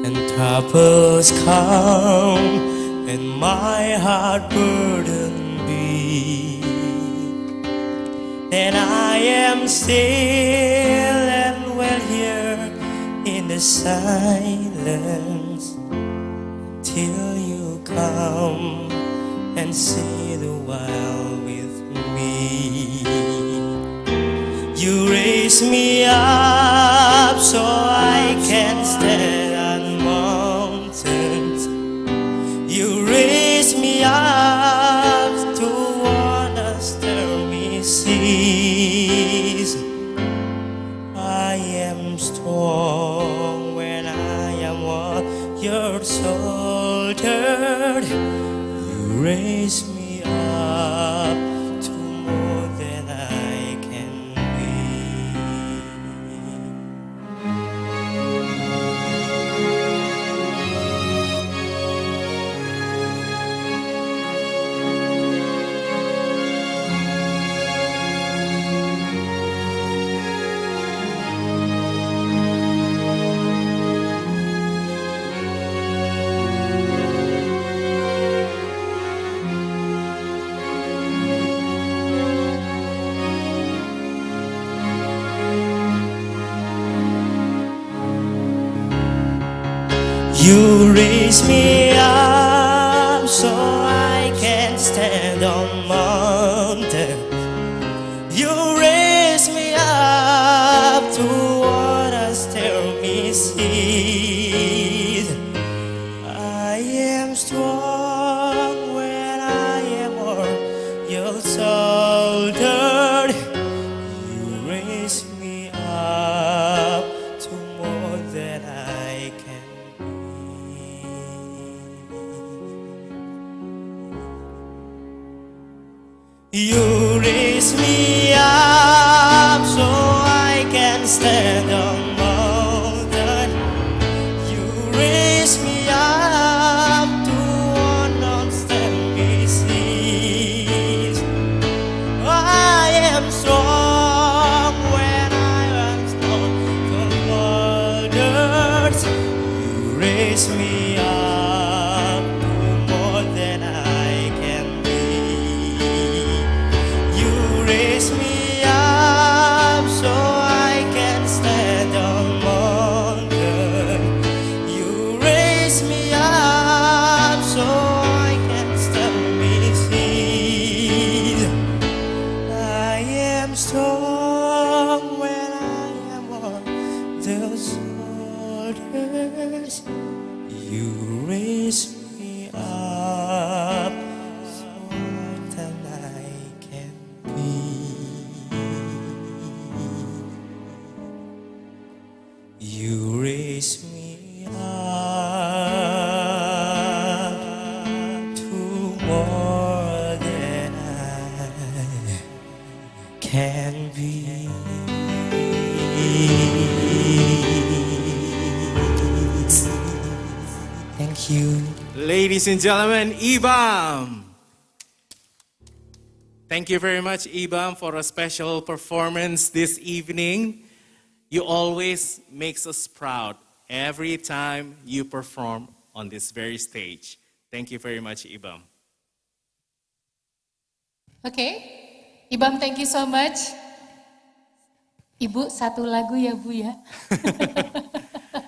and troubles come and my heart burden be, and I am still and well here in the silence till you come and see the while with me. You raise me up so I can stand on mountains. You raise me up to warn us stormy seas. I am strong when I am warrior soldier. You raise me up to more than I can be. You raise me up so I can stand on mountains. You raise me up to waters stormy seas. I am strong when I am warrior soldier. You raise me up to more than I can. You raise me up so I can stand on mountain. You raise me up to walk on stormy seas. I am strong when I am strong from waters. You raise me up to more than I can be. You raise me up so I can stand on mountain. You raise me up so I can stormy seas. I am strong when I am on the soldiers. You raise me up so that I can be. You raise me up to more than I can be. Thank you. Ladies and gentlemen, Ibam. Thank you very much, Ibam, for a special performance this evening. You always makes us proud every time you perform on this very stage. Thank you very much, Ibam. Okay, Ibam, thank you so much. Ibu, satu lagu ya Bu ya.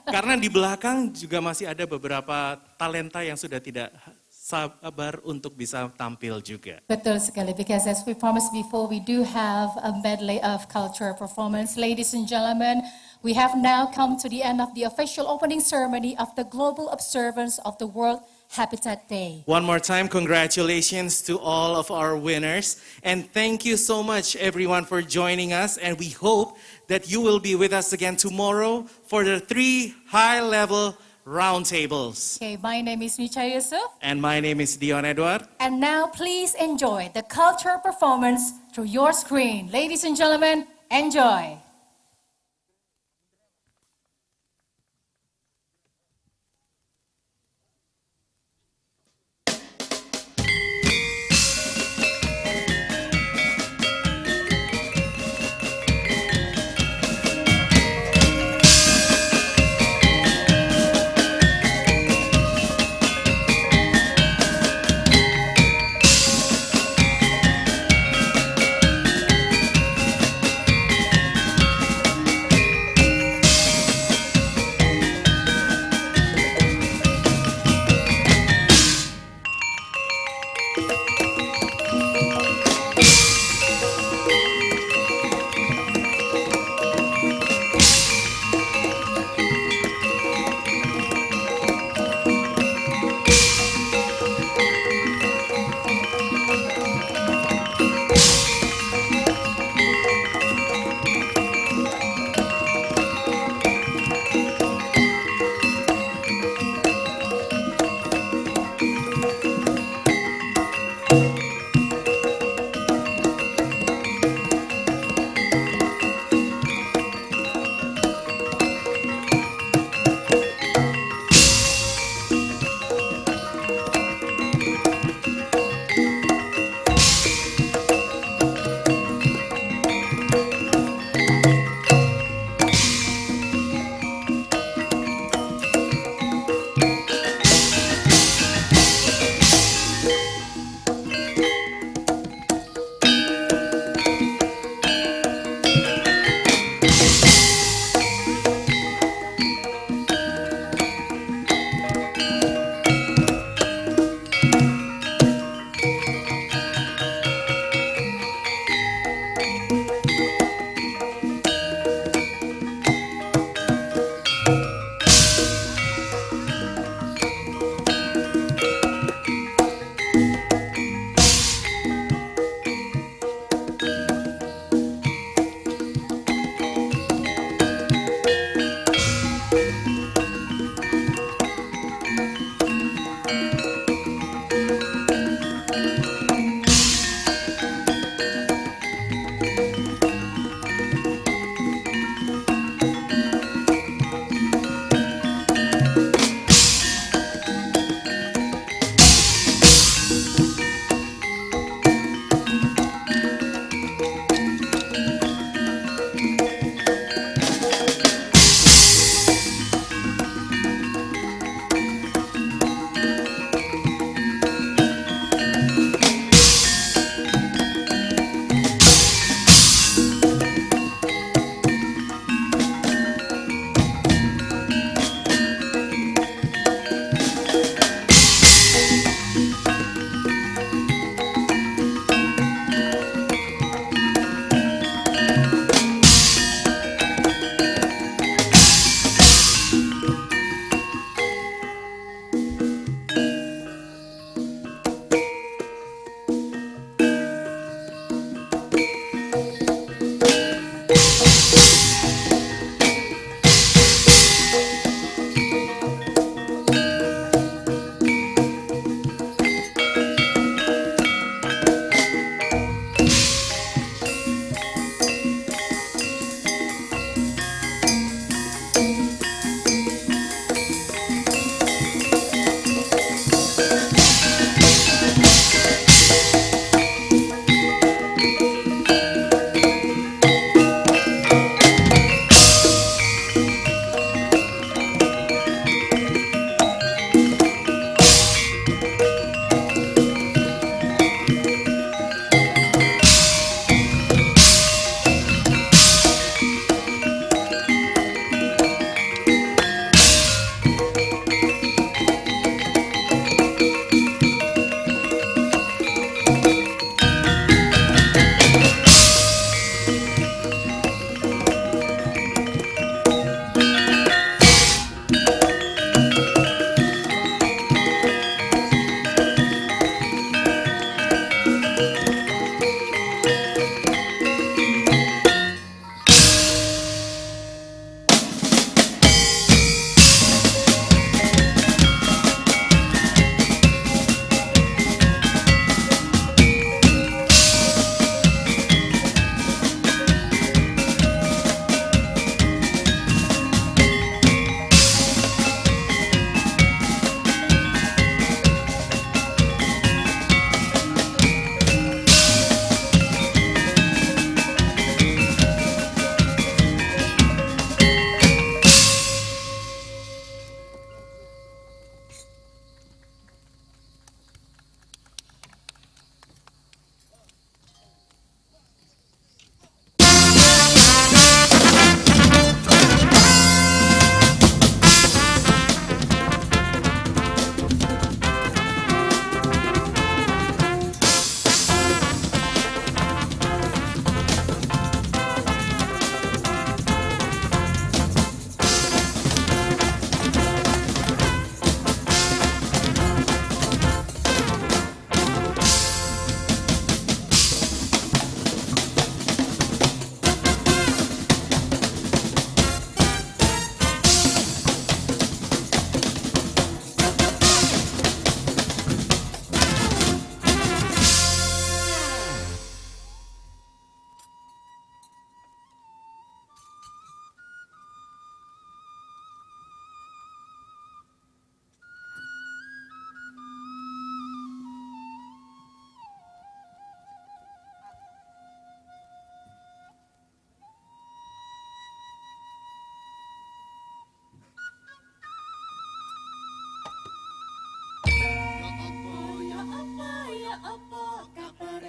Karena di belakang juga masih ada beberapa talenta yang sudah tidak sabar untuk bisa tampil juga. Betul sekali, because as we promised before, we do have a medley of cultural performance. Ladies and gentlemen, we have now come to the end of the official opening ceremony of the global observance of the World Habitat Day. One more time, congratulations to all of our winners. And thank you so much, everyone, for joining us. And we hope that you will be with us again tomorrow for the 3 high-level roundtables. Okay, my name is Micha Yusuf. And my name is Dion Edward. And now please enjoy the cultural performance through your screen. Ladies and gentlemen, enjoy.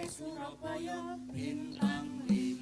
Surabaya, bintang 5.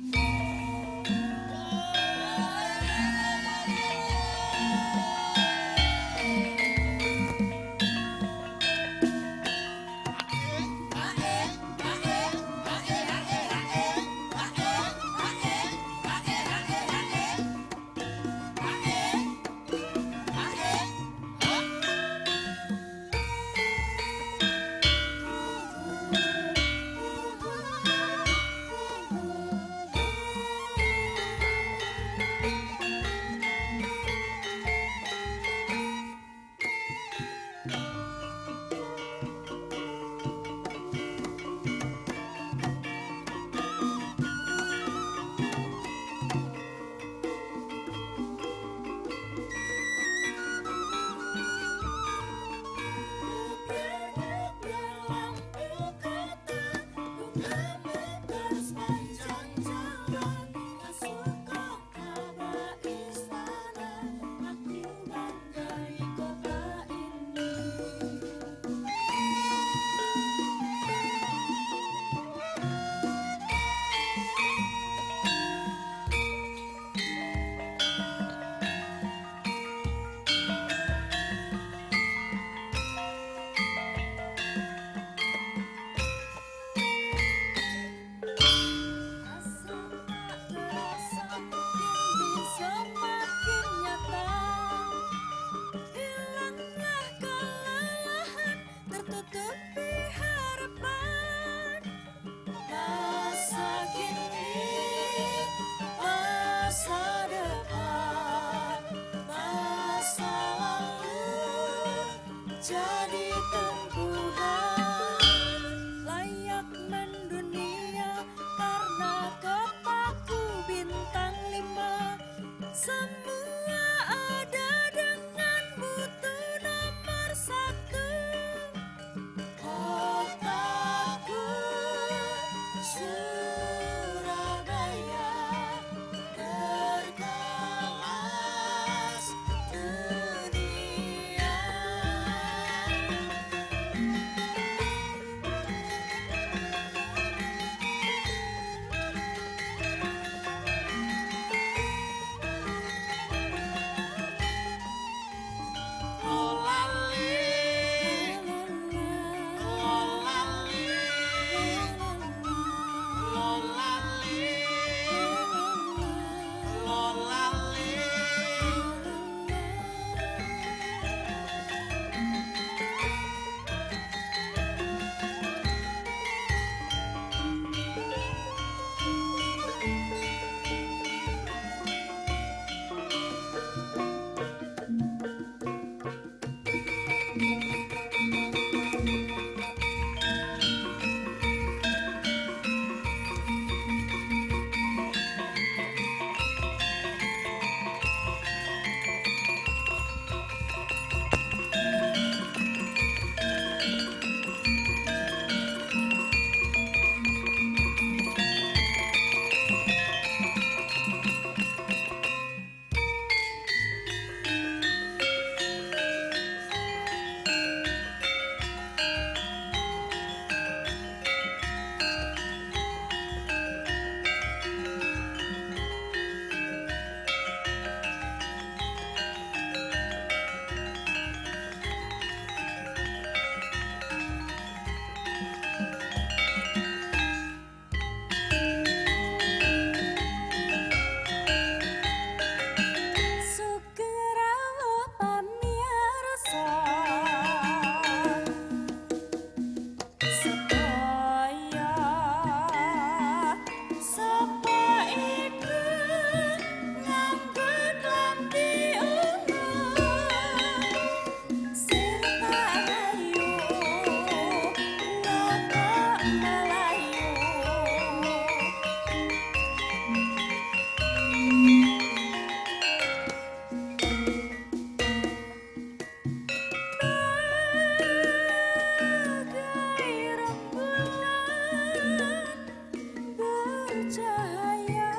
cahaya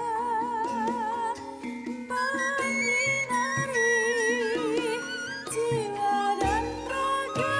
penyinari jiwa dan raga.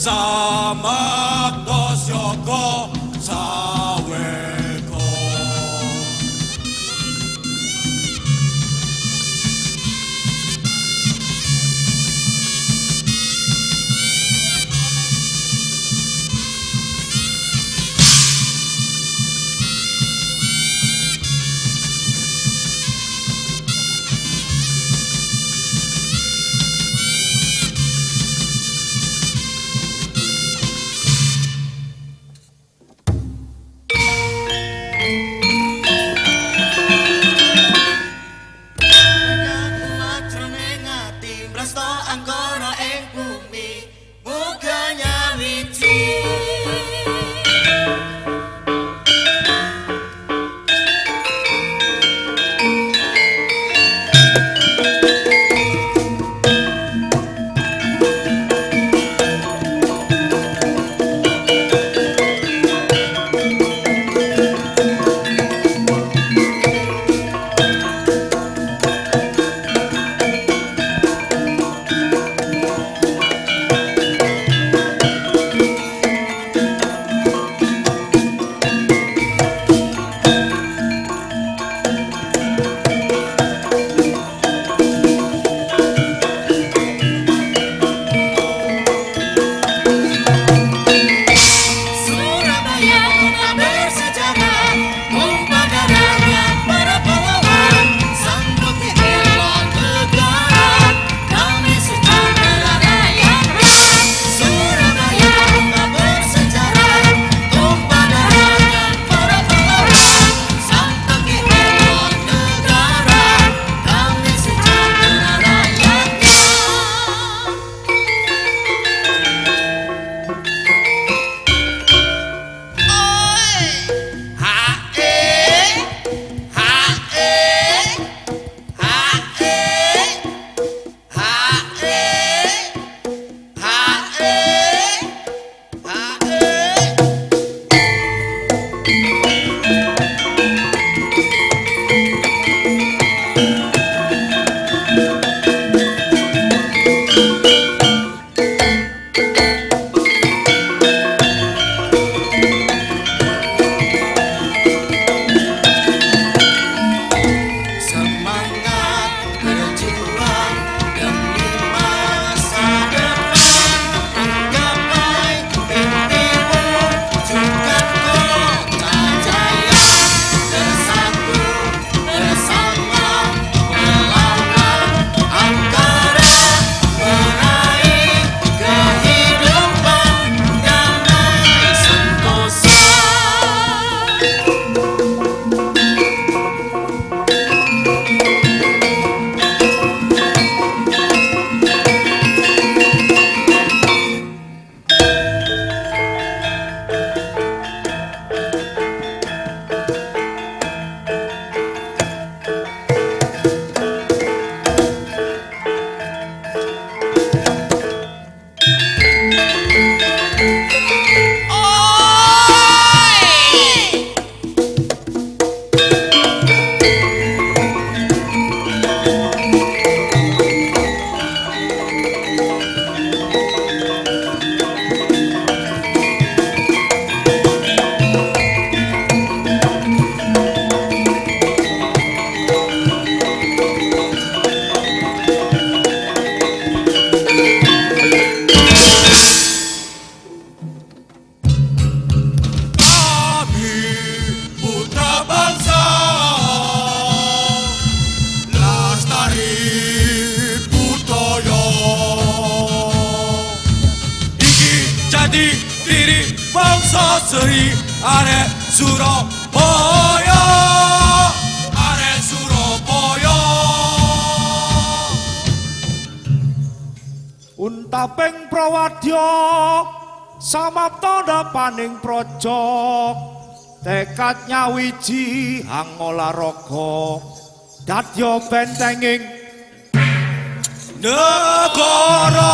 Samakdosyoko saweko. Seri arek Surabaya, arek Surabaya. Untaping prawadya samapta dapaning praja, tekad nyawiji angola raga, dadya bentenging negara.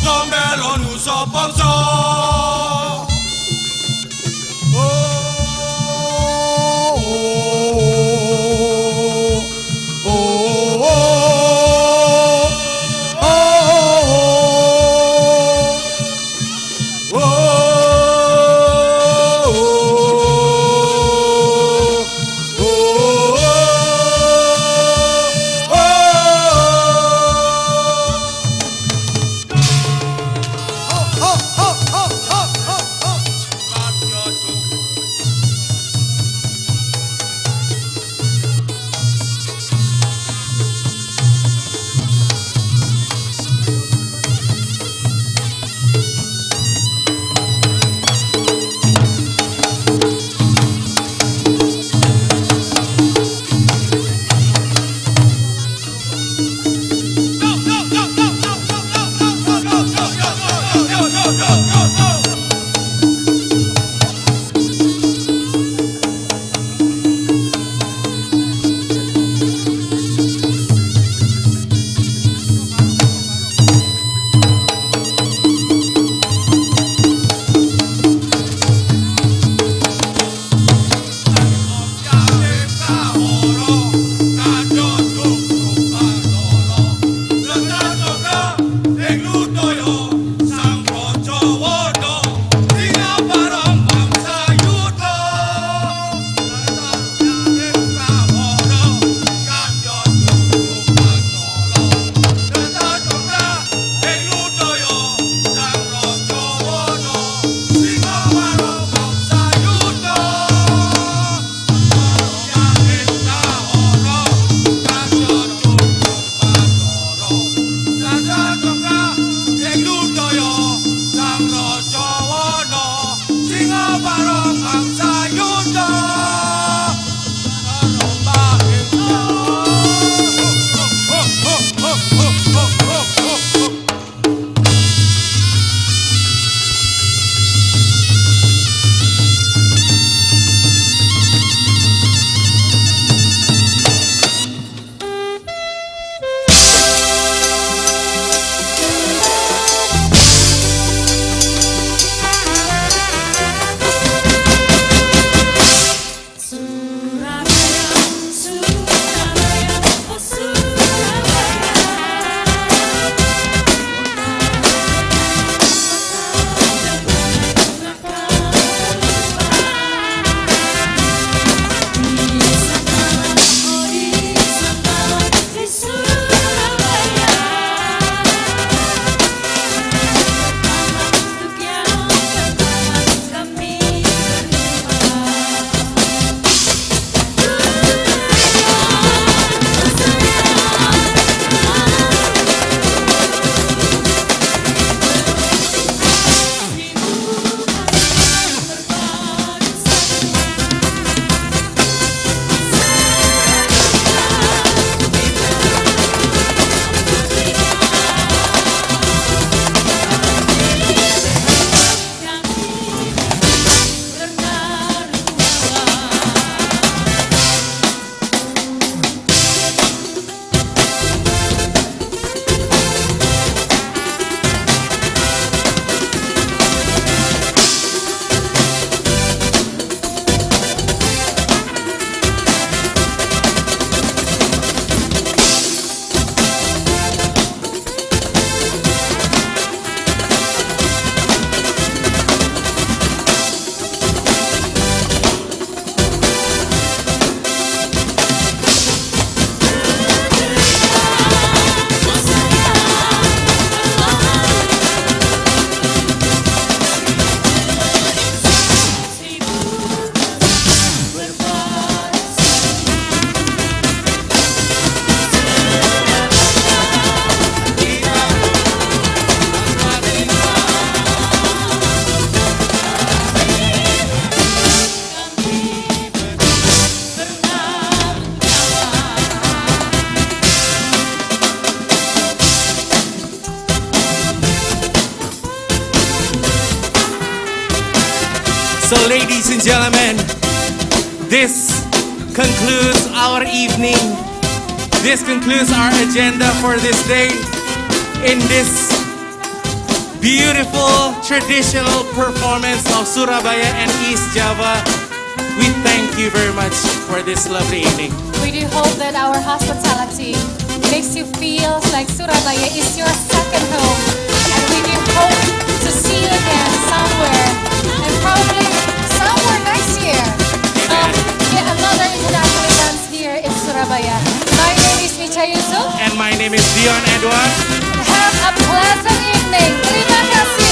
Nombelo nuso bangsa. So ladies and gentlemen, this concludes our evening. This concludes our agenda for this day. In this beautiful traditional performance of Surabaya and East Java. We thank you very much for this lovely evening. We do hope that our hospitality makes you feel like Surabaya is your second home. And we do hope to see you again somewhere, and probably somewhere next year. Yet another international event here in Surabaya. My name is Micha Yusuf. And my name is Dion Edward. Have a pleasant evening. Terima kasih.